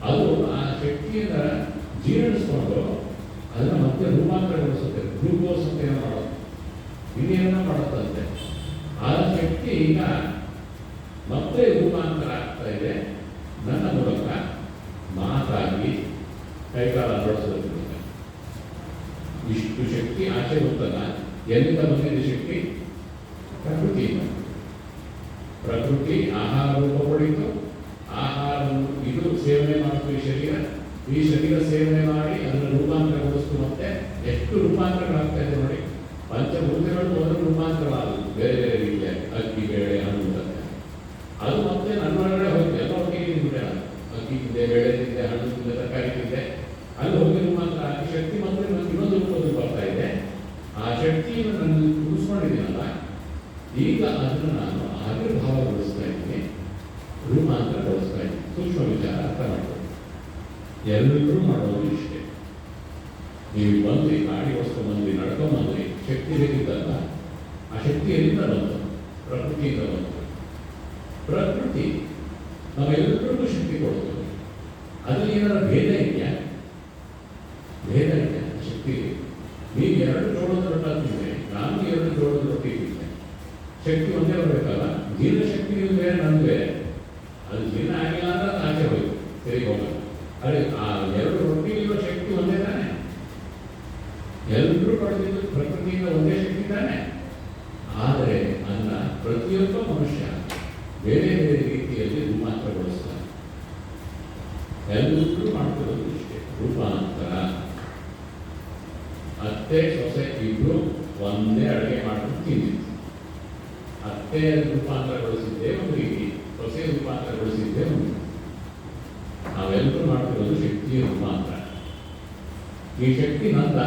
ಅದು ಆ ಶಕ್ತಿಯನ್ನು ಜೀರ್ಣಿಸ್ಕೊಂಡು ಅದನ್ನು ಮತ್ತೆ ರೂಪಾಂತರಗೊಳಿಸುತ್ತೆ. ಗ್ಲೂಕೋಸ್ ಅಂತ ಏನೋ ಮಾಡೋದು, ಇನ್ನೇನೋ ಮಾಡುತ್ತಂತೆ. ಆ ಶಕ್ತಿ ಈಗ ಮತ್ತೆ ರೂಪಾಂತರ ಆಗ್ತಾ ಇದೆ ನನ್ನ ಮೂಲಕ. ಮಾತಾಗಿ ಕೈಕಾಲ ಅಲವಡಿಸೋದ್ರ ಮೂಲಕ ಇಷ್ಟು ಶಕ್ತಿ ಆಚೆ ಗೊತ್ತಲ್ಲ. ಎಲ್ಲಿಂದ ಬಂದಿದೆ ಶಕ್ತಿ? ಪ್ರಕೃತಿಯಿಂದ. ಪ್ರಕೃತಿ ಆಹಾರ ರೂಪ ಪಡೆಯಿತು. ಆಹಾರವನ್ನು ಇದು ಸೇವನೆ ಮಾಡಿತು ಈ ಶರೀರ ಸೇವನೆ ಮಾಡಿ ಅದನ್ನು ರೂಪಾಂತರಗೊಳಿಸ್ತು. ಮತ್ತೆ ಎಷ್ಟು ರೂಪಾಂತರಗಳಾಗ್ತಾ ಇದೆ ನೋಡಿ. ಪಂಚಭೂತಗಳು ಒಂದು ರೂಪಾಂತರವಾದದ್ದು ಬೇರೆ ಬೇರೆ ರೀತಿಯಾಗಿ. ಅಕ್ಕಿ, ಬೇಳೆ, ಹಣ್ಣು, ತರಕಾರಿ. ಅದು ಮತ್ತೆ ನನ್ನೊಳಗಡೆ ಹೋಗಿ ಎಲ್ಲ ಒಟ್ಟಿಗೆ ತಿಂದ್ಬಿಟ್ಟೆ. ನಾನು ಅಕ್ಕಿ ತಿಂದೆ, ಬೇಳೆ ತಿಂದೆ, ಹಣ್ಣು ತಿಂದೆ, ತರಕಾರಿ ತಿಂದೆ. ಅಲ್ಲಿ ಹೋಗಿ ರೂಪಾಂತರ ಆಗಿ ಶಕ್ತಿ ಮತ್ತೆ ನನಗೆ ಇನ್ನೊಂದು ರೂಪದಲ್ಲಿ ಬರ್ತಾ ಇದೆ. ಆ ಶಕ್ತಿಯನ್ನು ನಾನು ಉಳಿಸ್ಕೊಂಡಿದ್ದೀನಲ್ಲ, ಈಗ ಅದನ್ನು ನಾನು ಆವಿರ್ಭಾವಗೊಳಿಸ್ತಾ ಇದ್ದೀನಿ, ರೂಪಾಂತರಗೊಳಿಸ್ತಾ ಇದ್ದೀನಿ. ಸೂಕ್ಷ್ಮ ವಿಚಾರ ಅರ್ಥ ಮಾಡ್ಕೊಳ್ಳಿ. ಎಲ್ಲರೂ ಮಾಡೋದು ಇಷ್ಟೇ. ನೀವು ಬಂದು ಗಾಡಿ ಓಡಿಸ್ಕೊಂಡ್ಬಂದ್ರಿ, ನಡ್ಕೊಂಡ್ಬಂದ್ರಿ, ಶಕ್ತಿ ಬೇಕಿದ್ದಲ್ಲ. ಆ ಶಕ್ತಿ ಎಲ್ಲಿಂದ ಬಂತು? ಪ್ರಕೃತಿಯಿಂದ ಬಂತು. ಪ್ರಕೃತಿ ನಾವೆಲ್ಲರಿಗೂ ಶಕ್ತಿ ಕೊಡ್ತದೆ. ಅದ್ರಲ್ಲಿ ಏನಾದ್ರು ಭೇದ ಇದೆಯಾ? ಭೇದ ಇದೆಯಾ ಶಕ್ತಿ? ನೀವು 2 ಜೋಳದ ರೊಟ್ಟಿ ತಿಂದರೆ, ನಾನು 2 ಜೋಳದ ರೊಟ್ಟಿ ತಿಂದೆ, ಶಕ್ತಿ ಒಂದೇ ಬರಬೇಕಲ್ಲ. ಜೀರ್ಣ ಶಕ್ತಿ ಬೇರೆ, ನಮ್ದು ಬೇರೆ. ಅದು ಜೀರ್ಣ ಆಗಿಲ್ಲ ಅಂದ್ರೆ ಅದು ಆಚೆ ಹೋಯ್ತು, ಸರಿ ಹೋಗಲ್ಲ. ಅದೇ ಆ 2 ರೊಟ್ಟಿಲಿರುವ ಶಕ್ತಿ ಒಂದೇ ತಾನೆ. ಎಲ್ಲರೂ ಪಡೆದಿದ್ದು ಪ್ರಕೃತಿಯಿಂದ ಒಂದೇ ಶಕ್ತಿ ತಾನೆ. ಆದರೆ ಅದನ್ನ ಪ್ರತಿಯೊಬ್ಬ ಮನುಷ್ಯ ಬೇರೆ ಬೇರೆ ರೀತಿಯಲ್ಲಿ ರೂಪಾಂತರಗೊಳಿಸ್ತಾರೆ. ಎಲ್ಲರೂ ಮಾಡ್ತಿರೋದು ಇಷ್ಟೇ, ರೂಪಾಂತರ. ಅತ್ತೆ ಸೊಸೆ ಇಬ್ರು ಒಂದೇ ಅಡುಗೆ ಮಾಡ್ಕೊಂಡು ತಿಂದಿತ್ತು. ಅತ್ತೆ ರೂಪಾಂತರಗೊಳಿಸಿದ್ದೇ ಒಂದು ರೀತಿ, ಸೊಸೆ ರೂಪಾಂತರಗೊಳಿಸಿದ್ದೇ ಒಂದು. ನಾವೆಲ್ಲರೂ ಮಾಡ್ತಿರೋದು ಶಕ್ತಿಯ ರೂಪಾಂತರ. ಈ ಶಕ್ತಿ ನಂದ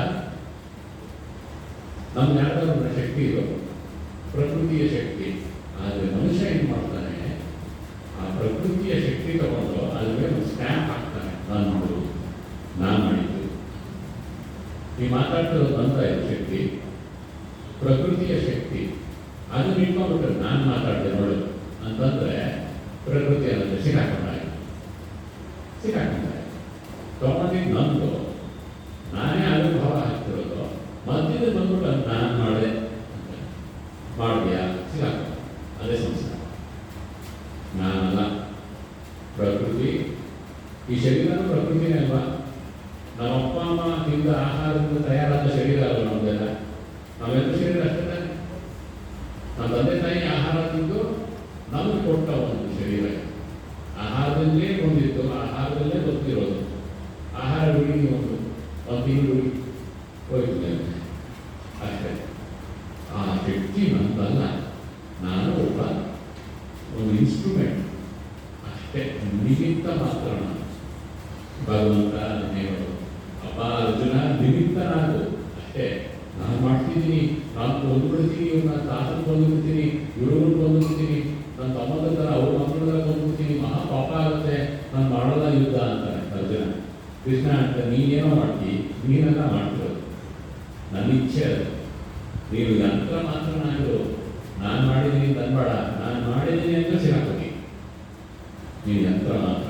ನಮ್ಗೆ ಯಾವ್ದಾದ್ರು ಶಕ್ತಿ ಇದು ಪ್ರಕೃತಿಯ ಶಕ್ತಿ. ಆದರೆ ಮನುಷ್ಯ ಏನು ಮಾಡ್ತಾನೆ, ಆ ಪ್ರಕೃತಿಯ ಶಕ್ತಿ ತಗೊಂಡು ಅದ್ರ ಮೇಲೆ ಒಂದು ಸ್ಟ್ಯಾಂಪ್ ಹಾಕ್ತಾನೆ. ನಾನು ನೋಡು, ನಾನು ಮಾಡಿದ್ದು. ಈ ಮಾತಾಡ್ತಿರೋದು ಬಂದ ಇದು ಶಕ್ತಿ, ಪ್ರಕೃತಿಯ ಶಕ್ತಿ. ಅದನ್ನ ಇಟ್ಕೊಂಡ್ಬಿಟ್ರೆ ನಾನು ಮಾತಾಡಿದೆ ನೋಡು ಅಂತಂದ್ರೆ ಪ್ರಕೃತಿ ಅನ್ನೋದು ಸಿಕ್ಕಾಕೊಂಡಾಗ ತಗೊಂಡಿದ್ದು ನಂದು, ನಾನೇ ಆವಿರ್ಭಾವ ಹಾಕ್ತಿರೋದು. ಮಧ್ಯದ ಬಂದ್ಬಿಟ್ಟು ಅದು ನಾನು ಮಾಡಿದೆ ಮಾಡಿದ್ಯಾ ಸಿಕ್ಕಾಕ, ಅದೇ ಸಂಸ್ಕಾರ. ನಾನಲ್ಲ, ಪ್ರಕೃತಿ. ಈ ಶರೀರನೂ ಪ್ರಕೃತಿನೇ ಅಲ್ವಾ? ನಮ್ಮ ಅಪ್ಪ ಅಮ್ಮ ತಿಂದ ಆಹಾರದಿಂದ ತಯಾರಾದ ಶರೀರ ಅಲ್ವ ನಮ್ದೆಲ್ಲ. ನಾವೆಲ್ಲ ಶರೀರ ಅಷ್ಟೇ ತಾನೆ. ನಮ್ಮ ತಂದೆ ತಾಯಿ ಆಹಾರ ತಿಂದು ನಮಗೆ ಕೊಟ್ಟ ಒಂದು ಶರೀರ. ಆಹಾರದಲ್ಲೇ ಹೊಂದಿತ್ತು, ಆಹಾರದಲ್ಲೇ ಗೊತ್ತಿರೋದು. ಆಹಾರ ಬಿಡಿ ಒಂದು ತಿಂಗಳು ಬಿಡಿ ಹೋಯ್ತು ಅಷ್ಟೇ. ಆ ಶಕ್ತಿ ನಂದಲ್ಲ, ನಾನು ಒಂದು ಇನ್ಸ್ಟ್ರೂಮೆಂಟ್ ಅಷ್ಟೇ, ನಿಮಿತ್ತ ಮಾತ್ರ. ಭಗವಂತ ದೇವರು ಅಪ್ಪ ಅರ್ಜುನ ನಿಮಿತ್ತ ನಾನು ಅಷ್ಟೇ. ನಾನು ಮಾಡ್ತಿದ್ದೀನಿ, ನಾನು ಕೊಂದುಬಿಡ್ತೀನಿ, ಇವ್ರನ್ನ ತಾತನ ಕೊಂದುಬಿಡ್ತೀನಿ, ಇವ್ರನ್ನ ಕೊಂದುಬಿಡ್ತೀನಿ, ನನ್ನ ತಮ್ಮದ ಥರ ಅವ್ರ ಮಕ್ಕಳ ಕೊಂದುಬಿಡ್ತೀನಿ, ಮಹಾ ಪಾಪ ಆಗುತ್ತೆ, ನಾನು ಮಾಡೋಲ್ಲ ಯುದ್ಧ ಅಂತಾರೆ ಅರ್ಜುನ. ಕೃಷ್ಣ ಅಂತ ನೀನೇನೋ ಮಾಡ್ತೀವಿ, ನೀನೆಲ್ಲ ಮಾಡ್ತಿರೋದು ನನ್ನ ಇಚ್ಛೆ ಅದು. ನೀನು ಯಂತ್ರ ಮಾತ್ರ ನಾನು ಮಾಡಿದ್ದೀನಿ ತಂದ್ಬೇಡ, ನಾನು ಮಾಡಿದ್ದೀನಿ ಅಂತ ಸಿಗಾಕೋತಿ, ನೀನು ಯಂತ್ರ ಮಾತ್ರ.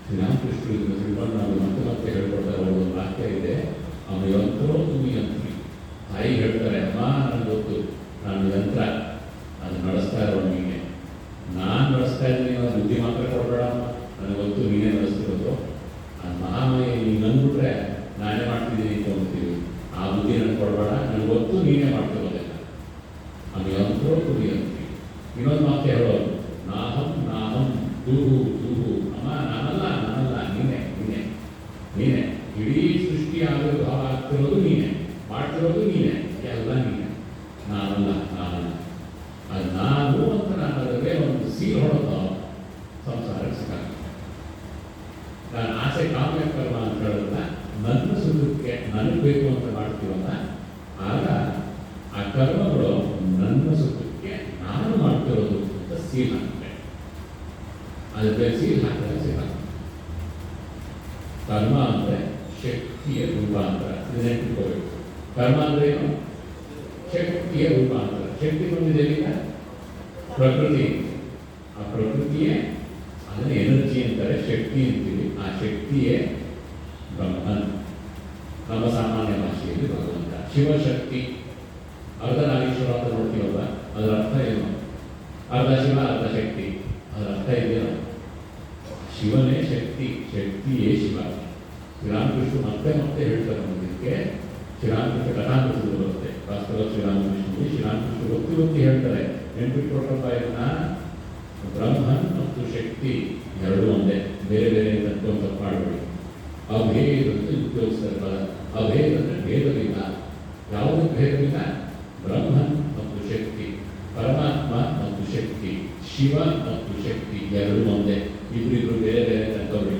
ಶ್ರೀರಾಮಕೃಷ್ಣರು ಇದನ್ನು ತಿಳ್ಕೊಂಡು ನಾವು ಮತ್ತೆ ಹೇಳ್ಕೊಡ್ತಾರೆ. ಒಂದು ವಾಕ್ಯ ಇದೆ, ಅವನು ಯಂತ್ರೋ তুমি ಯಂತ್ರಿ. ತಾಯಿ ಹೇಳ್ತಾರೆ, ಅಮ್ಮ ನನಗೆ ಗೊತ್ತು ನಾನು ಯಂತ್ರ, ಅದು ನಡೆಸ್ತಾ ಇರೋ ನೀನೆ, ನಾನು ನಡೆಸ್ತಾ ಇದ್ದೀನಿ, ನಾನು ಬುದ್ಧಿ ಮಾತ್ರ ಕೊಡಬೇಡಮ್ಮ, ನನಗೆ ಗೊತ್ತು ನೀನೇ ನಡೆಸ್ತಿರೋದು. ಆ ಮಹಾಮಯ ನೀನು ಅಂದ್ಬಿಟ್ರೆ ನಾನೇ ಮಾಡ್ತಿದ್ದೀನಿ ಅಂತ ಅಂತೀವಿ, ಆ ಬುದ್ಧಿ ನನಗೆ ಕೊಡಬೇಡ, ನನಗೆ ಗೊತ್ತು ನೀನೇ ಮಾಡ್ತಿರೋದೆಲ್ಲ. ಅದು ಯಂತ್ರೋ তুমি ಯಂತ್ರಿ. ಇನ್ನೊಂದು ಮಾತು ಹೇಳೋದು, ನಾಹಂ ನಾಹಂ ತೂಹು ತೂಹು. ಅಮ್ಮ ನಾನಲ್ಲ ನೀನೇ ನೀನೇ ನೀನೇ. ಇಡೀ ಸೃಷ್ಟಿ ಆವಿರ್ಭಾವ ಆಗ್ತಿರೋದು ನೀನೆ, ಮಾಡ್ತಿರೋದು ನೀನೆ, ಎಲ್ಲ ನೀನೆ, ನಾನಲ್ಲ. ಅದು ನಾನು ಅಂತ ನಾನು ಅದಕ್ಕೆ ಒಂದು ಸೀಲ್ ಹೊಡೋದು ಸಂಸಾರಕ್ಕೆ ಸಿಕ್ಕಾಗ. ನಾನು ಆಸೆ ಕಾಮ್ಯ ಕರ್ಮ ಅಂತ ಹೇಳೋದನ್ನ ನನ್ನ ಸುಖಕ್ಕೆ ನನಗೆ ಬೇಕು ಅಂತ ಮಾಡ್ತೀವಲ್ಲ, ಆಗ ಆ ಕರ್ಮಗಳು ನನ್ನ ಸುಖಕ್ಕೆ ನಾನು ಮಾಡ್ತಿರೋದು ಅಂತ ಸೀಲ್ ಹಾಕ್ತೇನೆ. ಅದಕ್ಕೆ ಸೀಲ್ ಹಾಕಿದ್ರೆ ಸಿಗಲ್ಲ. ಕರ್ಮ ಅಂದರೆ ಶಕ್ತಿಯ ರೂಪಾಂತರ, ನೆನಪಿಟ್ಕೋಬೇಕು. ಕರ್ಮ ಅಂದರೆ ಏನು? ಶಕ್ತಿಯ ರೂಪಾಂತರ. ಶಕ್ತಿ ಬಂದಿದೆ ಈಗ ಪ್ರಕೃತಿ, ಆ ಪ್ರಕೃತಿಯೇ ಅದನ್ನು ಎನರ್ಜಿ ಅಂತಾರೆ, ಶಕ್ತಿ ಅಂತೀವಿ. ಆ ಶಕ್ತಿಯೇ ಬ್ರಹ್ಮನ್, ನಮ್ಮ ಸಾಮಾನ್ಯ ಭಾಷೆಯಲ್ಲಿ ಭಗವಂತ. ಶಿವಶಕ್ತಿ, ಅರ್ಧನಾರೀಶ್ವರ ಅಂತ ನೋಡ್ತೀವಲ್ಲ, ಅದರ ಅರ್ಥ ಏನು? ಅರ್ಧ ಶಿವ ಅರ್ಧ ಶಕ್ತಿ, ಅದರ ಅರ್ಥ ಇದೆಯಲ್ಲ, ಶಿವನೇ ಶಕ್ತಿ, ಶಕ್ತಿಯೇ ಶಿವ. ಶ್ರೀರಾಮಕೃಷ್ಣ ಮತ್ತೆ ಹೇಳ್ತಾರೆ ನಮಗೆ. ಶ್ರೀರಾಮಕೃಷ್ಣ ಕಥಾಮೃತದಲ್ಲಿ ಬರುತ್ತೆ, ವಾಸ್ತವ ಶ್ರೀರಾಮಕೃಷ್ಣ ಗೊತ್ತಿ ಹೇಳ್ತಾರೆ, ನೆನಪಿಟ್ಕೊಟ್ಟಪ್ಪ ಇದನ್ನ, ಬ್ರಹ್ಮನ್ ಮತ್ತು ಶಕ್ತಿ ಎರಡೂ ಒಂದೇ, ಬೇರೆ ಬೇರೆ ಅಂತ ಮಾಡಬೇಡಿ. ಅಭೇದ ಅಂತ ಉಪಯೋಗಿಸ್ತಾರೆ ಪದ. ಅಭೇದ ಅಂದರೆ ಭೇದವಿಲ್ಲ. ಯಾವುದೇ ಭೇದವಿಲ್ಲ. ಬ್ರಹ್ಮನ್ ಮತ್ತು ಶಕ್ತಿ, ಪರಮಾತ್ಮ ಮತ್ತು ಶಕ್ತಿ, ಶಿವ ಮತ್ತು ಶಕ್ತಿ ಎರಡೂ ಒಂದೇ. ಇಬ್ಬರಿಬ್ರು ಬೇರೆ ಬೇರೆ ತಂತವ್ರಿ.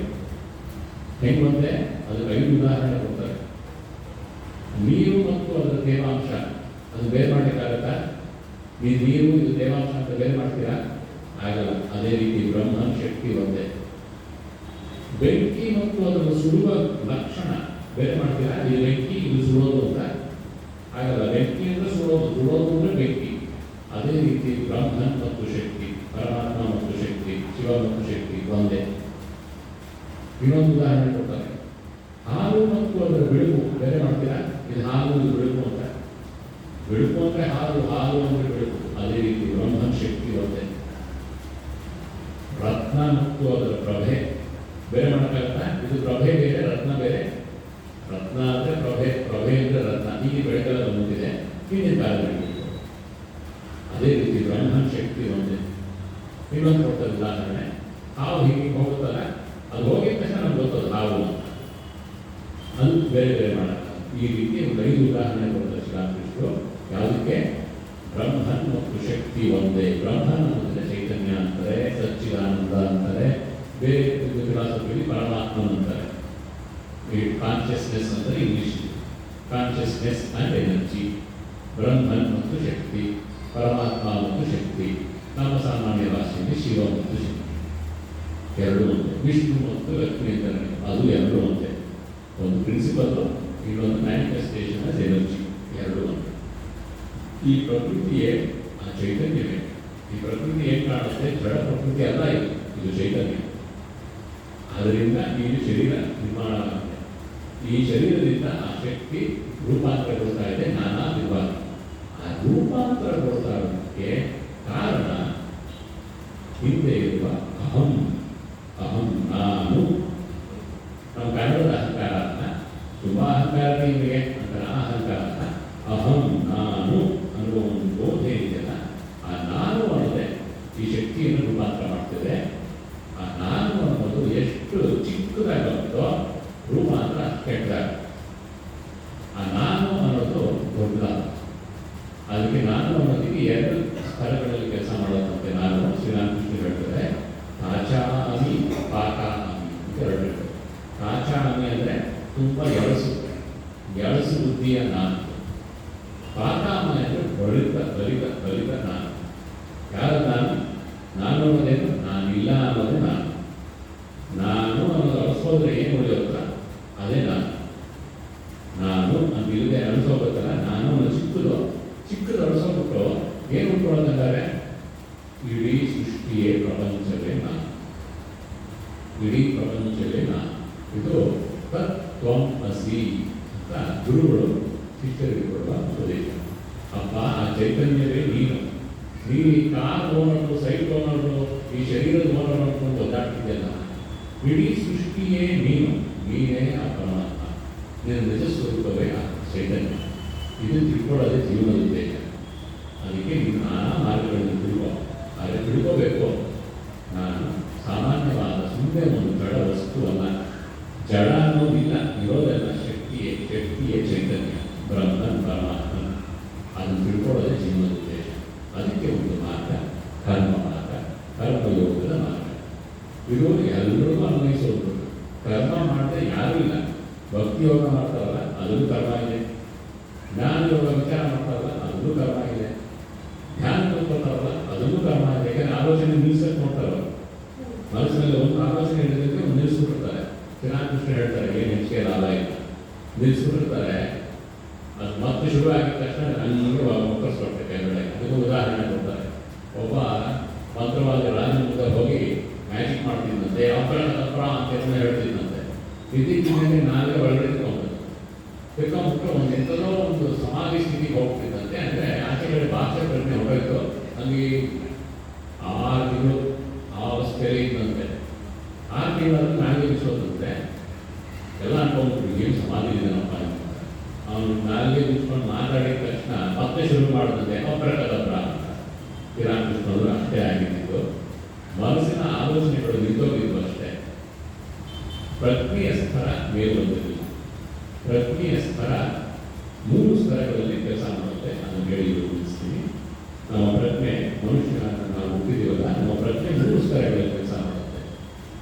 ಹೆಂಗೆ ಒಂದೇ? ಅದಕ್ಕೆ 5 ಉದಾಹರಣೆ ಕೊಡ್ತಾರೆ. ನೀರು ಮತ್ತು ಅದರ ತೇವಾಂಶ, ಅದು ಬೇರೆ ಮಾಡಲಿಕ್ಕಾಗತ್ತಾ? ಈ ನೀರು ಇದು ತೇವಾಂಶ ಅಂತ ಬೇರೆ ಮಾಡ್ತೀರಾ? ಆಗಲ್ಲ. ಅದೇ ರೀತಿ ಬ್ರಹ್ಮನ್ ಶಕ್ತಿ ಒಂದೇ. ಬೆಂಕಿ ಮತ್ತು ಅದನ್ನು ಸುಡುವ ಲಕ್ಷಣ ಬೇರೆ ಮಾಡ್ತೀರಾ? ಇದು ಬೆಂಕಿ, ಇದು ಸುಡೋದು ಅಂತ ಆಗಲ್ಲ. ಬೆಂಕಿ ಅಂದರೆ ಸುಡೋದು ಅಂದರೆ ಬೆಂಕಿ. ಅದೇ ರೀತಿ ಬ್ರಹ್ಮನ್ ಮತ್ತು ಶಕ್ತಿ, ಪರಮಾತ್ಮ ಮತ್ತು ಶಕ್ತಿ, ಶಿವ ಮತ್ತು ಶಕ್ತಿ ಒಂದೇ. ಇನ್ನೊಂದು ಉದಾಹರಣೆ ಕೊಡ್ತಾರೆ. ಹಾಲು ಮತ್ತು ಅದರ ಬೆಳಕು ಬೇರೆ ಮಾಡ್ತೀರಾ? ಇದು ಹಾಲು, ಇದು ಬೆಳಕು ಅಂತ. ಬೆಳಕು ಅಂದರೆ ಹಾಲು, ಹಾಲು ಅಂದರೆ ಬೆಳಕು. ಅದೇ ರೀತಿ ಬ್ರಹ್ಮನ್ ಶಕ್ತಿ ಒಂದೇ. ರತ್ನ ಮತ್ತು ಅದರ ಪ್ರಭೆ ಬೇರೆ ಮಾಡೋಕ್ಕಾಗತ್ತಾ? ಇದು ಪ್ರಭೆ ಬೇರೆ, ರತ್ನ ಬೇರೆ. ರತ್ನ ಅಂದರೆ ಪ್ರಭೆ, ಪ್ರಭೆ ಅಂದರೆ ರತ್ನ. ಹೀಗೆ ಬೆಳಕಲ್ಲ ಬಂದಿದೆ, ಹಿಂದಿನ ಕಾಲದಲ್ಲಿ. ಅದೇ ರೀತಿ ಬ್ರಹ್ಮನ್ ಶಕ್ತಿ ಒಂದೇ. ಇನ್ನೊಂದು ಕೊಡ್ತಾರೆ ಉದಾಹರಣೆ. ಹಾವು ಹೀಗೆ ಹೋಗುತ್ತಲ್ಲ, ಅದು ಹೋಗಿದ ತಕ್ಷಣ ನಮ್ಗೆ ಗೊತ್ತದು ಹಾವು ಅಂತ. ಅದು ಬೇರೆ ಬೇರೆ ಮಾಡೋಣ. ಈ ರೀತಿ ಒಂದು 5 ಉದಾಹರಣೆ ಕೊಡ್ತಾರೆ ಶ್ರೀರಾಮಕೃಷ್ಣರು. ಯಾವುದಕ್ಕೆ? ಬ್ರಹ್ಮನ್ ಮತ್ತು ಶಕ್ತಿ ಒಂದೇ. ಬ್ರಹ್ಮನ್ ಅಂದರೆ ಚೈತನ್ಯ ಅಂತಾರೆ, ಸಚ್ಚಿದಾನಂದ ಅಂತಾರೆ, ಬೇರೆ ಫಿಲಾಸಫಿಯಲ್ಲಿ ಪರಮಾತ್ಮನ್ ಅಂತಾರೆ. ಈ ಕಾನ್ಷಿಯಸ್ನೆಸ್ ಅಂದರೆ ಇಂಗ್ಲಿಷ್, ಕಾನ್ಷಿಯಸ್ನೆಸ್ ಆ್ಯಂಡ್ ಎನರ್ಜಿ. ಬ್ರಹ್ಮನ್ ಮತ್ತು ಶಕ್ತಿ, ಪರಮಾತ್ಮ ಮತ್ತು ಶಕ್ತಿ, ನಮ್ಮ ಸಾಮಾನ್ಯ ಭಾಷೆಯಲ್ಲಿ ಶಿವ ಮತ್ತು ಶಕ್ತಿ ಎರಡೂ ಒಂದೇ. ವಿಷ್ಣು ಮತ್ತು ಲಕ್ಷ್ಮಿ ಅಂತಾರೆ, ಅದು ಎರಡೂ ಒಂದೇ. ಒಂದು ಪ್ರಿನ್ಸಿಪಲ್ಲು, ಇನ್ನೊಂದು ಮ್ಯಾನಿಫೆಸ್ಟೇಷನ್ ಆಸ್ ಎನರ್ಜಿ, ಎರಡೂ ಒಂದೇ. ಈ ಪ್ರಕೃತಿಯೇ ಆ ಚೈತನ್ಯವೇ. ಈ ಪ್ರಕೃತಿ ಏನು ಕಾಣುತ್ತೆ? ಜಡ ಪ್ರಕೃತಿ ಅಲ್ಲ, ಇದು ಚೈತನ್ಯ. ಅದರಿಂದ ಈ ಶರೀರ ನಿರ್ಮಾಣ ಆಗುತ್ತೆ. ಈ ಶರೀರದಿಂದ ಆ ಶಕ್ತಿ ರೂಪಾಂತರಗೊಳ್ತಾ ಇದೆ, ನಾನಾ ವಿಭಾಗ. ಆ ರೂಪಾಂತರಗೊಳ್ತಾ ಇರೋದಕ್ಕೆ ಕಾರಣ ಹಿಂದೆ ಇರುವ ಅಹಂ. ಅಹಂ ನಾನು. ನಮ್ಮ ಕನ್ನಡದ ಅಹಂಕಾರ ಅಲ್ಲ, ತುಂಬ ಅಹಂಕಾರ ನಿಮಗೆ ಅಂತ ಅಹಂಕಾರ ಅಲ್ಲ. ಅಹಂ ನಾನು ಅನ್ನುವ ಒಂದು ಬೋಧೆ ಇದೆಯಲ್ಲ, ಆ ನಾನು ಅನ್ನೋದೇ ಈ ಶಕ್ತಿಯನ್ನು ರೂಪಾಂತರ ಮಾಡ್ತೇವೆ. ಆ ನಾನು ಅನ್ನೋದು ಎಷ್ಟು ಚಿಕ್ಕದಾಗುತ್ತೋ ರೂಪಾಂತರ ಕೆಟ್ಟದಾಗ. ಆ ನಾನು ಅನ್ನೋದು ದೊಡ್ಡದಾಗ. ಅದಕ್ಕೆ ನಾನು ಅನ್ನೋದಕ್ಕೆ ಎರಡು ಸ್ಥಳಗಳಲ್ಲಿ ಕೆಲಸ ಮಾಡೋದಂತೆ. ನಾನು ಶ್ರೀರಾಮಕೃಷ್ಣ ಹೇಳ್ತಾರೆ ಕಾಚಾಮಿ ಪಾಕಾಮಿ ಅಂತ ಹೇಳ್ತಾರೆ. ಕಾಚಾಮಿ ಅಂದರೆ ತುಂಬ ಎಳಸು ಬುದ್ಧಿಯ ನಾನು. ಪಾಕಾಮ ಅಂದರೆ ಬಲಿತ ನಾನು. ಯಾರು ನಾನು ಅನ್ನೋದೇನು? ನಾನಿಲ್ಲ ಅನ್ನೋದೇ ನಾನು ಅನ್ನೋದು ಅಳಿಸೋದ್ರೆ ಏನು ಉಳಿಯೋಲ್ಲ, ಅದೇ ನಾನು ಅಂತ ಇಲ್ಲದೆ ಅಳಿಸೋಬೇಕಲ್ಲ. ನಾನು ಅನ್ನೋ ಚಿಕ್ಕದು ಅಳಿಸೋಬಿಟ್ಟು ಏನು ಉಟ್ಕೊಳ್ಳೋದಂದರೆ ಇಡೀ ಸೃಷ್ಟಿಯೇ ಪ್ರಪಂಚವೇ ನಾನು. ಇಡೀ ಪ್ರಪಂಚವೇ ನಾನು. ಇದು ತತ್ವಂ ಅಸಿ ಅಂತ ಗುರುಗಳು ಶಿಷ್ಯರಿಗೆ ಕೊಡುವ ಉಪದೇಶ. ಅಪ್ಪ, ಆ ಚೈತನ್ಯವೇ ನೀನು. ನೀನು ಈ ಕಾರ್ ಓನರು, ಸೈಟ್ ಓನರು, ಈ ಶರೀರದ ಓನರು ಅಂದ್ಕೊಂಡು ಒದ್ದಾಡ್ತಿದ್ದೆಲ್ಲ. ಇಡೀ ಸೃಷ್ಟಿಯೇ ನೀನೇ ಆ ಪರಮಾತ್ಮ. ನಿನ್ನ ನಿಜ ಸ್ವರೂಪವೇ ಆ ಚೈತನ್ಯ. ಇದು ತಿಳ್ಕೊಳ್ಳೋದೇ ಜೀವನದ ಉದ್ದೇಶ. ಅದಕ್ಕೆ ನೀನು ನಾನಾ ಮಾರ್ಗಗಳನ್ನು ಆದರೆ ತಿಳ್ಕೋಬೇಕು. ನಾನು ಸಾಮಾನ್ಯವಾದ ಸುಮ್ಮನೆ ಒಂದು ಜಡ ವಸ್ತುವಲ್ಲ. ಜಡ ಅನ್ನೋದಿಲ್ಲ, ಇರೋದೆಲ್ಲ ಶಕ್ತಿಯೇ ಚೈತನ್ಯ, ಬ್ರಹ್ಮನ್ ಪರಮಾತ್ಮನ್. ಅದನ್ನು ತಿಳ್ಕೊಳ್ಳೋದೇ ಜೀವನದ ಉದ್ದೇಶ. ಅದಕ್ಕೆ ಒಂದು ಮಾರ್ಗ ಕರ್ಮಯೋಗದ ಮಾರ್ಗ. ಇದು ಎಲ್ಲರಿಗೂ ಅನ್ವಯಿಸೋದು. ಕರ್ಮ ಮಾಡಿದ್ರೆ ಯಾರೂ ಇಲ್ಲ. ಭಕ್ತಿ ಯೋಗ ಮಾಡ್ತಾರಲ್ಲ, ಅದೂ ಕರ್ಮ ಇದೆ. ಜ್ಞಾನ ಯೋಗ ವಿಚಾರ ಮಾಡ್ತಾರಲ್ಲ, ಅದೂ ಕರ್ಮ ಇದೆ. ಧ್ಯಾನ ಕೊಡ್ತಾರಲ್ಲ, ಅದೂ ಕರ್ಮ ಇದೆ. ಯಾಕಂದರೆ ಆಲೋಚನೆ ನಿಲ್ಸಕ್ಕೆ ನೋಡ್ತಾರಲ್ಲ, ಮನಸ್ಸಿನಲ್ಲಿ ಒಂದು ಆಲೋಚನೆ ಹಿಡಿದಕ್ಕೆ ಒಂದು ನಿಲ್ಲಿಸ್ಬಿಟ್ಟಿರ್ತಾರೆ. ಶ್ರೀರಾಮಕೃಷ್ಣ ಹೇಳ್ತಾರೆ ಏನು ಹೆಚ್ಚಿಗೆ ಲಾಭ ಇಲ್ಲ, ನಿಲ್ಲಿಸ್ಬಿಟ್ಟಿರ್ತಾರೆ. ಅದು ಮತ್ತೆ ಶುರು ಆಗಿದ ತಕ್ಷಣ ನನಗೆ ಒಕ್ಕರ್ಸ್ಕೊಡ್ತಾರೆ ಕೈಗಡೆ. ಅದಕ್ಕೆ ಉದಾಹರಣೆ ಕೊಡ್ತಾರೆ. ಒಬ್ಬ ಮಂತ್ರವಾದ ರಾಜನ ಮುಂದೆ ಹೋಗಿ ಮ್ಯಾಜಿಕ್ ಮಾಡ್ತಿದ್ದಂತೆ, ಅಪ್ರ ಅಂತ ಹೇಳ್ತಿದ್ದಂತೆ. ಇದ್ದಕ್ಕಿದ್ದಂತೆ ನಾವೇ ಒಳಗಡೆ ತಿಳ್ಕೊಂಡ್ಬಿಟ್ಟು ಒಂದು ಎಂಥದೋ ಒಂದು ಸಮಾಧಿ ಸ್ಥಿತಿಗೆ ಹೋಗ್ತಿದ್ದಂತೆ. ಅಂದರೆ ಆಚೆ ಕಡೆ ಭಾಷೆ ಪ್ರಜ್ಞೆ ಹೊರಟು ನಮಗೆ 6 ತಿಂಗಳು ಆ ಅವಸ್ಥೆಯಲ್ಲಿ ಇದ್ದಂತೆ. 6 ತಿಂಗಳಲ್ಲಿ ನಾಲ್ಗೆ ಬಿಡಿಸೋದಂತೆ. ಎಲ್ಲ ಅನ್ಕೊಂಡ್ಬಿಟ್ರು ಏನು ಸಮಾಧಿ ಇದೆನಪ್ಪ ಅಂತ. ಅವನು ನಾಲ್ಗೆ ಬಿಡಿಸ್ಕೊಂಡು ಮಾತಾಡಿದ ತಕ್ಷಣ ಮತ್ತೆ ಶುರು ಮಾಡಿದಂತೆ ಅಪ್ರಕದಪ್ರ ಅಂತ. ಶ್ರೀರಾಮಕೃಷ್ಣರು ಅಷ್ಟೇ ಆಗಿದ್ದು. ಮನಸ್ಸಿನ ಆಲೋಚನೆಗಳು ನಿಂತೋಗಿದ್ವು ಅಷ್ಟೇ. ಪ್ರಜ್ಞೆಯ ಸ್ತರ ಮೇಲೊಂದಿರಲಿಲ್ಲ. ಪ್ರಜ್ಞೆಯ ಸ್ತರ 3 ಸ್ತರಗಳಲ್ಲಿ ಕೆಲಸ ಮಾಡುತ್ತೆ. ಅದನ್ನು ಹೇಳಿ ತಿಳಿಸ್ತೀನಿ. ನಮ್ಮ ಪ್ರಜ್ಞೆ ಮನುಷ್ಯ ನಾವು ಹುಟ್ಟಿದೀವಲ್ಲ, ನಮ್ಮ ಪ್ರಜ್ಞೆ 3 ಸ್ತರಗಳಲ್ಲಿ ಕೆಲಸ ಮಾಡುತ್ತೆ.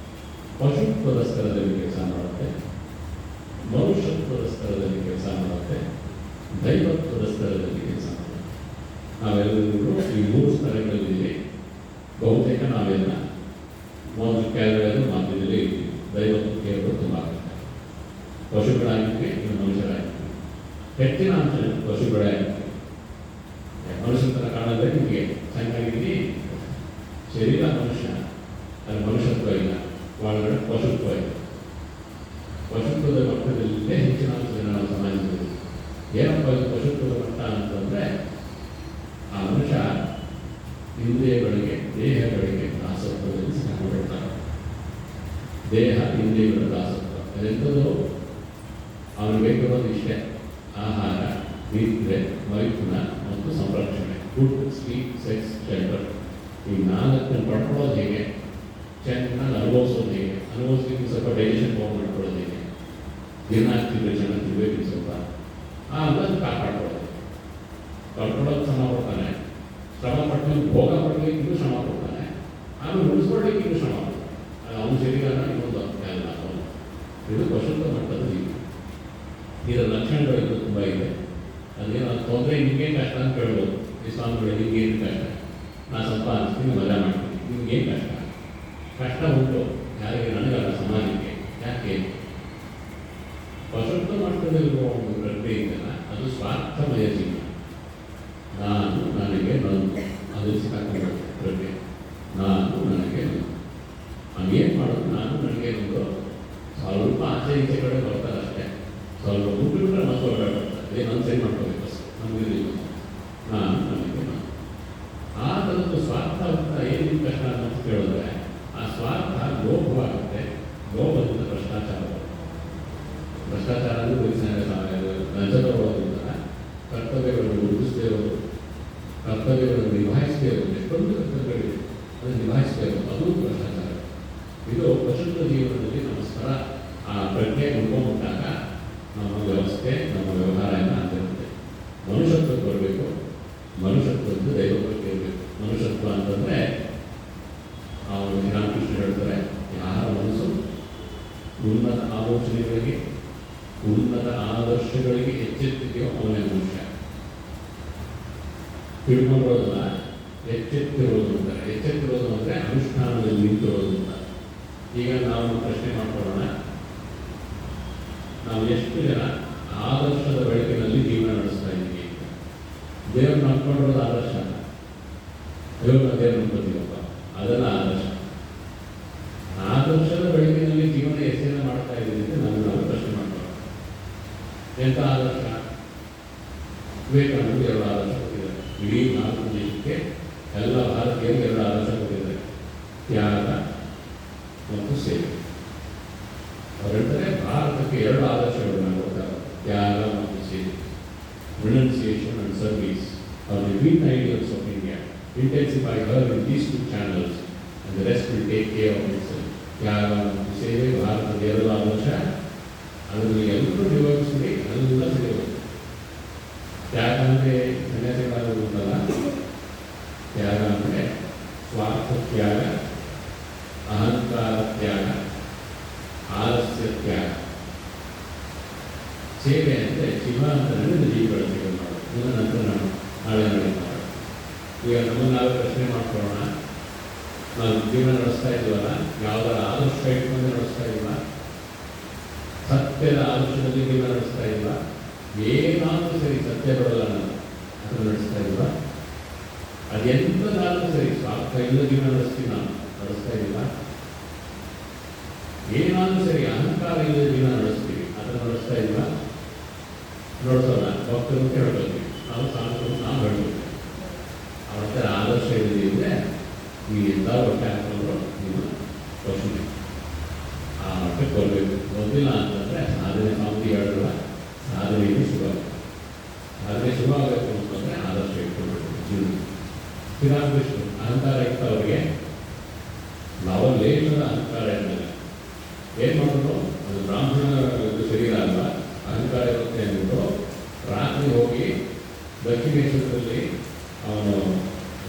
ಪಶುತ್ವದ ಸ್ತರದಲ್ಲಿ ಕೆಲಸ ಮಾಡುತ್ತೆ, ಮನುಷ್ಯತ್ವದ ಸ್ತರದಲ್ಲಿ ಕೆಲಸ ಮಾಡುತ್ತೆ, ದೈವತ್ವದ ಸ್ತರದಲ್ಲಿ ಕೆಲಸ ಮಾಡುತ್ತೆ. ನಾವೆಲ್ಲರೂ ಈ 3 ಸ್ತರಗಳಲ್ಲಿ ಬಹುತೇಕ ನಾವೆಲ್ಲ ಮೊದಲು ಕೆಳಗಡೆ ಮಾತಿನಲ್ಲಿ ಇರ್ತೀವಿ. ದೈವತ್ವಕ್ಕೆ ಇರೋದು ತುಂಬ ಆಗುತ್ತೆ. ಪಶುಗಳಾಗಿದ್ವಿ, ಇನ್ನು ಮನುಷ್ಯರಾಗಿದ್ವಿ. ಹೆಚ್ಚಿನ ಅಂಶ ಪಶುಗಳೇ ಆಗಿದ್ವಿ. ಮನುಷ್ಯನ ಥರ ಕಾಣೋದ್ರೆ ನಿಮಗೆ ಚೆನ್ನಾಗಿದ್ದೀವಿ. ಶರೀರ ಮನುಷ್ಯ, ಅದು ಮನುಷ್ಯತ್ವ ಇಲ್ಲ. ಒಳಗಡೆ ಪಶುತ್ವ ಇಲ್ಲ. ಪಶುತ್ವದ ಮಟ್ಟದಲ್ಲೇ ಹೆಚ್ಚಿನ ಅಂಶ ನಾವು ಸಮಾಜದಲ್ಲಿ. ಏನಪ್ಪ ಇದು ಪಶುತ್ವದ ಮಟ್ಟ ಅಂತಂದರೆ, ಆ ಮನುಷ್ಯ ಇಂದ್ರಿಯಗಳಿಗೆ, ದೇಹಗಳಿಗೆ ದಾಸತ್ವದಲ್ಲಿ ಸಿಕ್ಕಿಕೊಂಡಿರ್ತಾರೆ. ದೇಹ ಇಂದ್ರಿಯಗಳ ದಾಸತ್ವ ಅದೆಂಥದ್ದು? ಅವನು ಬೇಕಾಗೋದು ಇಷ್ಟೇ: ಆಹಾರ, ನಿದ್ರೆ, ಮೈಥುನ ಮತ್ತು ಸಂರಕ್ಷಣೆ. Food, sleep, sex, shelter. ಈ 4 ಪಡ್ಕೊಳ್ಳೋದು ಹೇಗೆ? ಚೆನ್ನಾಗಿ ಅನುಭವಿಸೋದು ಹೇಗೆ? ಅನುಭವಿಸ್ಲಿಕ್ಕೆ ಸ್ವಲ್ಪ ಡೈಜೆಷನ್ ಫಾರ್ಮ್ ಮಾಡ್ಕೊಳ್ಳೋದು ಹೇಗೆ? ದಿನಾಗ್ತಿದ್ರೆ ಚೆನ್ನಾಗಿ ತಿಳ್ಬೇಕು ಸ್ವಲ್ಪ. ಅದನ್ನು ಕಾಪಾಡ್ಕೊಳ್ಳೋದು. ಕಳ್ಕೊಳ್ಳೋದು ಶ್ರಮ ಕೊಡ್ತಾನೆ. ಶ್ರಮ ಪಟ್ಟು ಭೋಗ ಪಡ್ಲಿಕ್ಕೆ ಇನ್ನೂ ಶ್ರಮ ಕೊಡ್ತಾನೆ. ಆಮೇಲೆ ಉಳಿಸ್ಕೊಳ್ಲಿಕ್ಕೆ ಇನ್ನೂ ಶ್ರಮ ಕೊಡ್ತಾನೆ. ಅವನ ಶರೀರನ ಇನ್ನೊಂದು ಎಲ್ಲ ಅವನು. ಇದು ಪಶುತ್ವ ಮಟ್ಟದ ಜೀವ. ಇದರ ಲಕ್ಷಣಗಳು ತುಂಬ ಇದೆ. ಅದೇನೋ ತೊಂದರೆ ನಿಮಗೇನು ಕಷ್ಟ ಅಂತ ಕೇಳ್ಬೋದು. ಈ ಸ್ವಾಮಿಗಳು ನಿಮಗೇನು ಕಷ್ಟ? ನಾನು ಸ್ವಲ್ಪ ಅನಿಸ್ತೀನಿ, ಮಜಾ ಮಾಡ್ತೀನಿ. ನಿಮ್ಗೇನು ಕಷ್ಟ? ಕಷ್ಟ ಉಂಟು. ಯಾರಿಗೆ? ನನಗಲ್ಲ, ಸಮಾಜಕ್ಕೆ. ಯಾಕೆ? ಪಶುತ್ವ ಮಟ್ಟದಲ್ಲಿರುವ ಒಂದು ಪ್ರಕ್ರಿಯೆ ಇದೆಯಲ್ಲ, ಅದು ಸ್ವಾರ್ಥಮಯ ಜೀವನ. ನಾನು, ನನಗೆ, ನಂದು, ಅದು ಸಿಕ್ಕಾಕೊಂಡು ಪ್ರಕ್ರಿಯೆ. ನಾನು, ನನಗೆ, ನಂದು. ಹಂಗೇನು ಮಾಡೋದು? ನಾನು, ನನಗೆ ನಂದು ಸ್ವಲ್ಪ ಆಚೆ ಈಚೆ ಕಡೆ ಬರ್ತಾರೆ ಅಷ್ಟೇ. ಸ್ವಲ್ಪ ದುಡ್ಡು ಬಿಟ್ಟರೆ ಮತ್ತೆ ಹೊರಗಡೆ ಬರ್ತಾರೆ. ಅದೇ ನಾನು ಸರಿ ಮಾಡ್ಕೋಬೇಕು ಅಷ್ಟೇ. ನಮಗಿರಲಿ ನಾನು, ನನಗೆ, ನಾನು. ಆ ಥರದ್ದು ಸ್ವಾರ್ಥ ಅಂತ ಏನು ಕಷ್ಟ ಅಂತ ಕೇಳಿದ್ರೆ, ಆ ಸ್ವಾರ್ಥ ಲೋಭವಾಗುತ್ತೆ. ಲೋಭದಿಂದ ಭ್ರಷ್ಟಾಚಾರ ಬರುತ್ತೆ. ಭ್ರಷ್ಟಾಚಾರ ಅಂದರೆ ಲಂಚ ತಗೊಳ್ಳೋದ್ರಿಂದ ಕರ್ತವ್ಯಗಳನ್ನು ರೂಪಿಸದೇ ಇರೋದು, ಕರ್ತವ್ಯಗಳನ್ನು ನಿಭಾಯಿಸದೇ ಇರೋದು. ಎಷ್ಟೊಂದು ಕರ್ತವ್ಯಗಳಿವೆ, ಅದನ್ನು ನಿಭಾಯಿಸ ಸಾಧಿಸಬೇಕು, ಅದು ಭ್ರಷ್ಟಾಚಾರ. ಇದು ಪಶುತ್ವ ಜೀವನದಲ್ಲಿ ನಮಸ್ಕಾರ ಆ ಪ್ರಜ್ಞೆ ಉಳ್ಕೊಂಡ್ಬಿಟ್ಟಾಗ ನಮ್ಮ ವ್ಯವಸ್ಥೆ, ನಮ್ಮ ವ್ಯವಹಾರ ಎಲ್ಲ ಅಂತಿರುತ್ತೆ. ಮನುಷ್ಯತ್ವಕ್ಕೆ ಬರಬೇಕು. ಮನುಷ್ಯತ್ವದ್ದು ದೈವತ್ವಕ್ಕೆ ಇರಬೇಕು. ಮನುಷ್ಯತ್ವ ಅಂತಂದರೆ ಅವರು ಶ್ರೀರಾಮಕೃಷ್ಣ ಹೇಳ್ತಾರೆ, ಯಾರ ಮನಸ್ಸು ಉನ್ನತ ಆಲೋಚನೆಗಳಿಗೆ, ಉನ್ನತ ಆದರ್ಶಗಳಿಗೆ ಎಚ್ಚೆತ್ತಿದೆಯೋ ಅವನೇ ಮನುಷ್ಯ. ತಿಳ್ಕೊಂಡಿರೋದಲ್ಲ, ಎಚ್ಚೆತ್ತಿರೋದು ಅಂತಾರೆ. ಎಚ್ಚೆತ್ತಿರೋದು ಅಂದರೆ ಅನುಷ್ಠಾನದಲ್ಲಿ ನಿಂತಿರೋದು ಅಂತ. ಈಗ ನಾವು ಪ್ರಶ್ನೆ ಮಾಡ್ಕೊಳ್ಳೋಣ, ನಾವು ಎಷ್ಟು ಜನ ಆದರ್ಶದ ಬೆಳಕಿನಲ್ಲಿ ಜೀವನ ನಡೆಸ್ತಾ ಇದ್ದೀವಿ ಅಂತ. ದೇವ್ರು ನಂಬ್ಕೊಂಡಿರೋದು ಆದರ್ಶ ಅಲ್ಲ. ದೇವ್ರನ್ನ ದೇವ್ರು ನಂಬ್ಕೋತೀವಪ್ಪ, ಅದೆಲ್ಲ ಆದರ್ಶ. ಆದರ್ಶದ ಬೆಳಕಿನಲ್ಲಿ ಜೀವನ ಹೆಸರನ್ನ ಮಾಡ್ತಾ ಇದ್ದೀವಿ ಅಂತ ನಾವು ಪ್ರಶ್ನೆ ಮಾಡ್ಕೊಳ್ಳೋಣ. ಎಂಥ ಆದರ್ಶ? ವಿವೇಕಾನಂದ 2 ಆದರ್ಶ ಕೊಟ್ಟಿದ್ದಾರೆ. ಇಡೀ ಭಾರತ ದೇಶಕ್ಕೆ, ಎಲ್ಲ ಭಾರತೀಯರಿಗೆ 2 ಆದರ್ಶ ಕೊಟ್ಟಿದ್ದಾರೆ: ತ್ಯಾಗ ಮತ್ತು ಸೇವೆ. ಅವ್ರು ಹೇಳ್ತಾರೆ ಭಾರತಕ್ಕೆ 2 ಆದರ್ಶಗಳನ್ನ ಕೊಡ್ತಾರೆ: ತ್ಯಾಗ ಮತ್ತು ಸೇವೆ. ರಿನೌನ್ಸಿಯೇಷನ್ and service R the green ideals of India. Intensify her in these 2 channels and the rest will take care of itself. ತ್ಯಾಗ ಮತ್ತು ಸೇವೆ ಭಾರತದ 2 ಆದರ್ಶ. ಅದರಲ್ಲಿ ಎಲ್ಲರೂ ವಿವರಿಸಿ ಎಲ್ಲ ತಿಳಿಯಬೇಕು. ತ್ಯಾಗ ಅಂದರೆ ಸನ್ಯಾಸಿಗಳಾಗುವುದಲ್ಲ. ತ್ಯಾಗ ಅಂದರೆ ಸ್ವಾರ್ಥ ತ್ಯಾಗ, ಅಹಂಕಾರ ತ್ಯಾಗ, ಆಲಸ್ಯ ತ್ಯಾಗ. ಸೇವೆ ಅಂದರೆ ಶಿವ ಅಂತ ನನ್ನ ಜೀವಿಗಳ ಸೇವೆ ಮಾಡೋದು. ಇದರ ನಂತರ ನಾನು ನಾಳೆ ಮಾಡೋದು. ಈಗ ನಮ್ಮನ್ನು ನಾವು ಪ್ರಶ್ನೆ ಮಾಡ್ಕೊಳ್ಳೋಣ, ನಾವು ಜೀವನ ನಡೆಸ್ತಾ ಇದ್ದೀವಲ್ಲ, ಯಾವುದರ ಆದರ್ಶ ಇಟ್ಕೊಂಡು ನಡೆಸ್ತಾ ಇಲ್ಲ, ಸತ್ಯದ ಆದರ್ಶದಲ್ಲಿ ಜೀವನ ನಡೆಸ್ತಾ ಇಲ್ಲ, ಏನಾದರೂ ಸರಿ ಸತ್ಯ ಬರಲ್ಲ ನಾನು ಅದನ್ನು ನಡೆಸ್ತಾ ಇಲ್ಲ, ಅದೆಂಥದ್ದಾದರೂ ಸರಿ ಸ್ವಾರ್ಥ ಇಲ್ಲ ಜೀವನ ನಡೆಸ್ತೀನಿ ನಾನು ನಡೆಸ್ತಾ ಇಲ್ಲ, ಏನಾದರೂ ಸರಿ ಅಹಂಕಾರ ಇಲ್ಲದ ಜೀವನ ನಡೆಸ್ತೀವಿ ಅದನ್ನು ನಡೆಸ್ತಾ ಇಲ್ಲ, ನೋಡ್ಸೋಲ್ಲ. ಭಕ್ತರು ಹೇಳ್ಕೊಳ್ತೀವಿ, ನಾವು ಸಾಧಕರು ನಾವು ಹೇಳ್ತೀವಿ. ಅವತ್ತ ಆದರ್ಶ ಇಲ್ಲದಿದ್ದರೆ ನೀವು ಎಲ್ಲ ಹೊಟ್ಟೆ ಹಾಕೊಂಡ್ರು ನೀವು ಪ್ರಶ್ನೆ ಆ ಮಟ್ಟಕ್ಕೆ ಬರಬೇಕು. ಗೊತ್ತಿಲ್ಲ ಅಂತಂದರೆ ಸಾಧನೆ ಸ್ವಾಮಿ ಹೇಳಿಲ್ಲ, ಸಾಧನೆಗೆ ಶುಭ. ಸಾಧನೆ ಶುಭ ಆಗಬೇಕು ಅಂತಂದರೆ ಆದರ್ಶ ಇಟ್ಕೊಳ್ಬೇಕು ಜೀವನ. ಶ್ರೀರಾಮಕೃಷ್ಣ ಅಹಂಕಾರ ಇತ್ತವರಿಗೆ ಲಾವಲೇಶದ ಅಹಂಕಾರ ಇರಲಿಲ್ಲ. ಏನು ಮಾಡೋದು? ಅದು ಬ್ರಾಹ್ಮಣ ಶರೀರ ಅಲ್ಲ, ಅಹಂಕಾರ ಇರುತ್ತೆ ಅಂದ್ಬಿಟ್ಟು ರಾತ್ರಿ ಹೋಗಿ ದಕ್ಷಿಣೇಶ್ವರದಲ್ಲಿ ಅವನು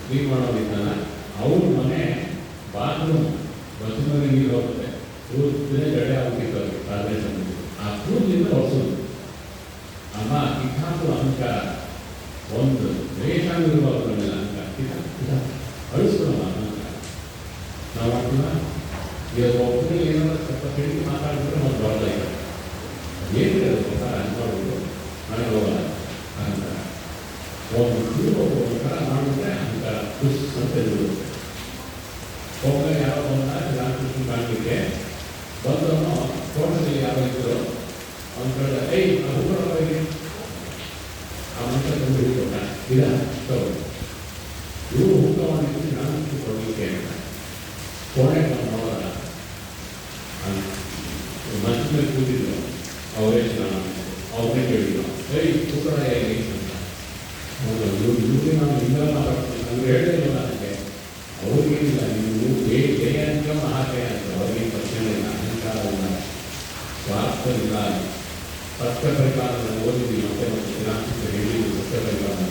ಕ್ಲೀನ್ ಮಾಡೋದಿದ್ದಾನ, ಅವ್ರ ಮನೆ ಬಾತ್ರೂಮ್ ಬಸ್ಸಿನಲ್ಲಿ ನೀರು ಹೋಗುತ್ತೆ, ಕೂದಲೇ ಜಡೆ ಆಗ್ಬಿಟ್ಟಿತ್ತು ಅವ್ರಿಗೆ ಸಾಧನೆ ಸಂಬಂಧ. ಆ ಕೂದಲಿಂದ ಹೊಸದು ಅಮ್ಮ ಕಿತ್ತಾಕು ಅಹಂಕಾರ ಒಂದು ದ್ವೇಷವಿರುವವರನ್ನೆಲ್ಲ ಅಹಂಕಾರ ಅಳಿಸ್ಕೊಳಮ್ಮ ಅಹಂಕಾರ. ನಾವು ಮಾಡ್ತೀವ ಈಗ ಒಬ್ಬರಿಗೆ ಏನಾದ್ರು ಸ್ವಲ್ಪ ಕೆಳಗೆ ಮಾತಾಡಿದ್ರೆ ನಾವು ಬರಲ್ಲ. ಈಗ ಏನಿದೆ ಅದು ಪ್ರಕಾರ ಅನ್ಕೊಳ್ಳೋದು ನನಗೆ ಹೋಗಲ್ಲ ಅಹಂಕಾರ. ಒಂದು ಒಂಥರ ಮಾಡಿದ್ರೆ ಅಹಂಕಾರ ಖುಷ್ ಅಂತ ಇರುತ್ತೆ. ಒಬ್ಬ ಯಾವ ಬಂದ ಶ್ರೀರಾಮಕೃಷ್ಣ ಕಾಣಲಿಕ್ಕೆ ಬಂದವನು ತೋಟದಲ್ಲಿ ಯಾವ ಇದ್ರು ಅವನ ಕಡೆ ಹೂಕೊಳ್ಳೋರಿಗೆ ಆ ಮನುಷ್ಯ ತಂದು ಹಿಡಿಕೊಟ್ಟ. ಇಲ್ಲ ಇವರು ಹೂ ತಗೊಂಡಿದ್ದು ಶ್ರೀರಾಮಕೃಷ್ಣ ಕೊಡಲಿಕ್ಕೆ ಅಂತ ಕೋಣೆ ನೋಡೋಣ ಮಂಚ ಮೇಲೆ ಕೂತಿದ್ರು. ಅವರೇ ಶ್ರೀರಾಮಕೃಷ್ಣ ಅವ್ರನ್ನೇ ಕೇಳಿದ್ರು, ಹೂಕಳ ಹೇಗೆ ಅಂತ. ಇವ್ರಿಗೆ ನಾವು ಹಿಂಗೆಲ್ಲ ಮಾತಾಡ್ತೀವಿ, ನಮ್ಗೆ ಹೇಳೇ ಇಲ್ಲ ನನಗೆ. ಅವ್ರಿಗೇನಿಲ್ಲ, ನೀವು ಜಯ ಅಂತ ಮಹಾಶಯ ಅಂತ ಅವ್ರಿಗೆ ಪ್ರಶ್ನೆ ಇಲ್ಲ, ಅಹಂಕಾರ ಇಲ್ಲ, ಸ್ವಾರ್ಥ ಇಲ್ಲ. ಸತ್ಯ ಪರಿಪಾಲನೆ ಓದಿದ್ವಿ ಮತ್ತೆ ಮತ್ತು ಶ್ರೀರಾಮಕೃಷ್ಣ ಹೇಳಿದ್ದು ಸತ್ಯ ಪರಿಪಾಲನೆ.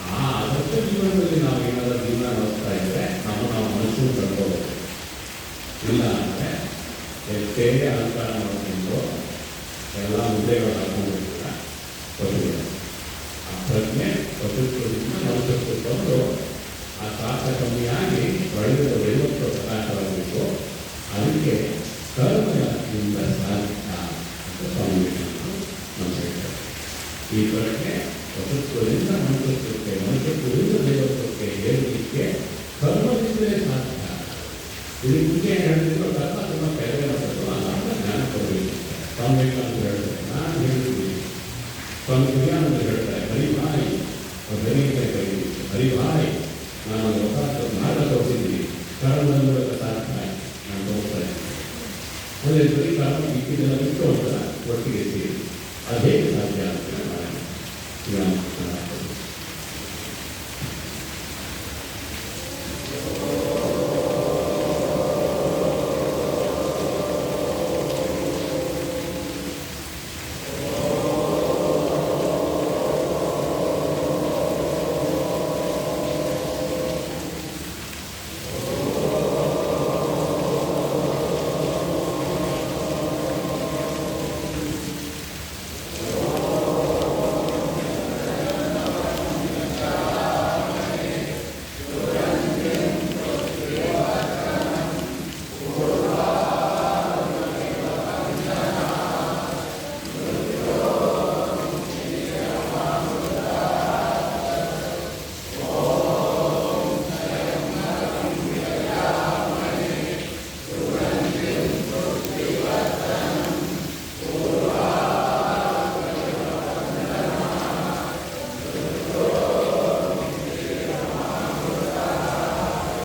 ಆ ಆದರ್ಶ ಜೀವನದಲ್ಲಿ ನಾವು ಏನಾದರೂ ಜೀವನ ನಡೆಸ್ತಾ ಇದ್ದರೆ ನಾವು ಮನಸ್ಸನ್ನು ಕಳ್ಕೋಬೇಕು. ಇಲ್ಲ ಅಂದರೆ ಎಷ್ಟೇ ಅಹಂಕಾರ ಮಾಡಿಕೊಂಡು ಎಲ್ಲ ಮುದ್ದೆಗಳು ಹಾಕೊಂಡಿರ್ತೀರ ಕೊಟ್ಟಿದ್ದಾರೆ. ಆ ಪ್ರಜ್ಞೆ ಪ್ರಕೃತಿಯಿಂದ ಮನಸ್ಸು ಬಂದು ಆ ಸ್ವಾರ್ಥ ಕಮ್ಮಿಯಾಗಿ ಒಳ್ಳೆಯ ದೈವತ್ವ ಪ್ರಕಾಶವಾಗಬೇಕು. ಅದಕ್ಕೆ ಕರ್ಮದಿಂದ ಸಾಧ್ಯ ಅಂತ ಸ್ವಾಮಿ ನಮ್ಮ ಹೇಳ್ತಾರೆ. ಈ ಪ್ರಜ್ಞೆ ಪ್ರಕೃತ್ವದಿಂದ ಮನುಷ್ಯತ್ವಕ್ಕೆ, ಮನುಷ್ಯತ್ವದಿಂದ ದೈವತ್ವಕ್ಕೆ ಏರಲಿಕ್ಕೆ ಕರ್ಮದಿಂದಲೇ ಸಾಧ್ಯ. ಇದಕ್ಕೆ ಮುಂಚೆ ಏನು ಹೇಳ್ತಿದ್ರು, ಕರ್ಮ ತುಂಬ ಕೆಳಗೆ ಮಾಡೋದು ಅಲ್ಲ, ಜ್ಞಾನ ಕೊಡಬೇಕು. ಸ್ವಾಮಿ ಅಂತ ಹೇಳ್ತಾರೆ, ನಾನು ಹೇಳಿದ್ದೀನಿ. ಸ್ವಾಮಿ ವಿವೇಕಾನಂದ ಹೇಳ್ತಾರೆ, ಹರಿಭಾಯಿ ಹರಿಕೈ ಕರೀತೀವಿ, ಹರಿಭಾಯಿ ನಾನು ಹೊಸ ಮಾರ್ಗ ತೋರಿಸಿದ್ದೀನಿ, ಕರ್ಮದ ಮೂಲಕ ಸಾಧ್ಯ ನಾನು ತೋರಿಸ್ತಾ ಇದ್ದೀನಿ. ಅದೇ ಬರೀ ಕರ್ಮ ಇಕ್ಕಿದ್ದೆಲ್ಲ ಬಿಟ್ಟು ಹೋಗ್ತಾರ ಒಟ್ಟಿಗೆ ಸೇರಿ ಅದು ಹೇಗೆ ಸಾಧ್ಯ ಅಂತ ಮಾಡೋಣ.